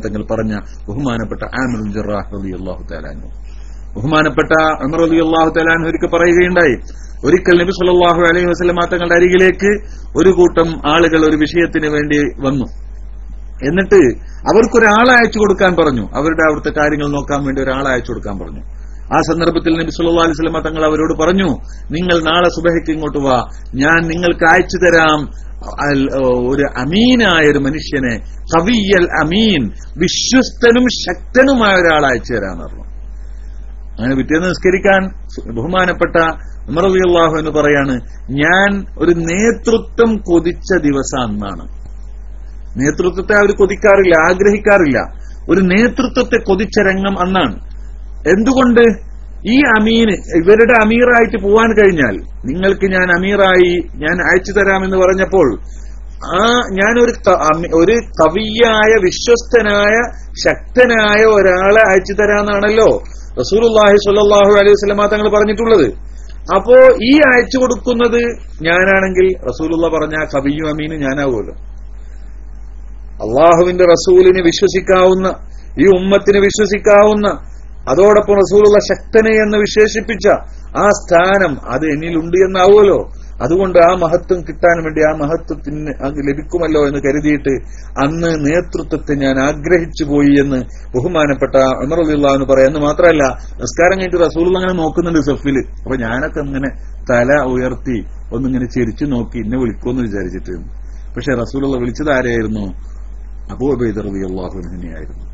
തങ്ങൾ പറഞ്ഞ ബഹുമാനപ്പെട്ട ആമിർ ഇബ്നുൽ ജറാഹ് റളിയല്ലാഹു തആല അൻഹു. ബഹുമാനപ്പെട്ട ഉമർ റളിയല്ലാഹു തആല അൻഹു ഒരിക്കൽ പറയുകയുണ്ടായി, ഒരിക്കൽ നബി സല്ലല്ലാഹു അലൈഹി വസല്ലമ തങ്ങളുടെ അരികിലേക്ക് ഒരു കൂട്ടം ആളുകൾ ഒരു വിഷയത്തിന് വേണ്ടി വന്നു. എന്നിട്ട് അവർക്കൊരാളെ അയച്ചു കൊടുക്കാൻ പറഞ്ഞു. അവിടുത്തെ കാര്യങ്ങൾ നോക്കാൻ വേണ്ടി ഒരാളെ അയച്ചു കൊടുക്കാൻ പറഞ്ഞു. ആ സന്ദർഭത്തിൽ നബി സല്ലല്ലാഹു അലൈഹി വസല്ലമ തങ്ങൾ അവരോട് പറഞ്ഞു, നിങ്ങൾ നാളെ സുബഹിക്ക് ഇങ്ങോട്ട് വാ, ഞാൻ നിങ്ങൾക്ക് അയച്ചു തരാം ഒരു അമീനായ ഒരു മനുഷ്യനെ, ഖവിയ്യൽ അമീൻ, വിശ്വസ്തനും ശക്തനുമായ ഒരാളെ അയച്ചു തരാന്ന് പറഞ്ഞു. അങ്ങനെ പിറ്റേന്ന് നിസ്കരിക്കാൻ ബഹുമാനപ്പെട്ട ഉമർ റളിയല്ലാഹു എന്ന് പറയാണ്, ഞാൻ ഒരു നേതൃത്വം കൊതിച്ച ദിവസം അന്നാണ്. നേതൃത്വത്തെ അവർ കൊതിക്കാറില്ല, ആഗ്രഹിക്കാറില്ല. ഒരു നേതൃത്വത്തെ കൊതിച്ച രംഗം അന്നാണ്. എന്തുകൊണ്ട്? ഈ അമീന് ഇവരുടെ അമീറായിട്ട് പോവാൻ കഴിഞ്ഞാൽ, നിങ്ങൾക്ക് ഞാൻ അമീറായി ഞാൻ അയച്ചു തരാമെന്ന് പറഞ്ഞപ്പോൾ, ഞാനൊരു കവിയായ വിശ്വസ്തനായ ശക്തനായ ഒരാളെ അയച്ചു തരാമെന്നാണല്ലോ റസൂലുള്ളാഹി സ്വല്ലല്ലാഹു അലൈഹി വസല്ലം തങ്ങൾ പറഞ്ഞിട്ടുള്ളത്. അപ്പോ ഈ അയച്ചു കൊടുക്കുന്നത് ഞാനാണെങ്കിൽ റസൂലുള്ള പറഞ്ഞ കവിയും അമീനും ഞാനാവുമല്ലോ. അള്ളാഹുവിന്റെ റസൂലിന് വിശ്വസിക്കാവുന്ന, ഈ ഉമ്മത്തിന് വിശ്വസിക്കാവുന്ന, അതോടൊപ്പം റസൂലുള്ള ശക്തനെ എന്ന് വിശേഷിപ്പിച്ച ആ സ്ഥാനം അത് എന്നിലുണ്ട് എന്നാവുമല്ലോ. അതുകൊണ്ട് ആ മഹത്വം കിട്ടാൻ വേണ്ടി, ആ മഹത്വത്തിന് അത് ലഭിക്കുമല്ലോ എന്ന് കരുതിയിട്ട് അന്ന് നേതൃത്വത്തെ ഞാൻ ആഗ്രഹിച്ചു പോയി എന്ന് ബഹുമാനപ്പെട്ട ഉമർ റളിയല്ലാഹു അൻഹു പറയാം. എന്ന് മാത്രമല്ല, നിസ്കാരം കഴിഞ്ഞിട്ട് റസൂലുള്ള അങ്ങനെ നോക്കുന്നുണ്ട് സഫിൽ. അപ്പൊ ഞാനൊക്കെ ഇങ്ങനെ തല ഉയർത്തി ഒന്നിങ്ങനെ ചിരിച്ചു നോക്കി, എന്നെ വിളിക്കുമെന്ന് വിചാരിച്ചിട്ട്. പക്ഷെ റസൂലുള്ള വിളിച്ചത് ആരെയായിരുന്നു? അബൂ ഉബൈദ റളിയല്ലാഹു അൻഹുവിനെയായിരുന്നു.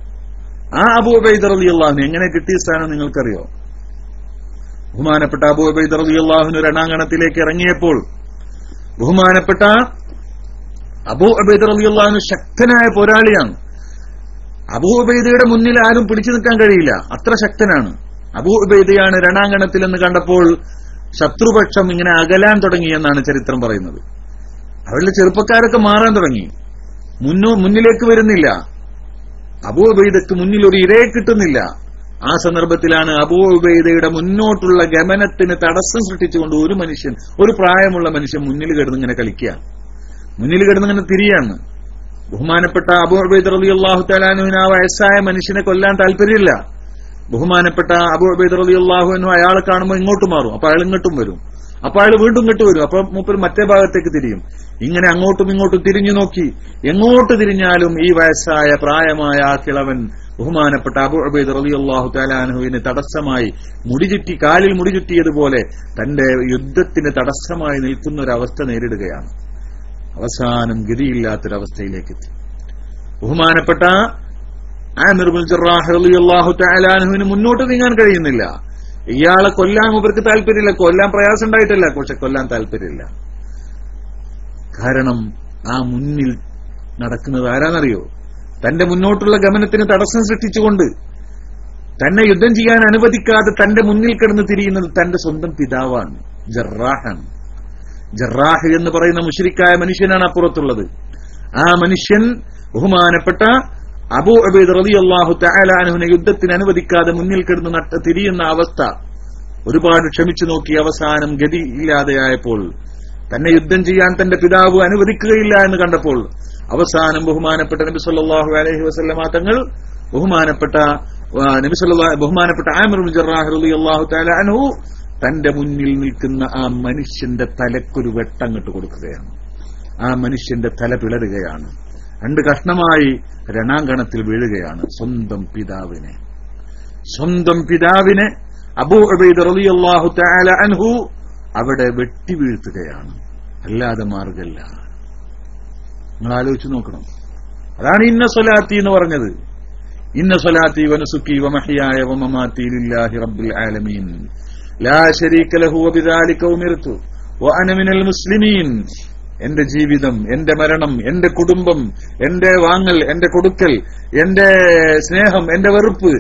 ആ അബൂ ഉബൈദ റളിയല്ലാഹു അൻഹു എങ്ങനെ കിട്ടിയ സ്ഥാനം നിങ്ങൾക്കറിയോ? ബഹുമാനപ്പെട്ട അബൂ ഉബൈദ റളിയല്ലാഹു അൻഹു രണാങ്കണത്തിലേക്ക് ഇറങ്ങിയപ്പോൾ ബഹുമാനപ്പെട്ട അബൂ ഉബൈദ റളിയല്ലാഹു അൻഹു ശക്തനായ പോരാളിയാണ്. അബൂ ഉബൈദയുടെ മുന്നിൽ ആരും പിടിച്ചു നിൽക്കാൻ കഴിയില്ല, അത്ര ശക്തനാണ്. അബൂ ഉബൈദയാണ് രണാങ്കണത്തിൽ എന്ന് കണ്ടപ്പോൾ ശത്രുപക്ഷം ഇങ്ങനെ അകലാൻ തുടങ്ങി എന്നാണ് ചരിത്രം പറയുന്നത്. അവരുടെ ചെറുപ്പക്കാരൊക്കെ മാറാൻ തുടങ്ങി, മുന്നിലേക്ക് വരുന്നില്ല. അബൂ ഉബൈദക്ക് മുന്നിൽ ഒരു ഇരയെ കിട്ടുന്നില്ല. ആ സന്ദർഭത്തിലാണ് അബൂ ഉബൈദയുടെ മുന്നോട്ടുള്ള ഗമനത്തിന് തടസ്സം സൃഷ്ടിച്ചുകൊണ്ട് ഒരു മനുഷ്യൻ, ഒരു പ്രായമുള്ള മനുഷ്യൻ മുന്നിൽ കിടന്നിങ്ങനെ കളിക്കുക, മുന്നിൽ കിടന്നിങ്ങനെ തിരിയാണ്. ബഹുമാനപ്പെട്ട അബൂ ഉബൈദ റളിയല്ലാഹു തആല അൻഹുവിന് ആ വയസ്സായ മനുഷ്യനെ കൊല്ലാൻ താല്പര്യമില്ല. ബഹുമാനപ്പെട്ട അബൂ ഉബൈദ റളിയല്ലാഹു അൻഹു അയാളെ കാണുമ്പോൾ ഇങ്ങോട്ട് മാറും, അപ്പൊ അയാൾ ഇങ്ങോട്ടും വരും, അപ്പൊ അയാൾ വീണ്ടും ഇങ്ങോട്ട് വരും, അപ്പൊ മൂപ്പർ മറ്റേ ഭാഗത്തേക്ക് തിരിയും. ഇങ്ങനെ അങ്ങോട്ടും ഇങ്ങോട്ടും തിരിഞ്ഞു നോക്കി, എങ്ങോട്ട് തിരിഞ്ഞാലും ഈ വയസ്സായ പ്രായമായ ആ കിളവൻ ബഹുമാനപ്പെട്ട അബൂ ഉബൈദ റളിയല്ലാഹു തആല അൻഹുവിന് തടസ്സമായി മുടിചുറ്റി, കാലിൽ മുടിചുറ്റിയതുപോലെ തന്റെ യുദ്ധത്തിന് തടസ്സമായി നിൽക്കുന്ന ഒരവസ്ഥ നേരിടുകയാണ്. അവസാനം ഗതിയില്ലാത്തൊരവസ്ഥയിലേക്ക് എത്തി. ബഹുമാനപ്പെട്ട ആമിർ ഇബ്നുൽ ജറാഹ് റളിയല്ലാഹു തആല അൻഹുവിന് മുന്നോട്ട് നീങ്ങാൻ കഴിയുന്നില്ല. ഇയാളെ കൊല്ലാൻ ഇവർക്ക് താല്പര്യമില്ല, കൊല്ലാൻ പ്രയാസം ഉണ്ടായിട്ടില്ല, പക്ഷെ കൊല്ലാൻ താല്പര്യമില്ല. കാരണം ആ മുന്നിൽ നടക്കുന്നത് ആരാന്നറിയോ? തന്റെ മുന്നോട്ടുള്ള ഗമനത്തിന് തടസ്സം സൃഷ്ടിച്ചുകൊണ്ട് തന്നെ യുദ്ധം ചെയ്യാൻ അനുവദിക്കാതെ തന്റെ മുന്നിൽ കിടന്ന് തിരിയുന്നത് തന്റെ സ്വന്തം പിതാവാണ്, ജറാഹാണ്. ജറാഹ് എന്ന് പറയുന്ന മുശ്രിക്കായ മനുഷ്യനാണ് അപ്പുറത്തുള്ളത്. ആ മനുഷ്യൻ ബഹുമാനപ്പെട്ട അബൂ ഉബൈദ റളിയല്ലാഹു തആല അൻഹുവിനെ യുദ്ധത്തിന് അനുവദിക്കാതെ മുന്നിൽ കിടന്ന് തിരിയുന്ന അവസ്ഥ ഒരുപാട് ക്ഷമിച്ചു നോക്കി. അവസാനം ഗതി ഇല്ലാതെയായപ്പോൾ, തന്നെ യുദ്ധം ചെയ്യാൻ തന്റെ പിതാവ് അനുവദിക്കുകയില്ല എന്ന് കണ്ടപ്പോൾ, അവസാനം ബഹുമാനപ്പെട്ട നബി സല്ലല്ലാഹു അലൈഹി വസല്ലമ തങ്ങൾ ബഹുമാനപ്പെട്ട ആമിർ ഇബ്നുൽ ജറാഹ് റളിയല്ലാഹു തആല അൻഹു തന്റെ മുന്നിൽ നിൽക്കുന്ന ആ മനുഷ്യന്റെ തലക്കൊരു വെട്ടങ്ങട്ട് കൊടുക്കുകയാണ്. ആ മനുഷ്യന്റെ തല പിളരുകയാണ്, രണ്ട് കഷ്ണമായി രണാങ്കണത്തിൽ വീഴുകയാണ്. സ്വന്തം പിതാവിനെ അബൂ ഉബൈദ റളിയല്ലാഹു തആല അൻഹു അവിടെ വെട്ടിവീഴ്ത്തുകയാണ്. അല്ലാതെ മാർഗമില്ല. നിങ്ങൾ ആലോചിച്ച് നോക്കണം. അതാണ് ഇന്ന സ്വലാത്തി എന്ന് പറഞ്ഞത്. ഇന്ന സ്വലാത്തി വനുസുക്കി വമഹ്യായ വമമാതി ലില്ലാഹി റബ്ബിൽ ആലമീൻ ലാ ശരീക ലഹു വബിദാലിക ഉമിർതു വഅന മിനൽ മുസ്ലിമീൻ. എന്റെ ജീവിതം, എന്റെ മരണം, എന്റെ കുടുംബം, എന്റെ വാങ്ങൽ, എന്റെ കൊടുക്കൽ, എന്റെ സ്നേഹം, എന്റെ വെറുപ്പ്,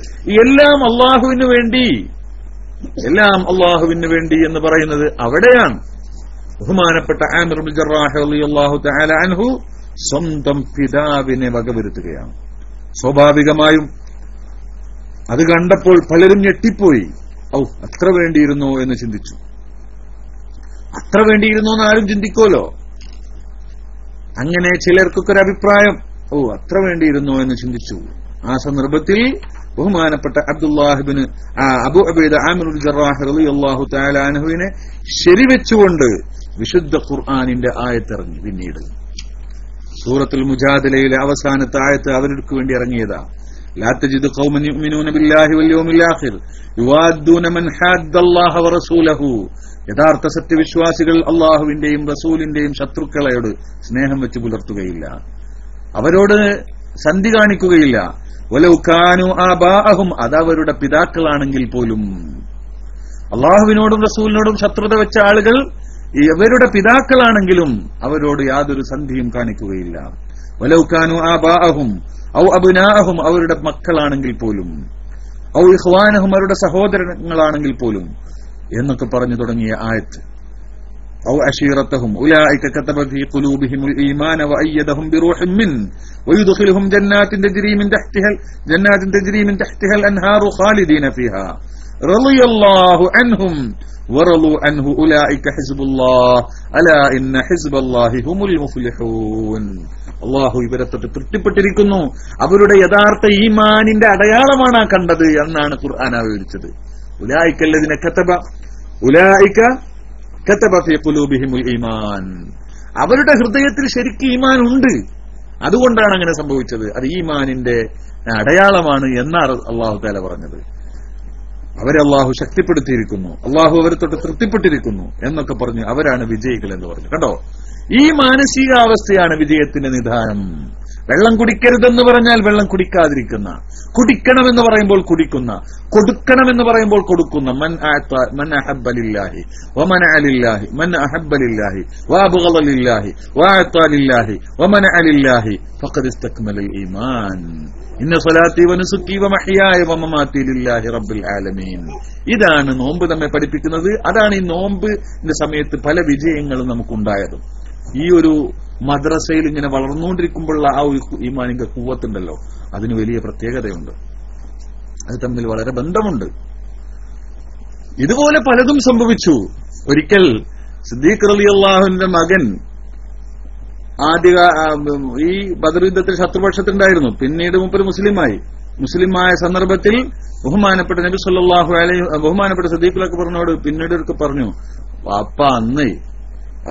എല്ലാം അള്ളാഹുവിന് വേണ്ടി, എല്ലാം അള്ളാഹുവിന് വേണ്ടി എന്ന് പറയുന്നത് അവിടെയാണ്. ബഹുമാനപ്പെട്ട ആമിർ ഇബ്നുൽ ജറാഹ് റളിയല്ലാഹു തആല അൻഹു സ്വന്തം പിതാവിനെ വകവരുത്തുകയാണ്. സ്വാഭാവികമായും അത് കണ്ടപ്പോൾ പലരും ഞെട്ടിപ്പോയി. അത്ര വേണ്ടിയിരുന്നോ എന്ന് ചിന്തിച്ചു. അത്ര വേണ്ടിയിരുന്നോ എന്ന് ആരും ചിന്തിക്കുമല്ലോ. അങ്ങനെ ചിലർക്കൊക്കെ ഒരു അഭിപ്രായം, അത്ര വേണ്ടിയിരുന്നോ എന്ന് ചിന്തിച്ചു. ആ സന്ദർഭത്തിൽ ബഹുമാനപ്പെട്ട അബ്ദുല്ലാഹിബ്നു അബൂ ഉബൈദ ആമിർ ഇബ്നുൽ ജറാഹ് റളിയല്ലാഹു തആല അൻഹുവിനെ ശരിവെച്ചുകൊണ്ട് വിശുദ്ധ ഖുർആനിന്റെ ആയത്തിറങ്ങി. പിന്നീട് സൂറത്തുൽ മുജാദിലയിലെ അവസാനത്തെ ആയത്ത് അവർക്ക് വേണ്ടി ഇറങ്ങിയതാ. ലാ തജിദു ഖൗമൻ യുഅ്മിനൂന ബില്ലാഹി വൽ യൗമിൽ ആഖിർ യുവാദ്ദൂന മൻ ഹാദ്ദല്ലാഹ വറസൂലഹു. യഥാർത്ഥ സത്യവിശ്വാസികൾ അള്ളാഹുവിന്റെയും റസൂലിന്റെയും ശത്രുക്കളോട് സ്നേഹം വെച്ച് പുലർത്തുകയില്ല, അവരോട് സന്ധി കാണിക്കുകയില്ല. വലൗ കാനു ആബാഅഹും, അതവരുടെ പിതാക്കളാണെങ്കിൽ പോലും. അള്ളാഹുവിനോടും റസൂലിനോടും ശത്രുത വെച്ച ആളുകൾ ഇവരുടെ പിതാക്കളാണെങ്കിലും അവരോട് യാതൊരു സന്ധിയും കാണിക്കുകയില്ല. വലൗ കാനു ആബാഅഹും ഔ അബ്നാഅഹും, അവരുടെ മക്കളാണെങ്കിൽ പോലും. ഔ ഇഖ്വാനഹും, അവരുടെ സഹോദരങ്ങളാണെങ്കിൽ പോലും എന്നൊക്കെ പറഞ്ഞു തുടങ്ങിയ ആയത്ത്. ഔ അശീറത്തഹും ഉലൈക കതബ ഫീ ഖുലൂബിഹിമുൽ ഈമാന വഅയ്യദഹും ബിറൂഹിൻ മിൻ വയുദ്ഖിലുഹും ജന്നാത്തിൻ തജ്രി മിൻ തഹ്തിഹൽ അൻഹാറു ഖാലിദീന ഫീഹാ റളിയല്ലാഹു അൻഹും വറളു അൻഹു ഉലൈക ഹിസ്ബുല്ലാഹ് അലാ ഇന്ന ഹിസ്ബല്ലാഹി ഹുമുൽ മുഫ്ലിഹൂൻ. അല്ലാഹു ഇവരെ തൊട്ട് തൃപ്തിപ്പെട്ടിരിക്കുന്നു, അവരുടെ യഥാർത്ഥ ഈമാനിന്റെ അടയാളമാണ് കണ്ടത് എന്നാണ് ഖുർആൻ വിവരിച്ചത്. ഉലൈകല്ലദീന കതബ ഫീ ഖുലൂബിഹിമുൽ ഈമാൻ, അവരുടെ ഹൃദയത്തിൽ ശരിക്കും ഈമാൻ ഉണ്ട്, അതുകൊണ്ടാണ് അങ്ങനെ സംഭവിച്ചത്. അത് ഈമാനിന്റെ അടയാളമാണ് എന്നാണ് അല്ലാഹു തആല പറഞ്ഞത്. അവരെ അല്ലാഹു ശക്തിപ്പെടുത്തിയിരിക്കുന്നു, അല്ലാഹു അവരെ തൊട്ട് തൃപ്തിപ്പെട്ടിരിക്കുന്നു എന്നൊക്കെ പറഞ്ഞു അവരാണ് വിജയികൾ എന്ന് പറഞ്ഞു. കണ്ടോ, ഈ മാനസികാവസ്ഥയാണ് വിജയത്തിന്റെ നിദാനം. വെള്ളം കുടിക്കരുതെന്ന് പറഞ്ഞാൽ വെള്ളം കുടിക്കാതിരിക്കുന്ന, കുടിക്കണമെന്ന് പറയുമ്പോൾ കുടിക്കുന്ന, കൊടുക്കണമെന്ന് പറയുമ്പോൾ കൊടുക്കുന്ന. മൻ അഹബ്ബ ലില്ലാഹി വമനഅ ലില്ലാഹി, മൻ അഹബ്ബ ലില്ലാഹി വഅബ്ഗള ലില്ലാഹി വഅഅത ലില്ലാഹി വമനഅ ലില്ലാഹി ഫഖദ് ഇസ്തക്മലൽ ഈമാൻ. ഇന്ന സ്വലാത്തി വനുസുക്കി വമഹ്യായ വമമാതി ലില്ലാഹി റബ്ബിൽ ആലമീൻ. ഇതാണ് നോമ്പ് നമ്മെ പഠിപ്പിക്കുന്നത്. അതാണ് ഈ നോമ്പിന്റെ സമയത്ത് പല വിജയങ്ങളും നമുക്കുണ്ടായതും. ഈ ഒരു മദ്രസയിൽ ഇങ്ങനെ വളർന്നുകൊണ്ടിരിക്കുമ്പോഴുള്ള ആ ഒരു ഈമാനിക ഖുവ്വത്തുണ്ടല്ലോ, അതിന് വലിയ പ്രത്യേകതയുണ്ട്, അത് തമ്മിൽ വളരെ ബന്ധമുണ്ട്. ഇതുപോലെ പലതും സംഭവിച്ചു. ഒരിക്കൽ സിദ്ദീഖ് റളിയല്ലാഹുവിന്റെ മകൻ ഈ ബദർ യുദ്ധത്തിൽ ശത്രുപക്ഷത്തുണ്ടായിരുന്നു. പിന്നീട് മൂപ്പര് മുസ്ലിമായ സന്ദർഭത്തിൽ ബഹുമാനപ്പെട്ട നബി സല്ലല്ലാഹു അലൈഹി ബഹുമാനപ്പെട്ട സിദ്ദീഖുൽ അക്ബറിനോട് പിന്നീട് അവർക്ക് പറഞ്ഞു, പാപ്പ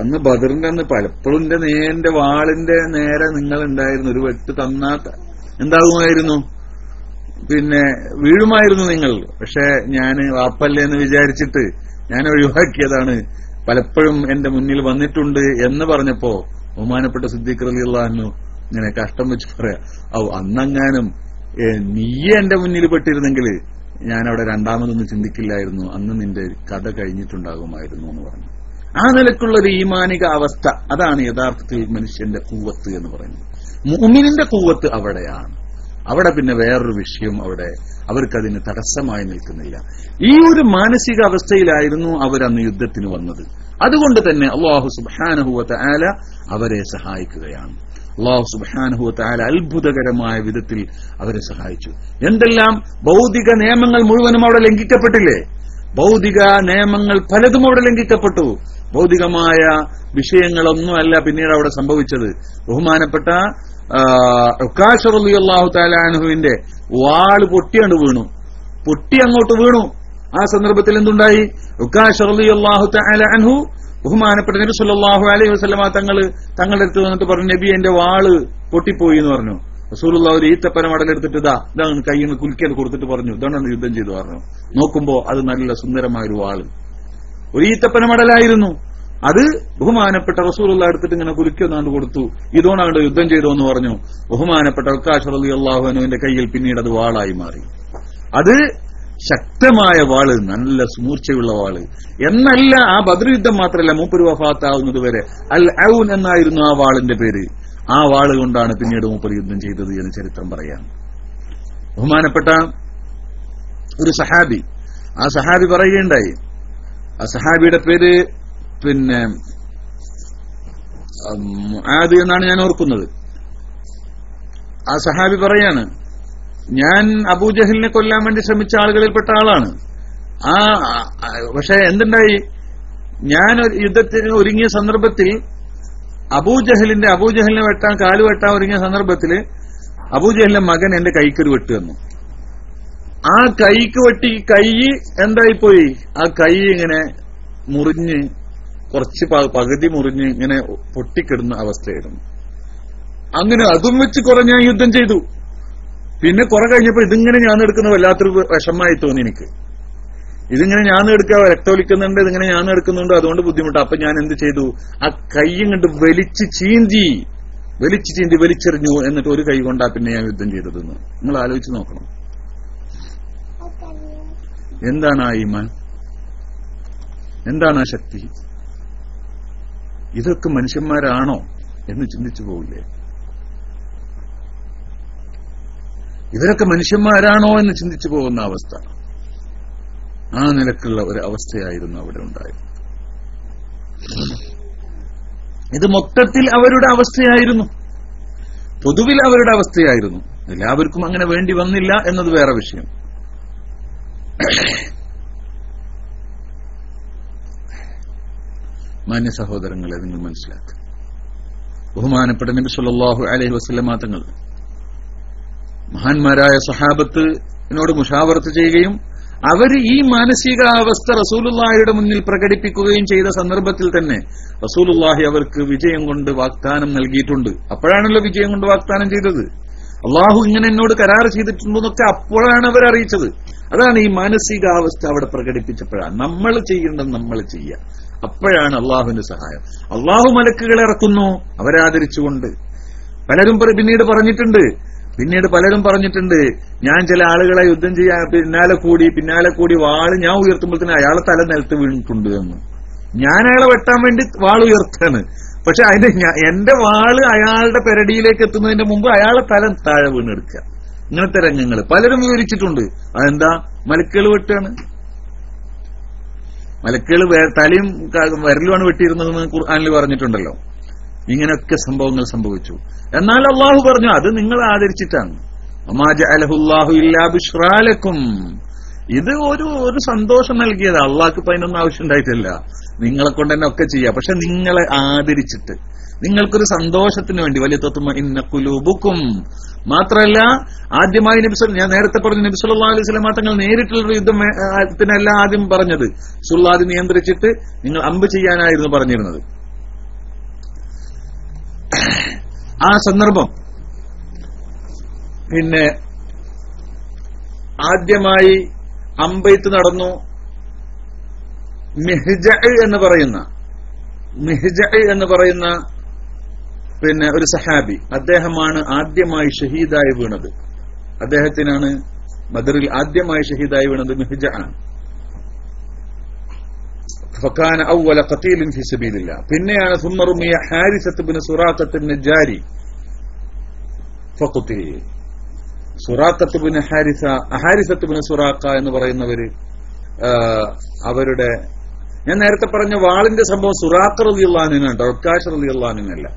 അന്ന് ബദറിന്റെ അന്ന് പലപ്പോഴും എന്റെ വാളിന്റെ നേരെ നിങ്ങൾ ഉണ്ടായിരുന്നു, ഒരു വെട്ട് തന്നാ എന്താകുമായിരുന്നു, പിന്നെ വീഴുമായിരുന്നു നിങ്ങൾ. പക്ഷെ ഞാൻ വാപ്പല്ലേ എന്ന് വിചാരിച്ചിട്ട് ഞാൻ ഒഴിവാക്കിയതാണ്, പലപ്പോഴും എന്റെ മുന്നിൽ വന്നിട്ടുണ്ട് എന്ന് പറഞ്ഞപ്പോ ബഹുമാനപ്പെട്ട സിദ്ദീഖ് റളിയല്ലാഹു അൻഹു ഇങ്ങനെ കഷ്ടം വെച്ച് പറയാ, അന്നെങ്ങാനും നീ എന്റെ മുന്നിൽ പെട്ടിരുന്നെങ്കിൽ ഞാൻ അവിടെ രണ്ടാമതൊന്നും ചിന്തിക്കില്ലായിരുന്നു, അന്ന് നിന്റെ കഥ കഴിഞ്ഞിട്ടുണ്ടാകുമായിരുന്നു എന്ന് പറഞ്ഞു. ആ നിലക്കുള്ള ഒരു ഈമാനിക അവസ്ഥ, അതാണ് യഥാർത്ഥത്തിൽ മനുഷ്യന്റെ ഖുവ്വത്ത് എന്ന് പറയുന്നത്. മുഅ്മിനിന്റെ ഖുവ്വത്ത് അവിടെയാണ്. അവിടെ പിന്നെ വേറൊരു വിഷയം അവിടെ അവർക്കതിന് തടസ്സമായി നിൽക്കുന്നില്ല. ഈ ഒരു മാനസിക അവസ്ഥയിലായിരുന്നു അവരന്ന് യുദ്ധത്തിന് വന്നത്. അതുകൊണ്ട് തന്നെ അല്ലാഹു സുബ്ഹാനഹു വ തആല അവരെ സഹായിക്കുകയാണ്. അല്ലാഹു സുബ്ഹാനഹു വ തആല അത്ഭുതകരമായ വിധത്തിൽ അവരെ സഹായിച്ചു. എന്തെല്ലാം ഭൗതിക നിയമങ്ങൾ മുഴുവനും അവിടെ ലംഘിക്കപ്പെട്ടില്ലേ? ഭൗതിക നിയമങ്ങൾ പലതും അവിടെ ലംഘിക്കപ്പെട്ടു. ഭൗതികമായ വിഷയങ്ങളൊന്നുമല്ല പിന്നീട് അവിടെ സംഭവിച്ചത്. ബഹുമാനപ്പെട്ട ഉക്കാശ റളിയല്ലാഹു തആല അൻഹുവിന്റെ വാള് പൊട്ടി അങ്ങോട്ട് വീണു. ആ സന്ദർഭത്തിൽ എന്തുണ്ടായി? ഉക്കാശ റളിയല്ലാഹു തആല അൻഹു ബഹുമാനപ്പെട്ട നബി സല്ലല്ലാഹു അലൈഹി വസല്ലമ തങ്ങളുടെ അടുത്ത് വന്നിട്ട് പറഞ്ഞു, നബി എന്റെ വാള് പൊട്ടിപ്പോയി എന്ന് പറഞ്ഞു. റസൂലുള്ളാഹി ഒരു ഈത്തപ്പന മടലെടുത്തിട്ട് ഇതാണ് കയ്യിൽ കുലുക്കിയത് കൊടുത്തിട്ട് പറഞ്ഞു, ഇതാണ് യുദ്ധം ചെയ്തു പറഞ്ഞു. നോക്കുമ്പോ അത് നല്ല സുന്ദരമായൊരു വാള്, ഒരു ഈത്തപ്പന മടലായിരുന്നു. അത് ബഹുമാനപ്പെട്ട റസൂലുള്ളാഹി എടുത്തിട്ട് ഇങ്ങനെ കുലുക്കിയൊന്നാണ്ട് കൊടുത്തു, ഇതോണാണ്ട് യുദ്ധം ചെയ്തോ എന്ന് പറഞ്ഞു. ബഹുമാനപ്പെട്ട ഉക്കാശ റളിയല്ലാഹു അൻഹുവിന്റെ കയ്യിൽ പിന്നീട് അത് വാളായി മാറി. അത് ശക്തമായ വാള്, നല്ല മൂർച്ചയുള്ള വാള് എന്നല്ല. ആ ബദർ യുദ്ധം മാത്രമല്ല, മൂപ്പര് വഫാത്താവുന്നത് വരെ അൽ ഔൻ എന്നായിരുന്നു ആ വാളിന്റെ പേര്. ആ വാള് കൊണ്ടാണ് പിന്നീട് മൂപ്പര് യുദ്ധം ചെയ്തത് എന്ന് ചരിത്രം പറയാം. ബഹുമാനപ്പെട്ട ഒരു സഹാബി, ആ സഹാബി പറയുകയുണ്ടായി, ആ സഹാബിയുടെ പേര് പിന്നെ മുആദ് എന്നാണ് ഞാൻ ഓർക്കുന്നത്. ആ സഹാബി പറയാണ്, ഞാൻ അബൂജഹലിനെ കൊല്ലാൻ വേണ്ടി ശ്രമിച്ച ആളുകളിൽപ്പെട്ട ആളാണ്. പക്ഷെ എന്തുണ്ടായി, ഞാൻ യുദ്ധത്തിന് ഒരുങ്ങിയ സന്ദർഭത്തിൽ അബൂജഹലിനെ വെട്ടാൻ കാല് വെട്ടാൻ ഒരുങ്ങിയ സന്ദർഭത്തിൽ അബൂജഹലിന്റെ മകൻ എന്റെ കൈക്കൊരു വെട്ട് തന്നു. ആ കൈക്ക് വെട്ടി കൈ എന്തായിപ്പോയി, ആ കൈ ഇങ്ങനെ മുറിഞ്ഞ് കുറച്ച് പകുതി മുറിഞ്ഞ് ഇങ്ങനെ പൊട്ടിക്കിടുന്ന അവസ്ഥയായിരുന്നു. അങ്ങനെ അതും വെച്ച് കുറെ ഞാൻ യുദ്ധം ചെയ്തു. പിന്നെ കുറെ കഴിഞ്ഞപ്പോ ഇതിങ്ങനെ ഞാൻ എടുക്കുന്ന വല്ലാത്തൊരു വിഷമമായി തോന്നി എനിക്ക്. ഇതിങ്ങനെ ഞാൻ എടുക്കുക, രക്തമൊലിക്കുന്നുണ്ട്, ഇതിങ്ങനെ ഞാൻ എടുക്കുന്നുണ്ട്, അതുകൊണ്ട് ബുദ്ധിമുട്ട്. അപ്പൊ ഞാൻ എന്ത് ചെയ്തു, ആ കൈ കണ്ട് വലിച്ചു ചീന്തി വലിച്ചെറിഞ്ഞു. എന്നിട്ട് ഒരു കൈ കൊണ്ടാ പിന്നെ ഞാൻ യുദ്ധം ചെയ്തതെന്ന് നിങ്ങൾ ആലോചിച്ച് നോക്കണം. എന്താണ് ആ ഈമാൻ, എന്താണ് ആ ശക്തി? ഇതൊക്കെ മനുഷ്യന്മാരാണോ എന്ന് ചിന്തിച്ചു പോവില്ലേ? ഇവരൊക്കെ മനുഷ്യന്മാരാണോ എന്ന് ചിന്തിച്ചു പോകുന്ന അവസ്ഥ, ആ നിലക്കുള്ള ഒരു അവസ്ഥയായിരുന്നു അവിടെ ഉണ്ടായത്. ഇത് മൊത്തത്തിൽ അവരുടെ അവസ്ഥയായിരുന്നു, പൊതുവിൽ അവരുടെ അവസ്ഥയായിരുന്നു. എല്ലാവർക്കും അങ്ങനെ വേണ്ടി വന്നില്ല എന്നത് വേറെ വിഷയം. മാന്യ സഹോദരങ്ങളെ, നിങ്ങൾ മനസ്സിലാക്കുക, ബഹുമാനപ്പെട്ട നബി സല്ലല്ലാഹു അലൈഹി വസല്ലമ തങ്ങൾ മഹാന്മാരായ സഹാബത്തിനോട് മുഷാവറത്ത് ചെയ്യുകയും അവർ ഈ മാനസികാവസ്ഥ റസൂലുള്ളാഹിയുടെ മുന്നിൽ പ്രകടിപ്പിക്കുകയും ചെയ്ത സന്ദർഭത്തിൽ തന്നെ റസൂലുള്ളാഹി അവർക്ക് വിജയം കൊണ്ട് വാഗ്ദാനം നൽകിയിട്ടുണ്ട്. അപ്പോഴാണല്ലോ വിജയം കൊണ്ട് വാഗ്ദാനം ചെയ്തത്. അള്ളാഹു ഇങ്ങനെ എന്നോട് കരാർ ചെയ്തിട്ടുണ്ടെന്നൊക്കെ അപ്പോഴാണ് അവർ അറിയിച്ചത്. അതാണ് ഈ മാനസികാവസ്ഥ അവിടെ പ്രകടിപ്പിച്ചപ്പോഴാണ് നമ്മൾ ചെയ്യേണ്ടത് നമ്മൾ ചെയ്യുക. അപ്പോഴാണ് അള്ളാഹുവിന്റെ സഹായം. അള്ളാഹു മലക്കുകളെ ഇറക്കുന്നു അവരാദരിച്ചുകൊണ്ട്. പിന്നീട് പലരും പറഞ്ഞിട്ടുണ്ട്, ഞാൻ ചില ആളുകളെ യുദ്ധം ചെയ്യാൻ പിന്നാലെ കൂടി വാള് ഞാൻ ഉയർത്തുമ്പോഴത്തേന് അയാളെ തല നിലത്ത് വീണിട്ടുണ്ട് എന്ന്. ഞാൻ അയാളെ വെട്ടാൻ വേണ്ടി വാൾ ഉയർത്താണ്, പക്ഷെ എന്റെ വാള് അയാളുടെ പെരടിയിലേക്ക് എത്തുന്നതിന്റെ മുമ്പ് അയാളെ തല താഴെ വീണെടുക്കുക. ഇങ്ങനത്തെ രംഗങ്ങൾ പലരും വിവരിച്ചിട്ടുണ്ട്. അതെന്താ? മലക്കുകൾ വെട്ടാണ്. മലക്കുകൾ തലയും വിരലുമാണ് വെട്ടിയിരുന്നതെന്ന് ഖുർആനിൽ പറഞ്ഞിട്ടുണ്ടല്ലോ. ഇങ്ങനെയൊക്കെ സംഭവങ്ങൾ സംഭവിച്ചു. എന്നാൽ അള്ളാഹു പറഞ്ഞു അത് നിങ്ങൾ ആദരിച്ചിട്ടാണ്. വമാ ജഅലഹുല്ലാഹു ഇല്ലാ ബുശ്റാ ലക്കും. ഇത് ഒരു സന്തോഷം നൽകിയത്. അള്ളാഹ്ക്ക് ഇപ്പൊ അതിനൊന്നും ആവശ്യം ഉണ്ടായിട്ടില്ല. നിങ്ങളെ കൊണ്ട് തന്നെ ഒക്കെ ചെയ്യാം. പക്ഷെ നിങ്ങളെ ആദരിച്ചിട്ട് നിങ്ങൾക്കൊരു സന്തോഷത്തിന് വേണ്ടി. വലിയ തത്മഇന്ന ഖുലൂബുക്കും. മാത്രമല്ല ആദ്യമായി ഞാൻ നേരത്തെ പറഞ്ഞു നബി സല്ലല്ലാഹു അലൈഹി വസല്ലം തങ്ങൾ നേരിട്ടുള്ള യുദ്ധത്തിനല്ല ആദ്യം പറഞ്ഞത്. സുല്ലാദ് നിയന്ത്രിച്ചിട്ട് നിങ്ങൾ അമ്പ് ചെയ്യാനായിരുന്നു പറഞ്ഞിരുന്നത്. ആ സന്ദർഭം പിന്നെ ആദ്യമായി അമ്പെയ്ത്ത് നടന്നു. മിഹ്ജഅ എന്ന് പറയുന്ന പിന്നെ ഒരു സഹാബി, അദ്ദേഹമാണ് ആദ്യമായി ഷഹീദായി വീണത്. അദ്ദേഹത്തിനാണ് ബദറിൽ ആദ്യമായി ഷഹീദായി വീണത് മിഹ്ജഅ ആണ്. ഫകാന അവ്വല ഖതീലിൻ ഫീ സബീലില്ലാഹ്. പിന്നെയാണ് സുമ്മ റുമിയ ഹാരിസത്ത് ഇബ്നു സുറാഖത്ത് നജ്ജാരി ഫഖുതിൽ. സുറാഖത്ത് ഇബ്നു ഹാരിസത്ത് ഇബ്നു സുറാഖ എന്ന് പറയുന്നവര് അവരുടെ ഞാൻ നേരത്തെ പറഞ്ഞ വാളിന്റെ സംഭവം സുറാഖ് റളിയല്ലാഹു അൻഹു ആണ്, ഉക്കാശ് റളിയല്ലാഹു അൻഹു അല്ല,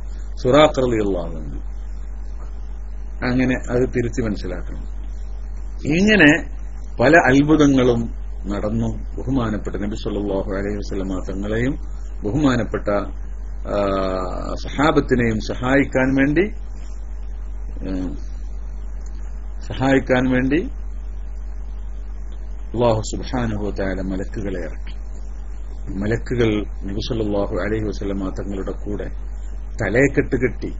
സുറാഖ് റളിയല്ലാഹു അൻഹു. അങ്ങനെ അത് തിരിച്ച് മനസ്സിലാക്കണം. ഇങ്ങനെ പല അത്ഭുതങ്ങളും നടന്നു. ബഹുമാനപ്പെട്ട നബി സല്ലല്ലാഹു അലൈഹി വസല്ലം തങ്ങളെയും ബഹുമാനപ്പെട്ട സഹാബത്തിനെയും സഹായിക്കാൻ വേണ്ടി അല്ലാഹു സുബ്ഹാനഹു വ തആല മലക്കുകളെ ഇറക്കി. മലക്കുകൾ നബി സല്ലല്ലാഹു അലൈഹി വസല്ലം തങ്ങളുടെ കൂടെ തലയെക്കെട്ട് കെട്ടി.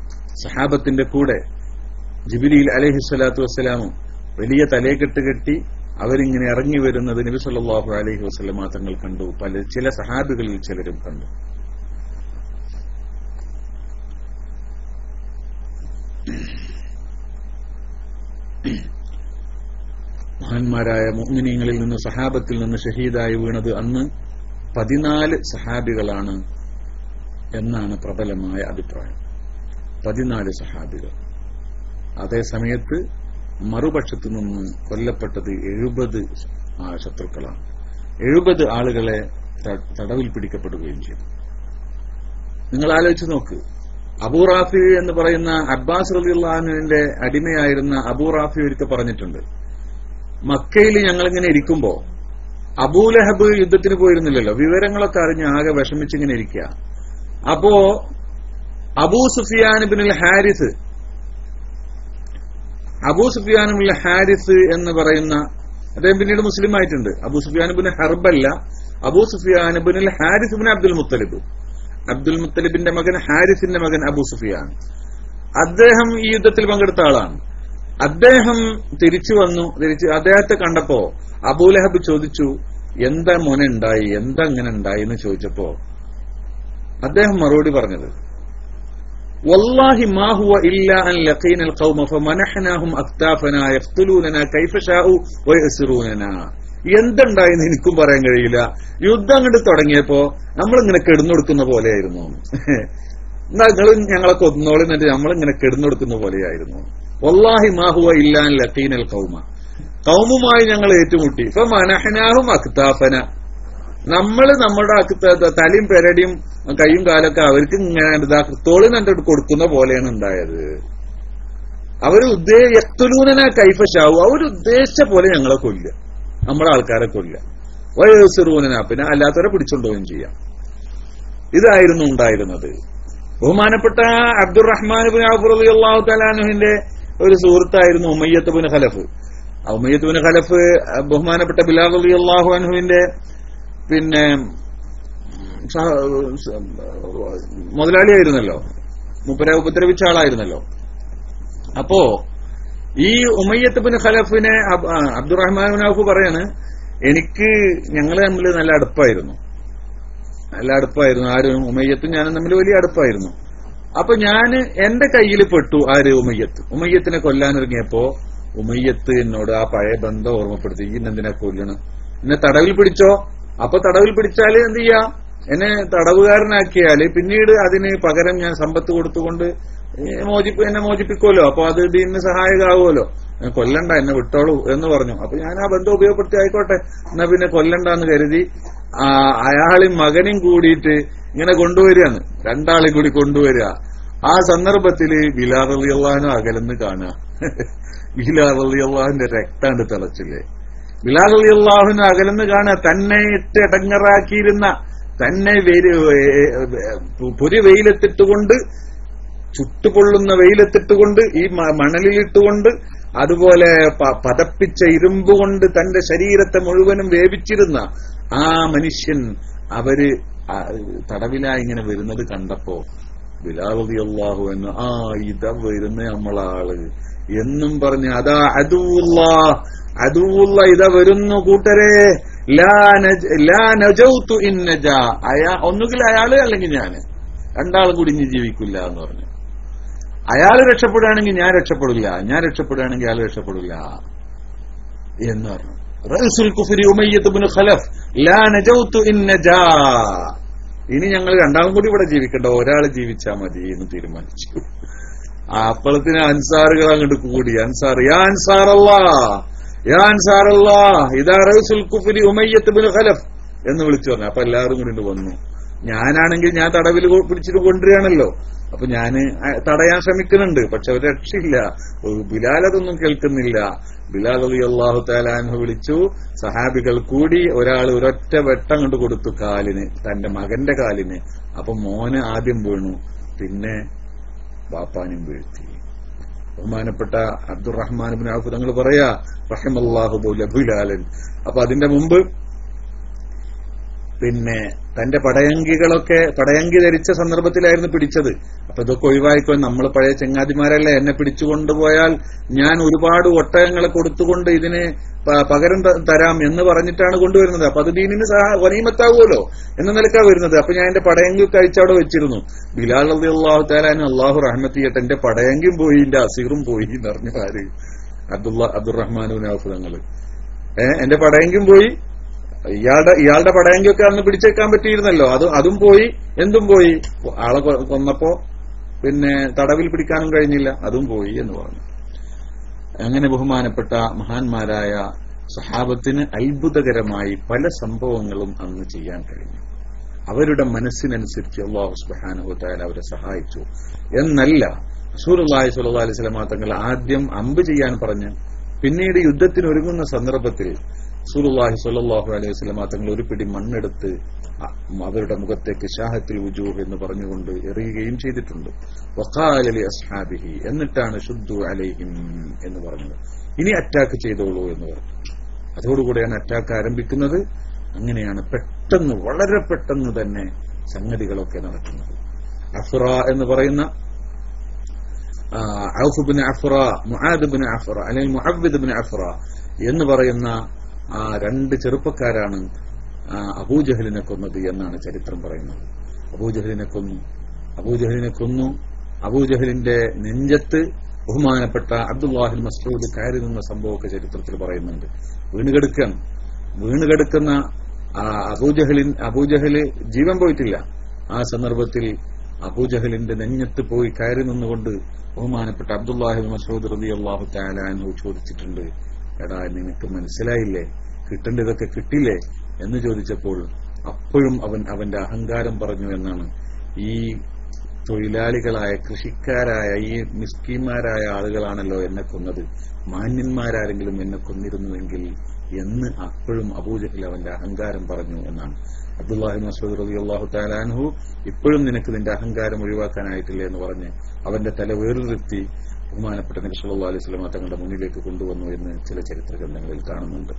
സഹാബത്തിന്റെ കൂടെ ജിബ്രീൽ അലൈഹിസ്സലാത്തു വസ്സലാമും വലിയ തലയെക്കെട്ട് കെട്ടി അവരിങ്ങനെ ഇറങ്ങി വരുന്നത് നബി സല്ലല്ലാഹു അലൈഹി വസല്ലം തങ്ങൾ കണ്ടു. ചില സഹാബികളിൽ ചിലരും കണ്ടു. മഹാന്മാരായ മുഅ്മിനീങ്ങളിൽ നിന്ന് സഹാബത്തിൽ നിന്ന് ഷഹീദായി വീണത് അന്ന് 14 സഹാബികളാണ് എന്നാണ് പ്രബലമായ അഭിപ്രായം. 14 സഹാബികൾ. അതേ സമയത്ത് മറുപക്ഷത്തു നിന്ന് കൊല്ലപ്പെട്ടത് 70 ശത്രുക്കളാണ്. 70 ആളുകളെ തടവിൽ പിടിക്കപ്പെടുകയും ചെയ്തു. നിങ്ങൾ ആലോചിച്ച് നോക്ക്. അബൂ റാഫി എന്ന് പറയുന്ന അബ്ബാസ് റളിയല്ലാഹു അൻഹുവിന്റെ അടിമയായിരുന്ന അബൂ റാഫി ഒരിക്കൽ പറഞ്ഞിട്ടുണ്ട്, മക്കയിൽ ഞങ്ങളിങ്ങനെ ഇരിക്കുമ്പോ അബൂലഹബ് യുദ്ധത്തിന് പോയിരുന്നില്ലല്ലോ, വിവരങ്ങളൊക്കെ അറിഞ്ഞ് ആകെ വിഷമിച്ചിങ്ങനെ ഇരിക്കുക. അപ്പോ അബൂ സുഫിയാൻ ഇബ്നുൽ ഹാരിസ് എന്ന് പറയുന്ന അദ്ദേഹം പിന്നീട് മുസ്ലിം ആയിട്ടുണ്ട്. അബൂ സുഫിയാൻ ഇബ്നു ഹർബല്ല, അബൂ സുഫിയാൻ ഇബ്നുൽ ഹാരിസ് ഇബ്നു അബ്ദുൽ മുത്തലിബിന്റെ മകൻ ഹാരിസിന്റെ മകൻ അബൂ സുഫിയാൻ. അദ്ദേഹം ഈ യുദ്ധത്തിൽ പങ്കെടുത്ത ആളാണ്. അദ്ദേഹം തിരിച്ചു വന്നു. അദ്ദേഹത്തെ കണ്ടപ്പോ അബൂലഹബ് ചോദിച്ചു, എന്താ മോനെ ഉണ്ടായി, എന്താ ഇങ്ങനെ ഉണ്ടായി എന്ന് ചോദിച്ചപ്പോ അദ്ദേഹം മറുപടി പറഞ്ഞത്, വല്ലാഹി മാ ഹുവ ഇല്ലാ അൻ ലഖീനൽ ഖൗമ ഫമനഹനാഹും അക്താഫനാ യഖ്തുലൂനനാ കൈഫ ശാഉ വയസ്റൂനനാ. എന്തുണ്ടായെന്ന് എനിക്കും പറയാൻ കഴിയില്ല. യുദ്ധം അങ്ങോട്ട് തുടങ്ങിയപ്പോ നമ്മളിങ്ങനെ കെടുന്നൊടുക്കുന്ന പോലെയായിരുന്നു. നിങ്ങൾ ഞങ്ങളെ കൊന്നോളി എന്നിട്ട് നമ്മളിങ്ങനെ കെടുന്നൊടുക്കുന്ന പോലെയായിരുന്നു. വല്ലാഹി മാ ഹുവ ഇല്ലാ അൻ ലഖീനൽ ഖൗമ. ഖൗമുമായി ഞങ്ങൾ ഏറ്റുമുട്ടി. ഫമനഹനാഹും അക്താഫന. നമ്മള് നമ്മുടെ തലയും പെരടിയും കൈയും കാലൊക്കെ അവർക്ക് ഇങ്ങനെ തോളിനെ കൊടുക്കുന്ന പോലെയാണ് ഉണ്ടായത്. അവര് യഖ്തുലൂനനാ കൈഫ ശാഉ. അവരുദ്ദേശിച്ച പോലെ ഞങ്ങളെ കൊല്ലുക, നമ്മുടെ ആൾക്കാരെ കൊല്ലുക. വയസ്റൂനനാ, പിന്നെ അല്ലാത്തവരെ പിടിച്ചുകൊണ്ടുപോവുകയും ചെയ്യാം. ഇതായിരുന്നു ഉണ്ടായിരുന്നത്. ബഹുമാനപ്പെട്ട അബ്ദുറഹ്മാൻ ഇബ്നു ഔഫ് റളിയല്ലാഹു തആല അൻഹുവിന്റെ ഒരു സുഹൃത്തായിരുന്നു ഉമയ്യത്ത് ഇബ്നു ഖലഫ്. ഉമയ്യത്ത് ഇബ്നു ഖലഫ് ബഹുമാനപ്പെട്ട ബിലാൽ റളിയല്ലാഹു അൻഹുവിന്റെ പിന്നെ മുതലാളിയായിരുന്നല്ലോ, മൂപ്പരെ ഉപദ്രവിച്ച ആളായിരുന്നല്ലോ. അപ്പോ ഈ ഉമയ്യത്ത് ഇബ്നു ഖലഫിനെ അബ്ദുറഹ്മാൻ ഇബ്നു ഔഫ് പറയാണ്, ഞങ്ങൾ തമ്മിൽ നല്ല അടുപ്പായിരുന്നു. ആരും ഉമയ്യത്തും ഞാനും തമ്മിൽ വലിയ അടുപ്പായിരുന്നു. അപ്പൊ എന്റെ കയ്യിൽ പെട്ടു ഉമയ്യത്തിനെ കൊല്ലാനിറങ്ങിയപ്പോ ഉമയ്യത്ത് എന്നോട് ആ പഴയ ബന്ധം ഓർമ്മപ്പെടുത്തി, ഇന്നെന്തിനാ കൊല്ലണം, എന്നെ തടവിൽ പിടിച്ചോ. അപ്പൊ തടവിൽ പിടിച്ചാല് എന്ത് ചെയ്യാം, എന്നെ തടവുകാരനാക്കിയാല് പിന്നീട് അതിന് പകരം ഞാൻ സമ്പത്ത് കൊടുത്തുകൊണ്ട് എന്നെ മോചിപ്പിക്കുമല്ലോ. അപ്പൊ അത് ദീനിന് സഹായകമാവുമല്ലോ. കൊല്ലണ്ട, എന്നെ വിട്ടോളൂ എന്ന് പറഞ്ഞു. അപ്പൊ ഞാൻ ആ ബന്ധം ഉപയോഗപ്പെടുത്തി, ആയിക്കോട്ടെ എന്നാ പിന്നെ കൊല്ലണ്ടെന്ന് കരുതി അയാളും മകനും കൂടിയിട്ട് ഇങ്ങനെ കൊണ്ടുവരികയാണ്, രണ്ടാളെയും കൂടി കൊണ്ടുവരിക. ആ സന്ദർഭത്തില് ബിലാൽ റളിയല്ലാഹു അകലെന്ന് കാണുക. ബിലാൽ റളിയല്ലാഹുവിന്റെ രക്താണ്ട് തിളച്ചില്ലേ. ബിലാൽ റളിയല്ലാഹുവിന് അകലെന്ന് കാണുക. തന്നെ ഇട്ട് ഇടങ്ങറാക്കിയിരുന്ന, തന്നെ പൊരി വെയിലെത്തിട്ടുകൊണ്ട്, ചുട്ടുപൊള്ളുന്ന വെയിലെത്തിട്ടുകൊണ്ട്, ഈ മണലിലിട്ടുകൊണ്ട്, അതുപോലെ പതപ്പിച്ച ഇരുമ്പ് കൊണ്ട് തന്റെ ശരീരത്തെ മുഴുവനും വേവിച്ചിരുന്ന ആ മനുഷ്യൻ അവര് തടവിലായി ഇങ്ങനെ വരുന്നത് കണ്ടപ്പോ ബിലാൽ റളിയല്ലാഹു അൻഹു ഇതാ വരുന്ന നമ്മളാള് എന്നും പറഞ്ഞ്, അതാ അദുവുള്ള ഇതാ വരുന്നു കൂട്ടരെ, ലാ നജൗതു ഇൻ നജാ. ഒന്നുകിൽ അയാള് അല്ലെങ്കിൽ ഞാന്, രണ്ടാളും കൂടി ഇനി ജീവിക്കില്ല എന്ന് പറഞ്ഞു. അയാള് രക്ഷപ്പെടുകയാണെങ്കിൽ ഞാൻ രക്ഷപ്പെടില്ല, ഞാൻ രക്ഷപ്പെടുകയാണെങ്കിൽ അയാൾ രക്ഷപ്പെടില്ല എന്ന് പറഞ്ഞു. റഅസുൽ കുഫ്രി ഉമയ്യത്ത് ഇബ്നു ഖലഫ് ലാ നജൗതു ഇൻ നജാ. ഇനി ഞങ്ങൾ രണ്ടാളും കൂടി ഇവിടെ ജീവിക്കണ്ട, ഒരാൾ ജീവിച്ചാൽ മതി എന്ന് തീരുമാനിച്ചു. അപ്പോഴത്തിന് അൻസാറുകൾ അങ്ങോട്ട് കൂടി, യാ അൻസാറല്ലാഹ് ഇദാ റഅസുൽ കുഫ്രി ഉമയ്യത്ത് ഇബ്നു ഖലഫ് എന്ന് വിളിച്ചു പറഞ്ഞു. അപ്പൊ എല്ലാവരും കൂടി വന്നു. ഞാനാണെങ്കിൽ ഞാൻ തടവിൽ പിടിച്ചിട്ട് കൊണ്ടുവരികയാണല്ലോ. അപ്പൊ ഞാന് തടയാൻ ശ്രമിക്കുന്നുണ്ട്, പക്ഷെ ഒരു രക്ഷയില്ല. ബിലാൽ അതൊന്നും കേൾക്കുന്നില്ല. ബിലാൽ റളിയല്ലാഹു തആല അൻഹു വിളിച്ചു. സഹാബികൾ കൂടി ഒരാൾ ഒരൊറ്റ വെട്ടം കൊണ്ട് കൊടുത്തു കാലിന്, തന്റെ മകന്റെ കാലിന്. അപ്പൊ മോന് ആദ്യം വീണു, പിന്നെ ബാപ്പാനും വീഴ്ത്തി. ബഹുമാനപ്പെട്ട അബ്ദുറഹ്മാൻ ഇബ്നു ഔഫ് തങ്ങൾ പറയാ, റഹിമല്ലാഹു ബിലാലൻ. അപ്പൊ അതിന്റെ മുമ്പ് പിന്നെ തന്റെ പടയങ്കി ധരിച്ച സന്ദർഭത്തിലായിരുന്നു പിടിച്ചത്. അപ്പൊ ഇതൊക്കെ ഒഴിവായിക്കോ, നമ്മൾ പഴയ ചെങ്ങാതിമാരല്ലേ, എന്നെ പിടിച്ചുകൊണ്ടുപോയാൽ ഞാൻ ഒരുപാട് ഒട്ടകങ്ങളെ കൊടുത്തുകൊണ്ട് ഇതിന് പകരം തരാം എന്ന് പറഞ്ഞിട്ടാണ് കൊണ്ടുവരുന്നത്. അപ്പൊ അത് ദീനിന് ഗനീമത്താവുമല്ലോ എന്ന നിലക്കാണ് വരുന്നത്. അപ്പൊ ഞാൻ എന്റെ പടയങ്കി കഴിച്ചവിടെ വെച്ചിരുന്നു. ബിലാൽ റളിയല്ലാഹു തആല അൻഹു അല്ലാഹു റഹ്മത്ത് ചെയ്യട്ടെ, എന്റെ പടയങ്കിയും പോയി, എന്റെ അസീറും പോയി എന്ന് പറഞ്ഞു. ആര്? അബ്ദുറഹ്മാൻ ഇബ്നു ഔഫ് തങ്ങൾ. എന്റെ പടയങ്കിയും പോയി, ഇയാളുടെ പടയങ്കിയൊക്കെ അന്ന് പിടിച്ചേക്കാൻ പറ്റിയിരുന്നല്ലോ, അതും പോയി. എന്തും പോയി, ആളെ കൊന്നപ്പോ പിന്നെ തടവിൽ പിടിക്കാനും കഴിഞ്ഞില്ല, അതും പോയി എന്ന് പറഞ്ഞു. അങ്ങനെ ബഹുമാനപ്പെട്ട മഹാന്മാരായ സഹാബത്തിന് അത്ഭുതകരമായി പല സംഭവങ്ങളും അന്ന് ചെയ്യാൻ കഴിഞ്ഞു. അവരുടെ മനസ്സിനനുസരിച്ച് അല്ലാഹു സുബ്ഹാനഹു വ തആല അവരെ സഹായിച്ചു എന്നല്ല. റസൂലുള്ളാഹി സ്വല്ലല്ലാഹു അലൈഹി വസല്ലം തങ്ങൾ ആദ്യം അമ്പ് ചെയ്യാൻ പറഞ്ഞ് പിന്നീട് യുദ്ധത്തിന് ഒരുങ്ങുന്ന സന്ദർഭത്തിൽ റസൂലുള്ളാഹി സ്വല്ലല്ലാഹു അലൈഹി വസല്ലം തങ്ങൾ ഒരു പിടി മണ്ണെടുത്ത് അവരുടെ മുഖത്തേക്ക് ഷാഹത്തുൽ വുജൂഹ് എന്ന് പറഞ്ഞുകൊണ്ട് എറിയുകയും ചെയ്തിട്ടുണ്ട്. വഖാല ലി അസ്ഹാബിഹി, എന്നിട്ടാണ് ശുദ്ദു അലൈഹിം എന്ന് പറഞ്ഞത്, ഇനി അറ്റാക്ക് ചെയ്തോളൂ എന്ന് പറഞ്ഞു. അതോടുകൂടെയാണ് അറ്റാക്ക് ആരംഭിക്കുന്നത്. അങ്ങനെയാണ് പെട്ടെന്ന്, വളരെ പെട്ടെന്ന് തന്നെ സംഗതികളൊക്കെ നടക്കുന്നത്. അഫ്റ എന്ന് പറയുന്ന ഔഫ് ബിൻ അഫ്റ, മുആദ് ബിൻ അഫ്റ അല്ലെങ്കിൽ മുഅവ്വിദ് ബിൻ അഫ്റ എന്ന് പറയുന്ന രണ്ട് ചെറുപ്പക്കാരാണ് അബൂജഹലിനെ കൊന്നത് എന്നാണ് ചരിത്രം പറയുന്നത്. അബൂജഹലിനെ കൊന്നു. അബൂജഹലിന്റെ നെഞ്ചത്ത് ബഹുമാനപ്പെട്ട അബ്ദുല്ലാഹിൽ മസ്ഊദ് കയറി നിന്ന സംഭവമൊക്കെ ചരിത്രത്തിൽ പറയുന്നുണ്ട്. വീണുകിടക്കുന്ന അബൂജഹല് ജീവൻ പോയിട്ടില്ല. ആ സന്ദർഭത്തിൽ അബൂജഹലിന്റെ നെഞ്ഞത്ത് പോയി കയറി നിന്നുകൊണ്ട് ബഹുമാനപ്പെട്ട അബ്ദുല്ലാഹിൽ മസ്ഊദ് റളിയല്ലാഹു തആല അൻഹു ചോദിച്ചിട്ടുണ്ട്, എടാ നിനക്ക് മനസ്സിലായില്ലേ, കിട്ടേണ്ടതൊക്കെ കിട്ടില്ലേ എന്ന് ചോദിച്ചപ്പോൾ അപ്പോഴും അവന്റെ അഹങ്കാരം പറഞ്ഞു എന്നാണ്. ഈ തൊഴിലാളികളായ കൃഷിക്കാരായ ഈ മിസ്കീന്മാരായ ആളുകളാണല്ലോ എന്നെ കൊന്നത്, മാന്യന്മാരാരെങ്കിലും എന്നെ കൊന്നിരുന്നുവെങ്കിൽ എന്ന് അപ്പോഴും അബൂജഹൽ അവന്റെ അഹങ്കാരം പറഞ്ഞു എന്നാണ്. അബ്ദുല്ലാഹി മസ്ഊദ് റളിയല്ലാഹു തആല അൻഹു ഇപ്പോഴും നിനക്ക് നിന്റെ അഹങ്കാരം ഒഴിവാക്കാനായിട്ടില്ല എന്ന് പറഞ്ഞ് അവന്റെ തല വേറിരുത്തി ബഹുമാനപ്പെട്ട നബി സല്ലല്ലാഹു അലൈഹി വസല്ലം തങ്ങളുടെ മുന്നിലേക്ക് കൊണ്ടുവന്നു എന്ന് ചില ചരിത്ര ഗ്രന്ഥങ്ങളിൽ കാണുന്നുണ്ട്.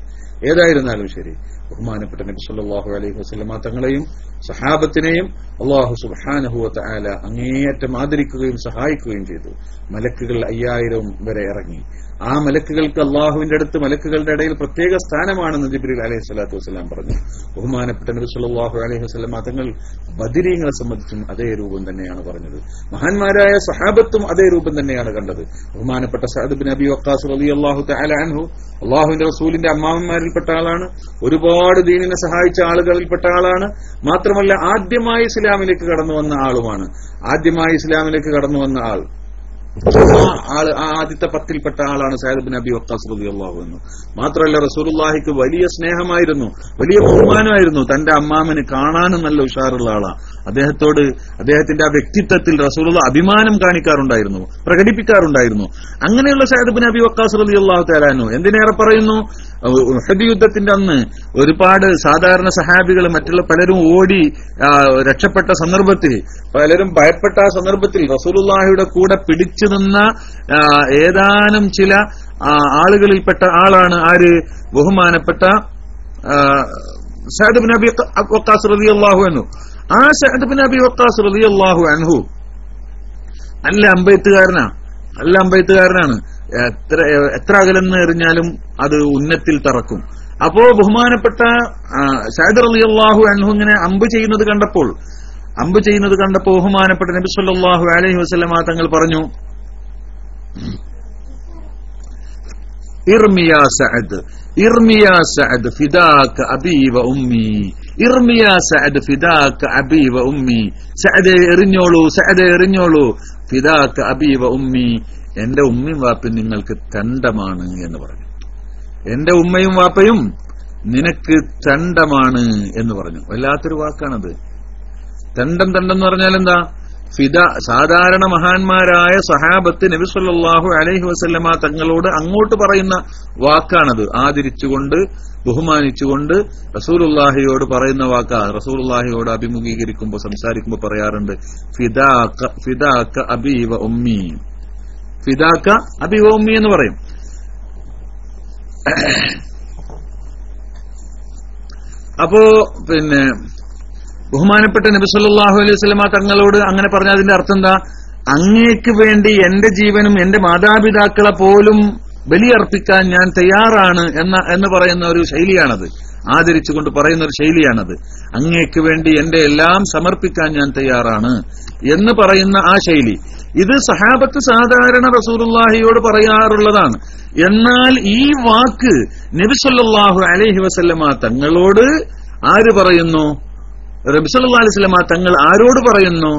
ഏതായിരുന്നാലും ശരി, ബഹുമാനപ്പെട്ട നബി സല്ലല്ലാഹു അലൈഹി വസല്ലം തങ്ങളെയും സഹാബത്തിനെയും അല്ലാഹു സുബ്ഹാനഹു വ തആല അങ്ങേയറ്റം ആദരിക്കുകയും സഹായിക്കുകയും ചെയ്തു. മലക്കുകൾ 5000 വരെ ഇറങ്ങി. ആ മലക്കുകൾക്ക് അള്ളാഹുവിന്റെ അടുത്ത് മലക്കുകളുടെ ഇടയിൽ പ്രത്യേക സ്ഥാനമാണെന്ന് ജിബ്രീൽ അലൈഹി സ്വലാത്തു വസ്സലാം പറഞ്ഞു. ബഹുമാനപ്പെട്ട നബി സല്ലല്ലാഹു അലൈഹി വസല്ലം തങ്ങൾ ബദരീങ്ങളെ സംബന്ധിച്ചും അതേ രൂപം തന്നെയാണ് പറഞ്ഞത്. മഹാന്മാരായ സഹാബത്തും അതേ രൂപം തന്നെയാണ് കണ്ടത്. ബഹുമാനപ്പെട്ട സഅദ് ബിൻ അബി വഖാസ് റളിയല്ലാഹു തആല അൻഹു അള്ളാഹുവിന്റെ റസൂലിന്റെ അമ്മാവന്മാരിൽപ്പെട്ട ആളാണ്. ഒരുപാട് ദീനിനെ സഹായിച്ച ആളുകളിൽപ്പെട്ട ആളാണ്. മാത്രമല്ല ആദ്യമായി ഇസ്ലാമിലേക്ക് കടന്നു വന്ന ആളുമാണ്. ആദ്യത്തെ 10ൽപ്പെട്ട ആളാണ് സഅദ് ബിൻ അബി വഖാസ് റളിയല്ലാഹു അൻഹു. മാത്രമല്ല റസൂലുള്ളാഹിക്ക് വലിയ സ്നേഹമായിരുന്നു, വലിയ ബഹുമാനമായിരുന്നു. തന്റെ അമ്മാമന് കാണാനും നല്ല ഉഷാറുള്ള ആളാണ്. അദ്ദേഹത്തിന്റെ ആ വ്യക്തിത്വത്തിൽ റസൂലുള്ള അഭിമാനം കാണിക്കാറുണ്ടായിരുന്നു, പ്രകടിപ്പിക്കാറുണ്ടായിരുന്നു. അങ്ങനെയുള്ള സഅദ് ബിൻ അബി വഖാസ് റളിയല്ലാഹു തആല അൻഹു എന്തിനേറെ പറയുന്നു, ഉഹദ് യുദ്ധത്തിന്റെ അന്ന് ഒരുപാട് സാധാരണ സഹാബികൾ മറ്റുള്ള പലരും ഓടി രക്ഷപ്പെട്ട സന്ദർഭത്തിൽ, പലരും ഭയപ്പെട്ട ആ സന്ദർഭത്തിൽ റസൂലുള്ളാഹിയുടെ കൂടെ പിടിച്ചു നിന്ന ഏതാനും ചില ആളുകളിൽപ്പെട്ട ആളാണ് ആര്, ബഹുമാനപ്പെട്ട സഅദ് ബിൻ അബി വഖാസ് റളിയല്ലാഹു അൻഹു. ആ സഅദ് ബിൻ അബി വഖാസ് റളിയല്ലാഹു അൻഹു നല്ല അമ്പെയ്ത്തുകാരനാണ്. എത്ര അകലെന്ന് എറിഞ്ഞാലും അത് ഉന്നത്തിൽ തറക്കും. അപ്പോ ബഹുമാനപ്പെട്ട സഅദ് റളിയല്ലാഹു അൻഹു ഇങ്ങനെ അമ്പ് ചെയ്യുന്നത് കണ്ടപ്പോൾ ബഹുമാനപ്പെട്ട നബി സല്ലല്ലാഹു അലൈഹി വസല്ലം തങ്ങൾ പറഞ്ഞു, ഇർമിയാ സഅദ് ഫിദാക അബീ വ ഉമ്മി, ഇർമിയാ സഅദ് ഫിദാക അബീ വ ഉമ്മി, സഅദേ എറിഞ്ഞോളൂ ഫിദാക അബീ വ ഉമ്മി, എന്റെ ഉമ്മയും വാപ്പയും നിങ്ങൾക്ക് തണ്ടമാണ് എന്ന് പറഞ്ഞു. എന്റെ ഉമ്മയും വാപ്പയും നിനക്ക് തണ്ടമാണ് എന്ന് പറഞ്ഞു. വല്ലാത്തൊരു വാക്കാണത്. തണ്ടം എന്ന് പറഞ്ഞാൽ എന്താ? ഫിദ. സാധാരണ മഹാന്മാരായ സഹാബത്ത് നബി സല്ലല്ലാഹു അലൈഹി വസല്ലമ തങ്ങളോട് അങ്ങോട്ട് പറയുന്ന വാക്കാണത്. ആദരിച്ചുകൊണ്ട് ബഹുമാനിച്ചുകൊണ്ട് റസൂലുള്ളാഹിയോട് പറയുന്ന വാക്കാണ്. റസൂലുള്ളാഹിയോട് അഭിമുഖീകരിക്കുമ്പോൾ സംസാരിക്കുമ്പോൾ പറയാറുണ്ട്, ഫിദാക അബീ വ ഉമ്മി, ഫിദാക അബീ വ ഉമ്മി എന്ന് പറയും. അപ്പോ ബഹുമാനപ്പെട്ട നബി സല്ലല്ലാഹു അലൈഹി വസല്ലമ തങ്ങളോട് അങ്ങനെ പറഞ്ഞ അതിന്റെ അർത്ഥം എന്താ? അങ്ങേക്ക് വേണ്ടി എന്റെ ജീവനും എന്റെ മാതാപിതാക്കളെ പോലും ബലിയർപ്പിക്കാൻ ഞാൻ തയ്യാറാണ് എന്ന് പറയുന്ന ഒരു ശൈലിയാണത്. ആദരിച്ചുകൊണ്ട് പറയുന്ന ഒരു ശൈലിയാണത്. അങ്ങേക്ക് വേണ്ടി എന്റെ എല്ലാം സമർപ്പിക്കാൻ ഞാൻ തയ്യാറാണ് എന്ന് പറയുന്ന ആ ശൈലി, ഇത് സഹാബത്ത് സാധാരണ റസൂലുള്ളാഹിയോട് പറയാറുള്ളതാണ്. എന്നാൽ ഈ വാക്ക് നബി സല്ലല്ലാഹു അലൈഹി വസല്ലമ തങ്ങളോട് ആര് പറയുന്നു? നബി സല്ലല്ലാഹു അലൈഹി വസല്ലമ തങ്ങൾ ആരോട് പറയുന്നു?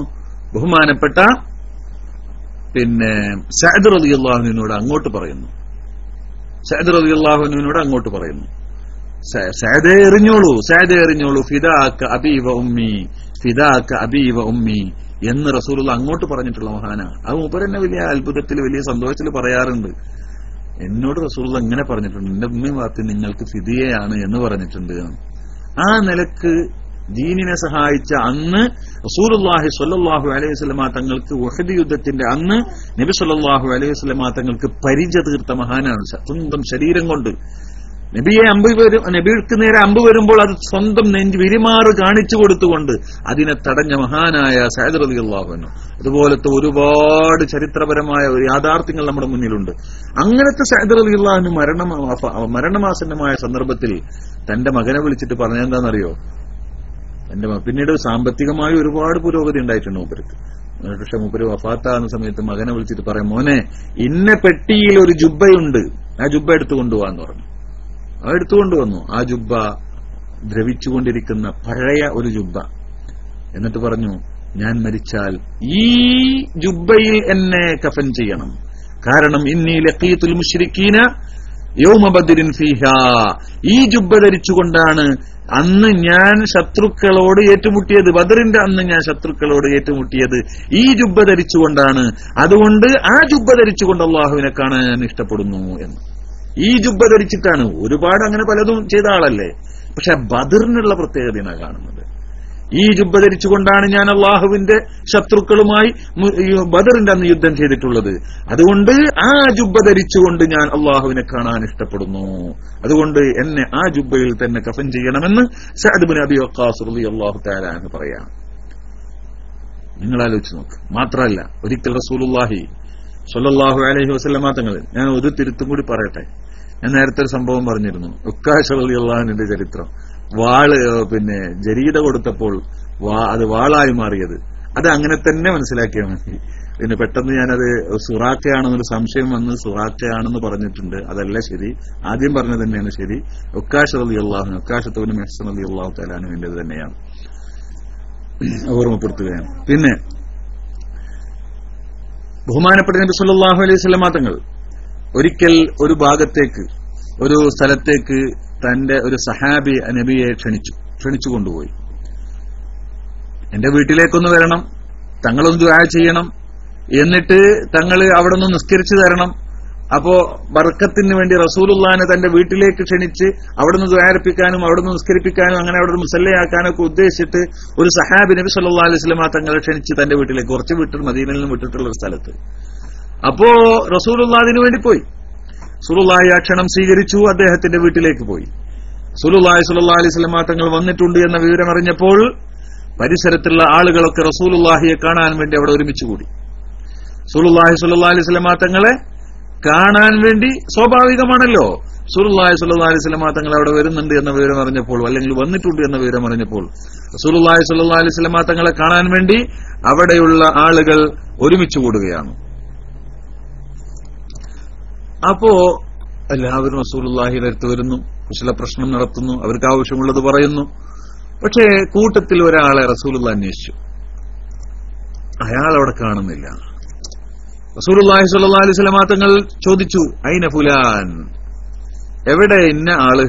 ബഹുമാനപ്പെട്ട സഅദ് റളിയല്ലാഹു അൻഹുവിനോട് അങ്ങോട്ട് പറയുന്നു. സഅദ് റളിയല്ലാഹു അൻഹുവിനോട് അങ്ങോട്ട് പറയുന്നു, സഅദേ എറിഞ്ഞോളൂ ഫിദാക അബീ വ ഉമ്മി, ഫിദാക അബീ വ ഉമ്മി എന്ന് റസൂലുള്ളാഹി അങ്ങോട്ട് പറഞ്ഞിട്ടുള്ള മഹാനാണ്. അത് മൂപ്പരെന്നെ വലിയ അത്ഭുതത്തിൽ വലിയ സന്തോഷത്തിൽ പറയാറുണ്ട്. എന്നോട് റസൂലുള്ളാഹി ഇങ്ങനെ പറഞ്ഞിട്ടുണ്ട്, എന്റെ ഉമ്മയും വാപ്പയും നിങ്ങൾക്ക് ഫിദിയയാണ് എന്ന് പറഞ്ഞിട്ടുണ്ട്. ആ നിലക്ക് ദീനിനെ സഹായിച്ച അന്ന് റസൂലുള്ളാഹി സ്വല്ലല്ലാഹു അലൈഹി വസല്ലമ തങ്ങൾക്ക് ഉഹദ് യുദ്ധത്തിന്റെ അന്ന് നബി സ്വല്ലല്ലാഹു അലൈഹി വസല്ലമ തങ്ങൾക്ക് പരിച തീർത്ത മഹാനാണ്. സ്വന്തം ശരീരം കൊണ്ട് നബിക്ക് നേരെ അമ്പ് വരുമ്പോൾ അത് സ്വന്തം നെഞ്ച് വിരിമാറ് കാണിച്ചു കൊടുത്തുകൊണ്ട് അതിനെ തടഞ്ഞ മഹാനായ സഅദ് റളിയല്ലാഹു അൻഹു. അതുപോലത്തെ ഒരുപാട് ചരിത്രപരമായ ഒരു യാഥാർത്ഥ്യങ്ങൾ നമ്മുടെ മുന്നിലുണ്ട്. അങ്ങനത്തെ സഅദ് റളിയല്ലാഹു അൻഹു മരണമാസന്നമായ സന്ദർഭത്തിൽ തന്റെ മകനെ വിളിച്ചിട്ട് പറഞ്ഞെന്താണെന്നറിയോ? പിന്നീട് സാമ്പത്തികമായി ഒരുപാട് പുരോഗതി ഉണ്ടായിട്ടുണ്ട് മൂപ്പർക്ക്. പക്ഷെ മൂപ്പര് വഫാത്താകുന്ന സമയത്ത് മകനെ വിളിച്ചിട്ട് പറയാം, മോനെ ഇന്ന പെട്ടിയിൽ ഒരു ജുബ്ബയുണ്ട്, ആ ജുബ്ബ എടുത്തുകൊണ്ടുപോവാന്ന് പറഞ്ഞു. അത് എടുത്തുകൊണ്ടുവന്നു. ആ ജുബ്ബ ദ്രവിച്ചുകൊണ്ടിരിക്കുന്ന പഴയ ഒരു ജുബ്ബ. എന്നിട്ട് പറഞ്ഞു, ഞാൻ മരിച്ചാൽ ഈ ജുബ്ബയിൽ എന്നെ കഫൻ ചെയ്യണം. കാരണം ഇന്നി ലഖീതുൽ മുശ്രിക്കീന യൗമ ബദ്രിൻ ഫീഹാ, ഈ ജുബ്ബ ധരിച്ചുകൊണ്ടാണ് അന്ന് ഞാൻ ശത്രുക്കളോട് ഏറ്റുമുട്ടിയത്. ബദറിന്റെ അന്ന് ഞാൻ ശത്രുക്കളോട് ഏറ്റുമുട്ടിയത് ഈ ജുബ്ബ ധരിച്ചുകൊണ്ടാണ്. അതുകൊണ്ട് ആ ജുബ്ബ ധരിച്ചുകൊണ്ട് അള്ളാഹുവിനെ കാണാൻ ഇഷ്ടപ്പെടുന്നു എന്ന്. ഈ ജുബ്ബ ധരിച്ചിട്ടാണ്. ഒരുപാട് അങ്ങനെ പലതും ചെയ്ത ആളല്ലേ, പക്ഷെ ബദറിനുള്ള പ്രത്യേകതയാണ് കാണുന്നത്. ഈ ജുബ്ബ ധരിച്ചുകൊണ്ടാണ് ഞാൻ അള്ളാഹുവിന്റെ ശത്രുക്കളുമായി ബദറിന്റെ അന്ന് യുദ്ധം ചെയ്തിട്ടുള്ളത്. അതുകൊണ്ട് ആ ജുബ്ബ ധരിച്ചുകൊണ്ട് ഞാൻ അള്ളാഹുവിനെ കാണാൻ ഇഷ്ടപ്പെടുന്നു. അതുകൊണ്ട് എന്നെ ആ ജുബ്ബയിൽ തന്നെ കഫൻ ചെയ്യണമെന്ന് സഅദ് ഇബ്നു അബീ വഖാസ് റളിയല്ലാഹു തആല അൻഹു പറയാം. നിങ്ങൾ ആലോചിച്ച് നോക്ക്. മാത്രമല്ല, ഒരിക്കൽ റസൂലുള്ളാഹി സ്വല്ലല്ലാഹു അലൈഹി വസല്ലമ തങ്ങൾ, ഞാൻ ഒരു തിരുത്തും കൂടി പറയട്ടെ. ഞാൻ നേരത്തെ ഒരു സംഭവം പറഞ്ഞിരുന്നു, ഉക്കാശ റളിയല്ലാഹു അൻഹുവിന്റെ ചരിത്രം. ജരീദ കൊടുത്തപ്പോൾ അത് വാളായി മാറിയത്. അത് അങ്ങനെ തന്നെ മനസ്സിലാക്കിയാൽ മതി. പിന്നെ പെട്ടെന്ന് ഞാനത് സുറാഖയാണെന്നൊരു സംശയം വന്ന് സുറാഖയാണെന്ന് പറഞ്ഞിട്ടുണ്ട്. അതല്ല ശരി, ആദ്യം പറഞ്ഞത് തന്നെയാണ് ശരി. ഉക്കാശ റളിയല്ലാഹു അൻഹു, ഉക്കാശത്ത് ഇബ്നു മിഹ്സൻ റളിയല്ലാഹു തആല അൻഹുവിന്റേത് തന്നെയാണ്, ഓർമ്മപ്പെടുത്തുകയാണ്. പിന്നെ ബഹുമാനപ്പെട്ട നബി സല്ലല്ലാഹു അലൈഹി വസല്ലം തങ്ങൾ ഒരിക്കൽ ഒരു ഭാഗത്തേക്ക്, ഒരു സ്ഥലത്തേക്ക് തന്റെ ഒരു സഹാബി നബിയെ ക്ഷണിച്ചു കൊണ്ടുപോയി. എന്റെ വീട്ടിലേക്കൊന്ന് വരണം, തങ്ങളൊന്ന് ദുആ ചെയ്യണം, എന്നിട്ട് തങ്ങൾ അവിടെ നിന്ന് നിസ്കരിച്ചു തരണം. അപ്പോ ബർക്കത്തിന് വേണ്ടി റസൂലുള്ളാഹിനെ തന്റെ വീട്ടിലേക്ക് ക്ഷണിച്ച് അവിടെ നിന്ന് ദുആർപ്പിക്കാനും അവിടെ നിന്ന് നിസ്കരിപ്പിക്കാനും അങ്ങനെ അവിടെ മുസല്ലയാക്കാനും ഒക്കെ ഉദ്ദേശിച്ചിട്ട് ഒരു സഹാബി നബി സല്ലല്ലാഹു അലൈഹി വസല്ലം തങ്ങളെ ക്ഷണിച്ച് തന്റെ വീട്ടിലേക്ക്, കുറച്ച് മദീനയിൽ നിന്ന് വിട്ടിട്ടുള്ള ഒരു സ്ഥലത്ത്. അപ്പോ റസൂലുള്ളാഹിന് വേണ്ടി പോയി. റസൂലുള്ളാഹി ആ ക്ഷണം സ്വീകരിച്ചു, അദ്ദേഹത്തിന്റെ വീട്ടിലേക്ക് പോയി. റസൂലുള്ളാഹി സ്വല്ലല്ലാഹു അലൈഹി വസല്ലം തങ്ങൾ വന്നിട്ടുണ്ട് എന്ന വിവരം അറിഞ്ഞപ്പോൾ പരിസരത്തുള്ള ആളുകളൊക്കെ റസൂലുള്ളാഹിയെ കാണാൻ വേണ്ടി അവിടെ ഒരുമിച്ച് കൂടി. റസൂലുള്ളാഹി സ്വല്ലല്ലാഹു അലൈഹി വസല്ലം തങ്ങളെ കാണാൻ വേണ്ടി, സ്വാഭാവികമാണല്ലോ, റസൂലുള്ളാഹി സ്വല്ലല്ലാഹു അലൈഹി വസല്ലം തങ്ങൾ അവിടെ വരുന്നുണ്ട് എന്ന വിവരം അറിഞ്ഞപ്പോൾ, അല്ലെങ്കിൽ വന്നിട്ടുണ്ട് എന്ന വിവരം അറിഞ്ഞപ്പോൾ റസൂലുള്ളാഹി സ്വല്ലല്ലാഹു അലൈഹി വസല്ലം തങ്ങളെ കാണാൻ വേണ്ടി അവിടെയുള്ള ആളുകൾ ഒരുമിച്ച് കൂടുകയാണ്. അപ്പോ എല്ലാവരും റസൂലുള്ളാഹിയുടെ അടുത്ത് വരുന്നു, കുശല പ്രശ്നം നടത്തുന്നു, അവർക്ക് ആവശ്യമുള്ളത് പറയുന്നു. പക്ഷേ കൂട്ടത്തിൽ ഒരാളെ റസൂലുള്ളാഹി അന്വേഷിച്ചു. അയാൾ അവിടെ കാണുന്നില്ല. റസൂലുള്ളാഹി സ്വല്ലല്ലാഹു അലൈഹി വസല്ലം തങ്ങൾ ചോദിച്ചു, ഐന ഫുലാൻ, എവിടെ ഇന്ന ആള്?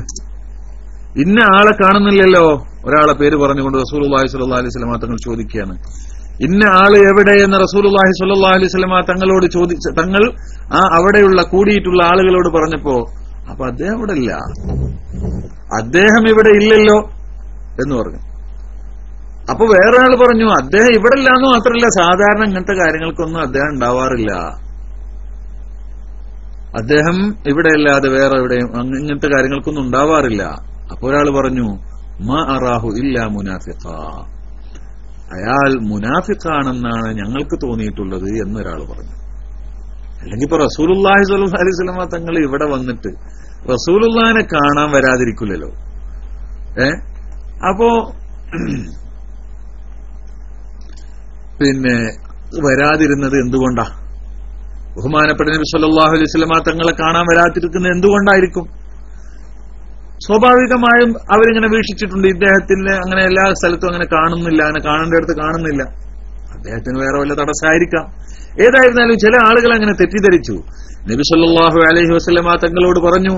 ഇന്ന ആളെ കാണുന്നില്ലല്ലോ. ഒരാളെ പേര് പറഞ്ഞുകൊണ്ട് റസൂലുള്ളാഹി സ്വല്ലല്ലാഹു അലൈഹി വസല്ലം തങ്ങൾ ചോദിക്കുകയാണ്, ഇന്ന ആള് എവിടെ എന്ന് റസൂലുള്ളാഹി സ്വല്ലല്ലാഹു അലൈഹി വസല്ലം തങ്ങളോട് തങ്ങൾ ആ അവിടെയുള്ള കൂടിയിട്ടുള്ള ആളുകളോട് പറഞ്ഞപ്പോ, അപ്പൊ അദ്ദേഹം ഇവിടെ ഇല്ല, അദ്ദേഹം ഇവിടെ ഇല്ലല്ലോ എന്ന് പറഞ്ഞു. അപ്പൊ വേറെ ആള് പറഞ്ഞു, അദ്ദേഹം ഇവിടെ ഇല്ലാന്ന് മാത്രമല്ല, സാധാരണ ഇങ്ങനത്തെ കാര്യങ്ങൾക്കൊന്നും അദ്ദേഹം ഉണ്ടാവാറില്ല, അദ്ദേഹം ഇവിടെ അല്ലാതെ വേറെ എവിടെയും ഇങ്ങനത്തെ കാര്യങ്ങൾക്കൊന്നും ഉണ്ടാവാറില്ല. അപ്പൊ ഒരാൾ പറഞ്ഞു, മാ അറാഹു ഇല്ലാ മുനാഫിഖ, അയാൾ മുനാഫിഖാണെന്നാണ് ഞങ്ങൾക്ക് തോന്നിയിട്ടുള്ളത് എന്നൊരാൾ പറഞ്ഞു. അല്ലെങ്കിൽ ഇപ്പൊ റസൂലുള്ളാഹി സ്വല്ലല്ലാഹു അലൈഹി വസല്ലം തങ്ങൾ ഇവിടെ വന്നിട്ട് റസൂലുള്ളാഹിനെ കാണാൻ വരാതിരിക്കില്ലല്ലോ. അപ്പോ പിന്നെ വരാതിരുന്നത് എന്തുകൊണ്ടാ? ബഹുമാനപ്പെട്ട നബി സല്ലല്ലാഹു അലൈഹി വസല്ലം തങ്ങളെ കാണാൻ വരാതിരിക്കുന്നത് എന്തുകൊണ്ടായിരിക്കും? സ്വാഭാവികമായും അവരിങ്ങനെ വീക്ഷിച്ചിട്ടുണ്ട്, ഇദ്ദേഹത്തിന് അങ്ങനെ എല്ലാ സ്ഥലത്തും അങ്ങനെ കാണുന്നില്ല, അങ്ങനെ കാണേണ്ടടുത്ത് കാണുന്നില്ല, അദ്ദേഹത്തിന് വേറെ വല്ല തടസ്സമായിരിക്കാം. ഏതായിരുന്നാലും ചില ആളുകൾ അങ്ങനെ തെറ്റിദ്ധരിച്ചു. നബി സല്ലല്ലാഹു അലൈഹി വസല്ലം തങ്ങളോട് പറഞ്ഞു,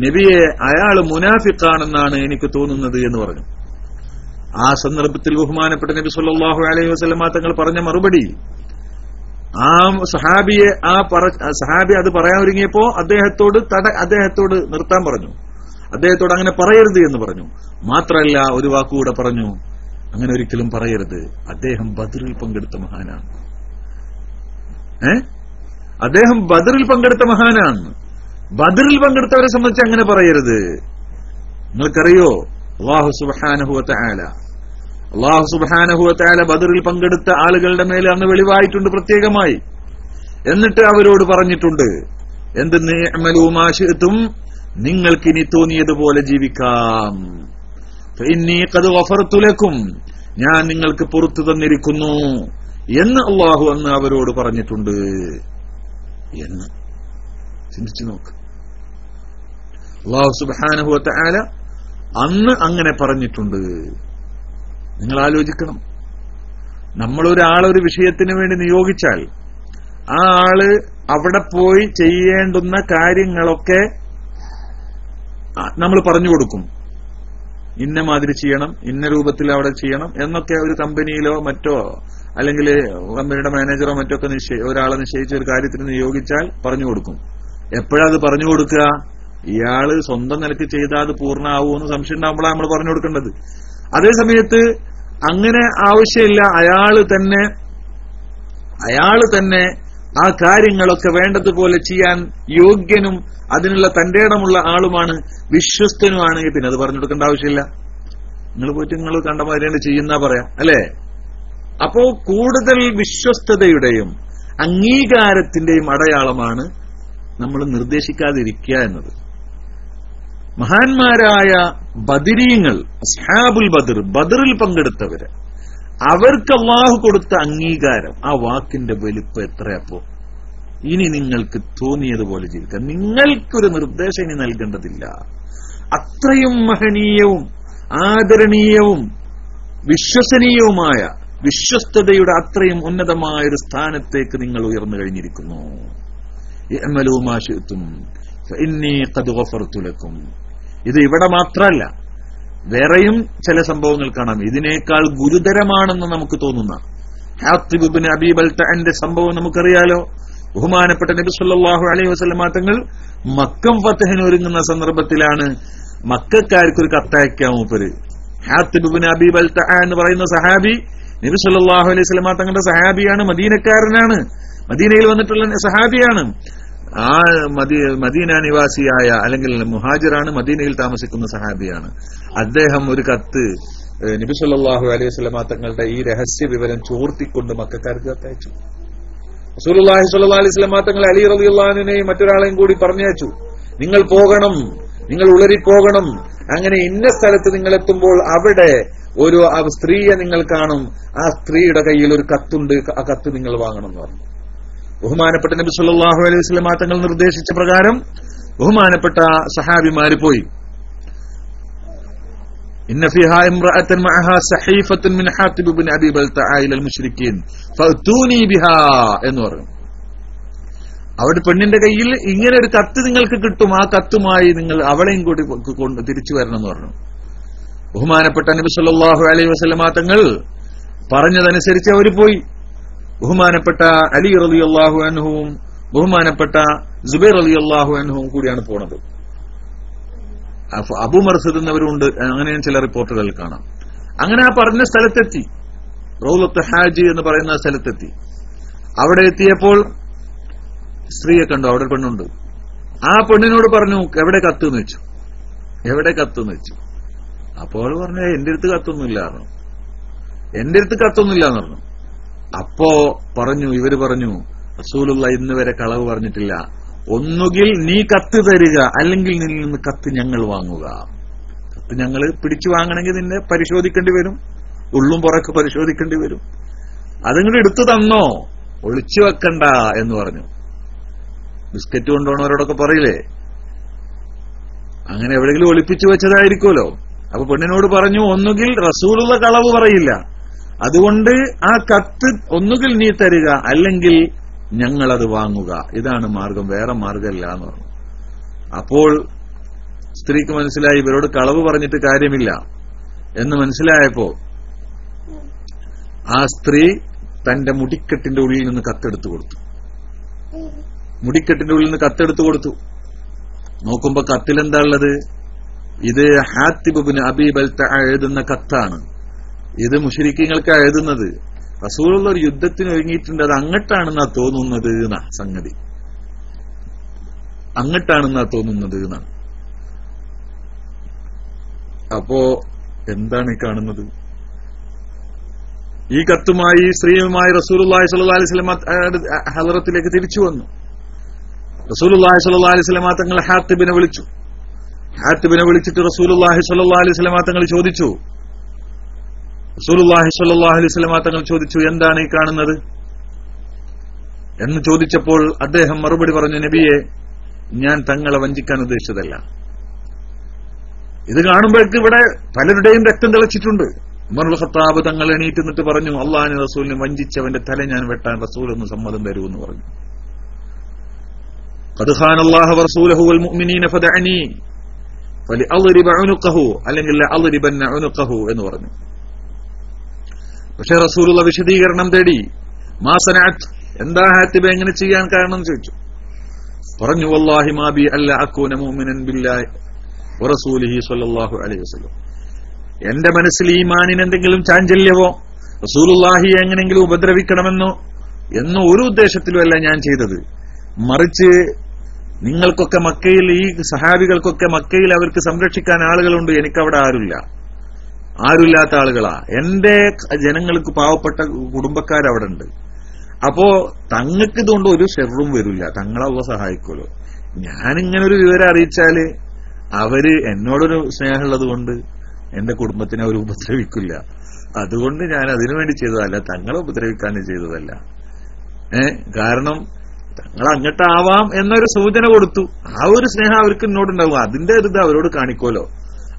നബിയെ, അയാൾ മുനാഫിഖാണെന്നാണ് എനിക്ക് തോന്നുന്നത് എന്ന് പറഞ്ഞു. ആ സന്ദർഭത്തിൽ ബഹുമാനപ്പെട്ട നബി സല്ലല്ലാഹു അലൈഹി വസല്ലം തങ്ങൾ പറഞ്ഞ മറുപടി, ആ സഹാബി അത് പറയാൻ ഒരുങ്ങിയപ്പോ അദ്ദേഹത്തോട് നിർത്താൻ പറഞ്ഞു, അദ്ദേഹത്തോട് അങ്ങനെ പറയരുത് എന്ന് പറഞ്ഞു. മാത്രമല്ല ഒരു വാക്കുകൂടെ പറഞ്ഞു, അങ്ങനെ ഒരിക്കലും പറയരുത്, അദ്ദേഹം ബദറിൽ പങ്കെടുത്ത മഹാനാണ്. അദ്ദേഹം ബദറിൽ പങ്കെടുത്ത മഹാനാണ്. ബദറിൽ പങ്കെടുത്തവരെ സംബന്ധിച്ച് അങ്ങനെ പറയരുത്. നിങ്ങൾക്കറിയോ അല്ലാഹു സുബ്ഹാനഹു വ തആല ബദറിൽ പങ്കെടുത്ത ആളുകളുടെ മേലെ അന്ന് വെളിവായിട്ടുണ്ട് പ്രത്യേകമായി. എന്നിട്ട് അവരോട് പറഞ്ഞിട്ടുണ്ട്, എന്തെന്ന്? ഇഅ്മലൂ മാ ശിഅ്തും, നിങ്ങൾക്കിനി തോന്നിയതുപോലെ ജീവിക്കാം. ഫഇന്നീ ഖദ് ഗഫർതു ലക്കും, ഞാൻ നിങ്ങൾക്ക് പുറത്തു തന്നിരിക്കുന്നു എന്ന് അല്ലാഹു അന്ന് അവരോട് പറഞ്ഞിട്ടുണ്ട് എന്ന് ചിന്തിച്ചു നോക്ക്. അല്ലാഹു സുബ്ഹാനഹു വ തആല അന്ന് അങ്ങനെ പറഞ്ഞിട്ടുണ്ട്. നിങ്ങൾ ആലോചിക്കണം, നമ്മളൊരാളൊരു വിഷയത്തിന് വേണ്ടി നിയോഗിച്ചാൽ ആ ആള് അവിടെ പോയി ചെയ്യേണ്ടുന്ന കാര്യങ്ങളൊക്കെ നമ്മൾ പറഞ്ഞു കൊടുക്കും. ഇന്ന മാതിരി ചെയ്യണം, ഇന്ന രൂപത്തിൽ അവിടെ ചെയ്യണം എന്നൊക്കെ ഒരു കമ്പനിയിലോ മറ്റോ അല്ലെങ്കിൽ കമ്പനിയുടെ മാനേജറോ മറ്റോ ഒക്കെ ഒരാളെ നിശ്ചയിച്ച ഒരു കാര്യത്തിന് നിയോഗിച്ചാൽ പറഞ്ഞു കൊടുക്കും. എപ്പോഴാ അത് പറഞ്ഞു കൊടുക്കുക? ഇയാള് സ്വന്തം നിലയ്ക്ക് ചെയ്താൽ അത് പൂർണ്ണമാവുമെന്ന് സംശയം ഉണ്ടാകുമ്പോഴാണ് നമ്മൾ പറഞ്ഞു കൊടുക്കേണ്ടത്. അതേ സമയത്ത് അങ്ങനെ ആവശ്യമില്ല, അയാള് തന്നെ ആ കാര്യങ്ങളൊക്കെ വേണ്ടതുപോലെ ചെയ്യാൻ യോഗ്യനും അതിനുള്ള തന്റെ ഇടമുള്ള ആളുമാണ്, വിശ്വസ്തനുമാണെങ്കിൽ പിന്നെ അത് പറഞ്ഞു കൊടുക്കേണ്ട ആവശ്യമില്ല. നിങ്ങൾ പോയിട്ട് നിങ്ങൾ കണ്ട മാതിരി ചെയ്യുന്ന പറയാം, അല്ലേ? അപ്പോ കൂടുതൽ വിശ്വസ്തതയുടെയും അംഗീകാരത്തിന്റെയും അടയാളമാണ് നമ്മൾ നിർദ്ദേശിക്കാതിരിക്കുക എന്നത്. മഹാന്മാരായ ബദരീങ്ങൾ, അസ്ഹാബുൽ ബദർ, ബദറിൽ പങ്കെടുത്തവര്, അവർക്ക് അല്ലാഹു കൊടുത്ത അംഗീകാരം, ആ വാക്കിന്റെ വലിപ്പം എത്രയപ്പോ? ഇനി നിങ്ങൾക്ക് തോന്നിയതുപോലെ ജീവിക്കാം, നിങ്ങൾക്കൊരു നിർദ്ദേശം ഇനി നൽകേണ്ടതില്ല. അത്രയും മഹനീയവും ആദരണീയവും വിശ്വസനീയവുമായ വിശ്വസ്തതയുടെ അത്രയും ഉന്നതമായൊരു സ്ഥാനത്തേക്ക് നിങ്ങൾ ഉയർന്നു കഴിഞ്ഞിരിക്കുന്നു. ഇഅ്മലൂ മാ ശിഅ്തും ഫഇന്നീ ഖദ് ഗഫർതു ലക്കും. ഇത് ഇവിടെ മാത്രമല്ല, വേറെയും ചില സംഭവങ്ങൾ കാണാം ഇതിനേക്കാൾ ഗുരുതരമാണെന്ന് നമുക്ക് തോന്നുന്ന. ഹാത്തിബ് ഇബ്നു അബീ ബൽതഅന്റെ സംഭവം നമുക്കറിയാലോ. ബഹുമാനപ്പെട്ട നബി സല്ലല്ലാഹു അലൈഹി വസല്ലമ തങ്ങൾ മക്കം ഫതഹിന് ഒരുങ്ങുന്ന സന്ദർഭത്തിലാണ് മക്കക്കാർക്കൊരു കത്തയക്കാൻ മൂപ്പര്. ഹാത്തിബ് ഇബ്നു അബീ ബൽതഅ എന്ന് പറയുന്ന സഹാബി നബി സല്ലല്ലാഹു അലൈഹി വസല്ലമ തങ്ങളുടെ സഹാബിയാണ്, മദീനക്കാരനാണ്, മദീനയിൽ വന്നിട്ടുള്ള സഹാബിയാണ്. ആ മദീന നിവാസിയായ അല്ലെങ്കിൽ മുഹാജിറാണ്, മദീനയിൽ താമസിക്കുന്ന സഹാബിയാണ്. അദ്ദേഹം ഒരു കത്ത് നബി സല്ലല്ലാഹു അലൈഹി വസല്ലമ തങ്ങളുടെ ഈ രഹസ്യ വിവരം ചോർത്തിക്കൊണ്ട് മക്കക്കാർക്ക് കത്തയച്ചു. റസൂലുള്ളാഹി സ്വല്ലല്ലാഹു അലൈഹി വസല്ലമ തങ്ങൾ അലി റളിയല്ലാഹു അൻഹുവിനെയും മറ്റൊരാളെയും കൂടി പറഞ്ഞയച്ചു. നിങ്ങൾ പോകണം, നിങ്ങൾ ഉളരിപ്പോകണം, അങ്ങനെ ഇന്ന സ്ഥലത്ത് നിങ്ങൾ എത്തുമ്പോൾ അവിടെ ഒരു സ്ത്രീയെ നിങ്ങൾ കാണും, ആ സ്ത്രീയുടെ കയ്യിൽ ഒരു കത്തുണ്ട്, ആ കത്ത് നിങ്ങൾ വാങ്ങണം എന്ന് പറഞ്ഞു. ബഹുമാനപ്പെട്ട നബി സല്ലല്ലാഹു അലൈഹി വസല്ലമ തങ്ങൾ നിർദ്ദേശിച്ച പ്രകാരം ബഹുമാനപ്പെട്ട സഹാബിമാര് പോയി. ഇന്ന ഫീഹാ ഇംറഅതൻ മഅഹാ സഹീഫത്തുൻ മിൻ ഹാത്തിബ് ഇബ്നു അബീ ബൽതഅ ഇലൽ മുശ്രിക്കീൻ ഫഅതൂനി ബിഹാ എന്ന് പറഞ്ഞു. അവിടെ പെണ്ണിന്റെ കയ്യിൽ ഇങ്ങനെ ഒരു കത്ത് നിങ്ങൾക്ക് കിട്ടും, ആ കത്തുമായി നിങ്ങൾ അവളെയും കൂടി തിരിച്ചു വരണം എന്ന് പറഞ്ഞു. ബഹുമാനപ്പെട്ട നബി സല്ലല്ലാഹു അലൈഹി വസല്ലമ തങ്ങൾ പറഞ്ഞതനുസരിച്ച് അവർ പോയി. ബഹുമാനപ്പെട്ട അലി റളിയല്ലാഹു അൻഹുവും ബഹുമാനപ്പെട്ട സുബൈർ റളിയല്ലാഹു അൻഹുവും കൂടിയാണ് പോണത്. അബൂ മർസദ് എന്നവരുണ്ട്, അങ്ങനെ ചില റിപ്പോർട്ടുകൾ കാണാം. അങ്ങനെ ആ പറഞ്ഞ സ്ഥലത്തെത്തി, റൗലത്ത് ഹാജി എന്ന് പറയുന്ന സ്ഥലത്തെത്തി. അവിടെ എത്തിയപ്പോൾ സ്ത്രീയെ കണ്ടു, അവിടെ പെണ്ണുണ്ട്. ആ പെണ്ണിനോട് പറഞ്ഞു, എവിടെ കത്തെന്ന് വെച്ചു, എവിടെ കത്തെന്ന് വെച്ചു. അപ്പോൾ പറഞ്ഞു, എന്റെ അടുത്ത് കത്തൊന്നുമില്ല പറഞ്ഞു, എന്റെ അടുത്ത് കത്തൊന്നുമില്ല എന്ന് പറഞ്ഞു. അപ്പോ ഇവര് പറഞ്ഞു, റസൂലുള്ള ഇന്ന് വരെ കളവ് പറഞ്ഞിട്ടില്ല, ഒന്നുകിൽ നീ കത്ത് തരിക, അല്ലെങ്കിൽ നിന്നിൽ നിന്ന് കത്ത് ഞങ്ങൾ വാങ്ങുക. കത്ത് ഞങ്ങൾ പിടിച്ചു വാങ്ങണമെങ്കിൽ നിന്നെ പരിശോധിക്കേണ്ടി വരും, ഉള്ളും പുറക്ക് പരിശോധിക്കേണ്ടി വരും. അതിങ്ങോട്ട് എടുത്തു തന്നോ, ഒളിച്ചു വെക്കണ്ട എന്ന് പറഞ്ഞു. ബിസ്ക്കറ്റ് കൊണ്ടുപോകണവരോടൊക്കെ പറയില്ലേ, അങ്ങനെ എവിടെയെങ്കിലും ഒളിപ്പിച്ചു വെച്ചതായിരിക്കുമല്ലോ. അപ്പൊ പെണ്ണിനോട് പറഞ്ഞു, ഒന്നുകിൽ റസൂലുള്ള കളവ് പറയില്ല, അതുകൊണ്ട് ആ കത്ത് ഒന്നുകിൽ നീ തരിക, അല്ലെങ്കിൽ ഞങ്ങളത് വാങ്ങുക, ഇതാണ് മാർഗം, വേറെ മാർഗമല്ല എന്ന് പറഞ്ഞു. അപ്പോൾ സ്ത്രീക്ക് മനസ്സിലായി ഇവരോട് കളവ് പറഞ്ഞിട്ട് കാര്യമില്ല എന്ന് മനസ്സിലായപ്പോ ആ സ്ത്രീ തന്റെ മുടിക്കെട്ടിന്റെ ഉള്ളിൽ നിന്ന് കത്തെടുത്തു കൊടുത്തു. മുടിക്കെട്ടിന്റെ ഉള്ളിൽ നിന്ന് കത്തെടുത്തു കൊടുത്തു. നോക്കുമ്പോ കത്തിലെന്താ ഉള്ളത്? ഇത് ഹാത്തിബ് ഇബ്നു അബീ ബൽതഅ എഴുതുന്ന കത്താണ്. ഇത് മുശ്രിക്കീങ്ങൾക്ക് എഴുതുന്നത്. റസൂലുള്ള ഒരു യുദ്ധത്തിന് ഒരുങ്ങിയിട്ടുണ്ട്, അത് അങ്ങട്ടാണെന്നാ തോന്നുന്നത് എന്നാ സംഗതി, അങ്ങട്ടാണെന്നാ തോന്നുന്നത് എന്നാണ്. അപ്പോ എന്താണ് ഈ കാണുന്നത്? ഈ കത്തുമായി സ്ത്രീയുമായി റസൂലുള്ളാഹി സ്വല്ലല്ലാഹി അലൈഹി വസല്ലം ഹളറത്തിലേക്ക് തിരിച്ചു വന്നു. റസൂലുള്ളാഹി സ്വല്ലല്ലാഹി അലൈഹി വസല്ലം തങ്ങൾ ഹാത്തിബിനെ വിളിച്ചു. ഹാത്തിബിനെ വിളിച്ചിട്ട് റസൂലുള്ളാഹി സ്വല്ലല്ലാഹി അലൈഹി വസല്ലം തങ്ങൾ ചോദിച്ചു, എന്താണ് ഈ കാണുന്നത് എന്ന് ചോദിച്ചപ്പോൾ അദ്ദേഹം മറുപടി പറഞ്ഞു, നബിയെ, ഞാൻ തങ്ങളെ വഞ്ചിക്കാൻ ഉദ്ദേശിച്ചതല്ല. ഇത് കാണുമ്പോഴേക്ക് ഇവിടെ പലരുടെയും രക്തം തിളച്ചിട്ടുണ്ട്. ഉമറുൽ ഖത്താബ് തങ്ങൾ എണീറ്റ് നിന്നിട്ട് പറഞ്ഞു, അള്ളാഹുവിനെ റസൂലിനെ വഞ്ചിച്ചവന്റെ തല ഞാൻ വെട്ടാൻ റസൂൽ ഒന്ന് സമ്മതം തരുമെന്ന് പറഞ്ഞു. ഖദ് ഖാനല്ലാഹു വറസൂലുഹു വൽ മുഅ്മിനീന ഫദഅനി ഫലിഅദ്രിബ ഉനുഖഹു അല്ലെങ്കിൽ ലഅദ്രിബന്ന ഉനുഖഹു എന്ന് പറഞ്ഞു. പക്ഷേ റസൂലുള്ള വിശദീകരണം തേടി. മാ സനഅത്, എന്താ ഹാത്തിബ എങ്ങനെ ചെയ്യാൻ കാരണം എന്ന് ചോദിച്ചു. പറഞ്ഞു, വല്ലാഹി മാ ബി അല്ല അകൂന മുഅ്മിനൻ ബില്ലാഹി വറസൂലിഹി സ്വല്ലല്ലാഹു അലൈഹി വസല്ലം. എന്റെ മനസ്സിൽ ഈമാനിന് എന്തെങ്കിലും ചാഞ്ചല്യമോ റസൂലുള്ളാഹിയെ എങ്ങനെങ്കിലും ഉപദ്രവിക്കണമെന്നോ എന്നോ ഒരു ഉദ്ദേശത്തിലുമല്ല ഞാൻ ചെയ്തത്. മറിച്ച് നിങ്ങൾക്കൊക്കെ മക്കയിൽ, ഈ സഹാബികൾക്കൊക്കെ മക്കയിൽ അവർക്ക് സംരക്ഷിക്കാൻ ആളുകളുണ്ട്, എനിക്കവിടെ ആരുമില്ലാത്ത ആളുകളാ. എന്റെ ജനങ്ങൾക്ക് പാവപ്പെട്ട കുടുംബക്കാരവിടെ ഉണ്ട്. അപ്പോ തങ്ങൾക്ക് ഇതുകൊണ്ട് ഒരു ഷെറും വരില്ല, തങ്ങളവ സഹായിക്കുമല്ലോ. ഞാനിങ്ങനെ ഒരു വിവരം അറിയിച്ചാല് അവര് എന്നോടൊരു സ്നേഹമുള്ളത് കൊണ്ട് എന്റെ കുടുംബത്തിനെ അവർ ഉപദ്രവിക്കില്ല. അതുകൊണ്ട് ഞാൻ അതിനുവേണ്ടി ചെയ്തതല്ല, തങ്ങളെ ഉപദ്രവിക്കാൻ ചെയ്തതല്ല. കാരണം തങ്ങൾ അങ്ങോട്ടാവാം എന്നൊരു സൂചന കൊടുത്തു. ആ ഒരു സ്നേഹം അവർക്ക് എന്നോടുണ്ടാവും, അതിന്റെ ഇത് അവരോട് കാണിക്കുമല്ലോ,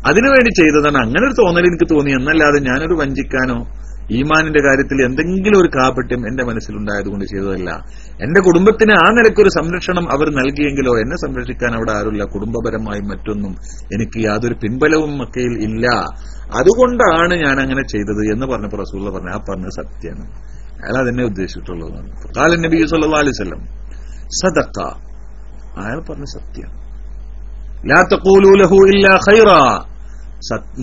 അതിനുവേണ്ടി ചെയ്തതാണ്. അങ്ങനെ ഒരു തോന്നൽ എനിക്ക് തോന്നി എന്നല്ലാതെ ഞാനൊരു വഞ്ചിക്കാനോ ഈമാനിന്റെ കാര്യത്തിൽ എന്തെങ്കിലും ഒരു കാപട്യം എന്റെ മനസ്സിലുണ്ടായതുകൊണ്ട് ചെയ്തതല്ല. എന്റെ കുടുംബത്തിന് ആ നിലയ്ക്കൊരു സംരക്ഷണം അവർ നൽകിയെങ്കിലോ എന്നെ സംരക്ഷിക്കാൻ അവിടെ ആരുമില്ല, കുടുംബപരമായും മറ്റൊന്നും എനിക്ക് യാതൊരു പിൻബലവും മക്കയിൽ ഇല്ല, അതുകൊണ്ടാണ് ഞാൻ അങ്ങനെ ചെയ്തത് എന്ന് പറഞ്ഞപ്പോൾ റസൂലുള്ളാഹി പറഞ്ഞു, ആ പറഞ്ഞത് സത്യമാണ്, അയാൾ അതെന്നെ ഉദ്ദേശിച്ചിട്ടുള്ളതാണ്. ഖാല നബി സല്ലല്ലാഹു അലൈഹി വസല്ലം സദഖ, അയാൾ പറഞ്ഞ സത്യമാണ്. ലാ തഖൂലു ലഹു ഇല്ലാ ഖൈറാ,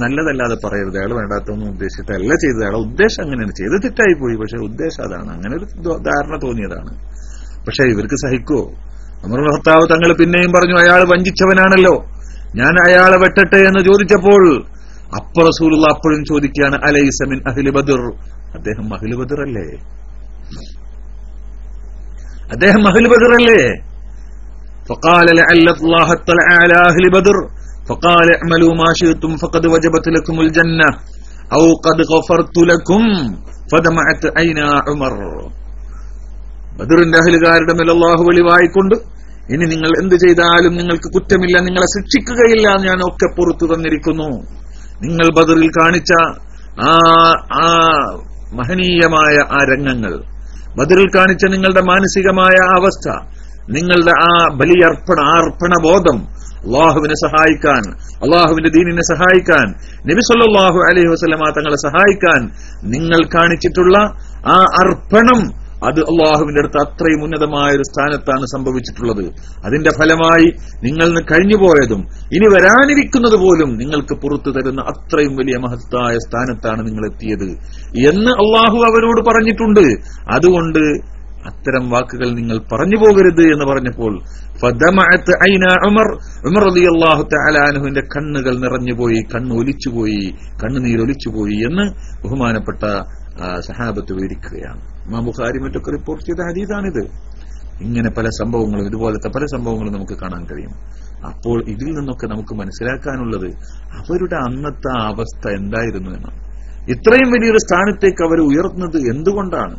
നല്ലതല്ലാതെ പറയരുത്. അയാൾ വേണ്ടാത്തൊന്നും ഉദ്ദേശിച്ചിട്ടല്ല ചെയ്തത്, അയാളെ ഉദ്ദേശം അങ്ങനെയാണ്, ചെയ്ത് തെറ്റായി പോയി, പക്ഷെ ഉദ്ദേശം അതാണ്, അങ്ങനെ ഒരു ധാരണ തോന്നിയതാണ്. പക്ഷെ ഇവർക്ക് സഹിക്കുവോ? ഉമറുൽ ഖത്താബ് തങ്ങൾ പിന്നെയും പറഞ്ഞു, അയാൾ വഞ്ചിച്ചവനാണല്ലോ, ഞാൻ അയാളെ വെട്ടട്ടെ എന്ന് ചോദിച്ചപ്പോൾ അപ്പോൾ റസൂലുള്ളാഹി അപ്പോഴും ചോദിക്കുകയാണ്, അലൈസ മിൻ അഹ്ലി ബദർ, അദ്ദേഹം അഹ്ലി ബദർ അല്ലേ? അദ്ദേഹം അഹ്ലി ബദർ അല്ലേ? فقال لعل الله اطلع على أهل بدر فقال اعملوا ما شئتم فقد وجبت لكم الجنة أو قد غفرت لكم فدمعت عينا عمر. ബദറിന്റെ അഹ്ലുകാരുടെ മേൽ അല്ലാഹു വെളിവായിക്കൊണ്ട്, ഇനി നിങ്ങൾ എന്ത് ചെയ്താലും നിങ്ങൾക്ക് കുറ്റമില്ല, നിങ്ങളെ ശിക്ഷിക്കുകയില്ല, ഞാൻ ഒക്കെ പുറത്തു തന്നിരിക്കുന്നു. നിങ്ങൾ ബദറിൽ കാണിച്ച ആ മഹനീയമായ ആ രംഗങ്ങൾ, ബദറിൽ കാണിച്ച നിങ്ങളുടെ മാനസികമായ അവസ്ഥ, നിങ്ങളുടെ ആ അർപ്പണ ബോധം, അള്ളാഹുവിനെ സഹായിക്കാൻ, അള്ളാഹുവിന്റെ ദീനിനെ സഹായിക്കാൻ, നബി സല്ലല്ലാഹു അലൈഹി വസല്ലമ തങ്ങളെ സഹായിക്കാൻ നിങ്ങൾ കാണിച്ചിട്ടുള്ള ആ അർപ്പണം, അത് അള്ളാഹുവിന്റെ അടുത്ത് അത്രയും ഉന്നതമായ ഒരു സ്ഥാനത്താണ് സംഭവിച്ചിട്ടുള്ളത്. അതിന്റെ ഫലമായി നിങ്ങൾ കഴിഞ്ഞുപോയതും ഇനി വരാനിരിക്കുന്നത് പോലും നിങ്ങൾക്ക് പുറത്തു തരുന്ന അത്രയും വലിയ മഹത്തായ സ്ഥാനത്താണ് നിങ്ങൾ എത്തിയത് എന്ന് അള്ളാഹു അവരോട് പറഞ്ഞിട്ടുണ്ട്. അതുകൊണ്ട് അത്തരം വാക്കുകൾ നിങ്ങൾ പറഞ്ഞു പോകരുത് എന്ന് പറഞ്ഞപ്പോൾ ഫദമഅത് ഐന ഉമർ റളിയല്ലാഹു തആല അൻഹുവിന്റെ കണ്ണുകൾ നിറഞ്ഞുപോയി, കണ്ണൊലിച്ചുപോയി, കണ്ണുനീരൊലിച്ചുപോയി എന്ന് ബഹുമാനപ്പെട്ട സഹാബത്ത് വിവരിക്കുകയാണ്. ഇമാം ബുഖാരി മറ്റൊക്കെ റിപ്പോർട്ട് ചെയ്ത ഹദീസാണിത്. ഇങ്ങനെ പല സംഭവങ്ങളും, ഇതുപോലത്തെ പല സംഭവങ്ങളും നമുക്ക് കാണാൻ കഴിയും. അപ്പോൾ ഇതിൽ നിന്നൊക്കെ നമുക്ക് മനസ്സിലാക്കാനുള്ളത് അവരുടെ അന്നത്തെ അവസ്ഥ എന്തായിരുന്നു എന്നാണ്. ഇത്രയും വലിയൊരു സ്ഥാനത്തേക്ക് അവർ ഉയർന്നത് എന്തുകൊണ്ടാണ്?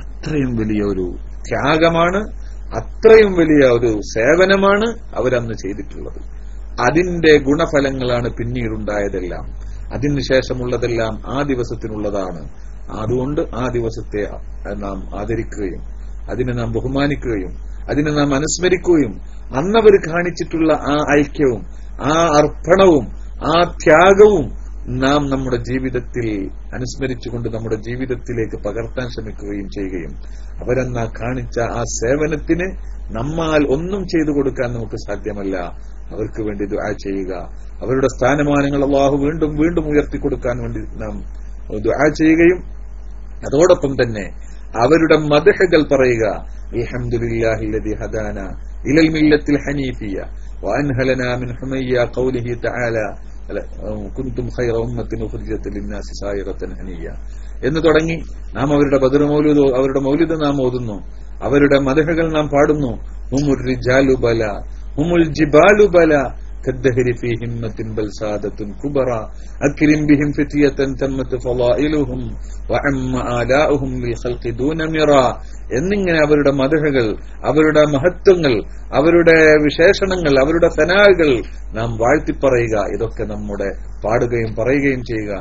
അത്രയും വലിയ ഒരു ത്യാഗമാണ്, അത്രയും വലിയ ഒരു സേവനമാണ് അവരന്ന് ചെയ്തിട്ടുള്ളത്. അതിന്റെ ഗുണഫലങ്ങളാണ് പിന്നീടുണ്ടായതെല്ലാം, അതിനുശേഷമുള്ളതെല്ലാം ആ ദിവസത്തിനുള്ളതാണ്. അതുകൊണ്ട് ആ ദിവസത്തെ നാം ആദരിക്കുകയും അതിനെ നാം ബഹുമാനിക്കുകയും അതിനെ നാം അനുസ്മരിക്കുകയും അന്നവർ കാണിച്ചിട്ടുള്ള ആ ഐക്യവും ആ അർപ്പണവും ആ ത്യാഗവും നാം നമ്മുടെ ജീവിതത്തിൽ അനുസ്മരിച്ചുകൊണ്ട് നമ്മുടെ ജീവിതത്തിലേക്ക് പകർത്താൻ ശ്രമിക്കുകയും ചെയ്യുകയും അവരെന്നാ കാണിച്ച ആ സേവനത്തിന് നമ്മാൽ ഒന്നും ചെയ്തു കൊടുക്കാൻ നമുക്ക് സാധ്യമല്ല. അവർക്ക് വേണ്ടി ദുആ ചെയ്യുക, അവരുടെ സ്ഥാനമാനങ്ങൾ അല്ലാഹു വീണ്ടും വീണ്ടും ഉയർത്തിക്കൊടുക്കാൻ വേണ്ടി നാം ദുആ ചെയ്യുകയും അതോടൊപ്പം തന്നെ അവരുടെ മദ്ഹുകൾ പറയുക. അൽഹംദുലില്ലാഹില്ലദി ഹദാന ഇലൽ മില്ലത്തിൽ ഹനീഫിയ വഅൻഹലനാ മിൻ ഹുമയ്യ ഖൗലിഹി തആല കുന്തും ഖൈറ ഉമ്മത്തിൻ ഉഖ്രിജത് ലിന്നാസി സായിറത്തൻ ഹനിയ എന്ന് തുടങ്ങി നാം അവരുടെ ബദർ മൗലിദ്, അവരുടെ മൗലിദ് നാം ഓതുന്നു, അവരുടെ മദ്ഹുകൾ നാം പാടുന്നു. ഹുമുർ റിജാലു ബല ഹുമുൽ ജിബാലു ബല കദ്ദഹരി ഫീ ഹിമ്മത്തിൻ ബൽ സാദത്തുൻ കുബറ അക്രിം ബിഹിം ഫിതിയതൻ തമ്മത് ഫളായിലുഹും വഅമ്മ ആലാഉഹും ലിൽ ഖൽഖി ദൂന മിറ എന്നിങ്ങനെ അവരുടെ മദ്ഹുകൾ, അവരുടെ മഹത്വങ്ങൾ, അവരുടെ വിശേഷണങ്ങൾ, അവരുടെ സനാകൾ നാം വാഴ്ത്തിപ്പറയുക. ഇതൊക്കെ നമ്മുടെ പാടുകയും പറയുകയും ചെയ്യുക.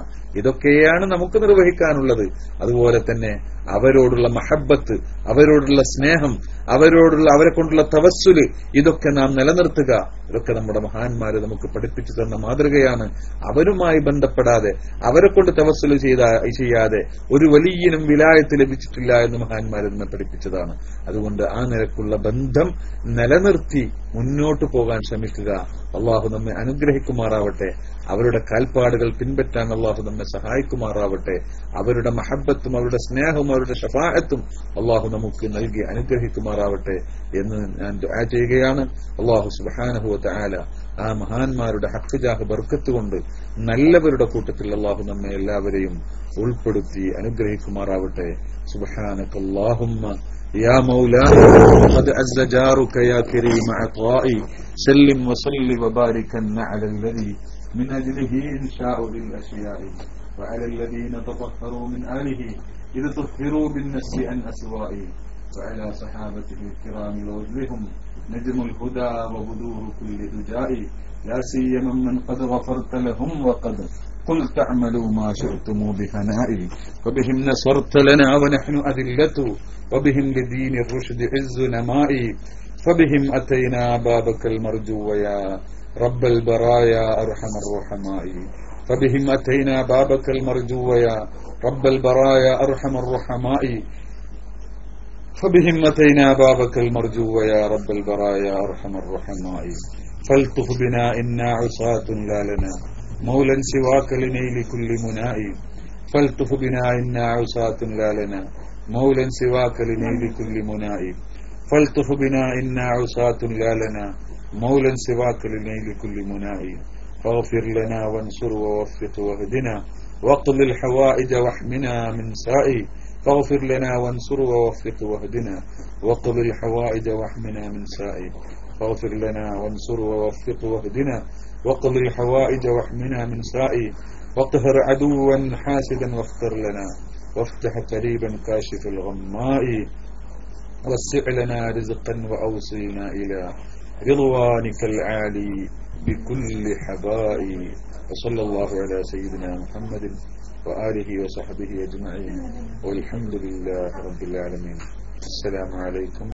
ഇതൊക്കെയാണ് നമുക്ക് നിർവഹിക്കാനുള്ളത്. അതുപോലെ തന്നെ അവരോടുള്ള മഹബത്ത്, അവരോടുള്ള സ്നേഹം, അവരെ കൊണ്ടുള്ള തവസ്സുല്, ഇതൊക്കെ നാം നിലനിർത്തുക. ഇതൊക്കെ നമ്മുടെ മഹാന്മാര് നമുക്ക് പഠിപ്പിച്ചു തന്ന മാതൃകയാണ്. അവരുമായി ബന്ധപ്പെടാതെ, അവരെ കൊണ്ട് തവസ്സുല് ചെയ്യാതെ ഒരു വലിയനും വിലായത്ത് ലഭിച്ചിട്ടില്ല എന്ന് മഹാന്മാര് നമ്മെ പഠിപ്പിച്ചതാണ്. അതുകൊണ്ട് ആ നിലക്കുള്ള ബന്ധം നിലനിർത്തി മുന്നോട്ടു പോകാൻ ശ്രമിക്കുക. അള്ളാഹു നമ്മെ അനുഗ്രഹിക്കുമാറാവട്ടെ. അവരുടെ കാൽപ്പാടുകൾ പിൻപറ്റാൻ അള്ളാഹു നമ്മെ സഹായിക്കുമാറാവട്ടെ. അവരുടെ മഹബത്തും അവരുടെ സ്നേഹവും അവരുടെ ശഫാഅത്തും അള്ളാഹു നമുക്ക് നൽകി അനുഗ്രഹിക്കുമാറാവട്ടെ എന്ന് ഞാൻ ദുആ ചെയ്യുകയാണ്. അള്ളാഹു സുബ്ഹാനഹു വ തആല ആ മഹാന്മാരുടെ ഹഖ് ജാഹ് ബർക്കത്ത് കൊണ്ട് നല്ലവരുടെ കൂട്ടത്തിൽ അള്ളാഹു നമ്മെ എല്ലാവരെയും ഉൾപ്പെടുത്തി അനുഗ്രഹിക്കുമാറാവട്ടെ. സുബ്ഹാനകല്ലാഹുമ്മ يا مولانا قد عز جارك يا كريم عطائي سلم وصل وباركا على الذي من أجله إنشاء للأشياء وعلى الذين تطهروا من آله إذ طهروا بالنسل عن أسوائي وعلى صحابته الكرام ووجلهم نجم الهدى وبدور كل دجاء لا سيما من قد غفرت لهم وقد قلت اعملوا ما شئتم بهنائي وبهم نصرت لنا ونحن أذلة وبهم لدين الرشد عز نمائي فبهم أتينا بابك المرجو يا رب البرايا أرحم الرحماء فبهم أتينا بابك المرجو يا رب البرايا أرحم الرحماء فبهم أتينا بابك المرجو يا رب البرايا أرحم الرحماء فالطف بنا إنا عصاة لا لنا مولا سواك لنيل كل مناء فالطف بنا إنا عصاة لا لنا مولا سواك لنيل كل مناء فالطف بنا إنا عصاة لا لنا مولا سواك لنيل كل مناء فاغفر لنا وانصر ووفق واهدنا واقض الحوائج واحمنا من سائي فاغفر لنا وانصر ووفق واهدنا واقض الحوائج واحمنا من سائي فاغفر لنا وانصر ووفق واهدنا واقض الحوائج واحمنا من سائي واقهر عدوا حاسدا واختر لنا وافتح قريبا كاشف الغماء وسع لنا رزقا وأوصلنا إلى رضوانك العالي بكل حبائي وصلى الله على سيدنا محمد وآله وصحبه أجمعين والحمد لله رب العالمين. السلام عليكم.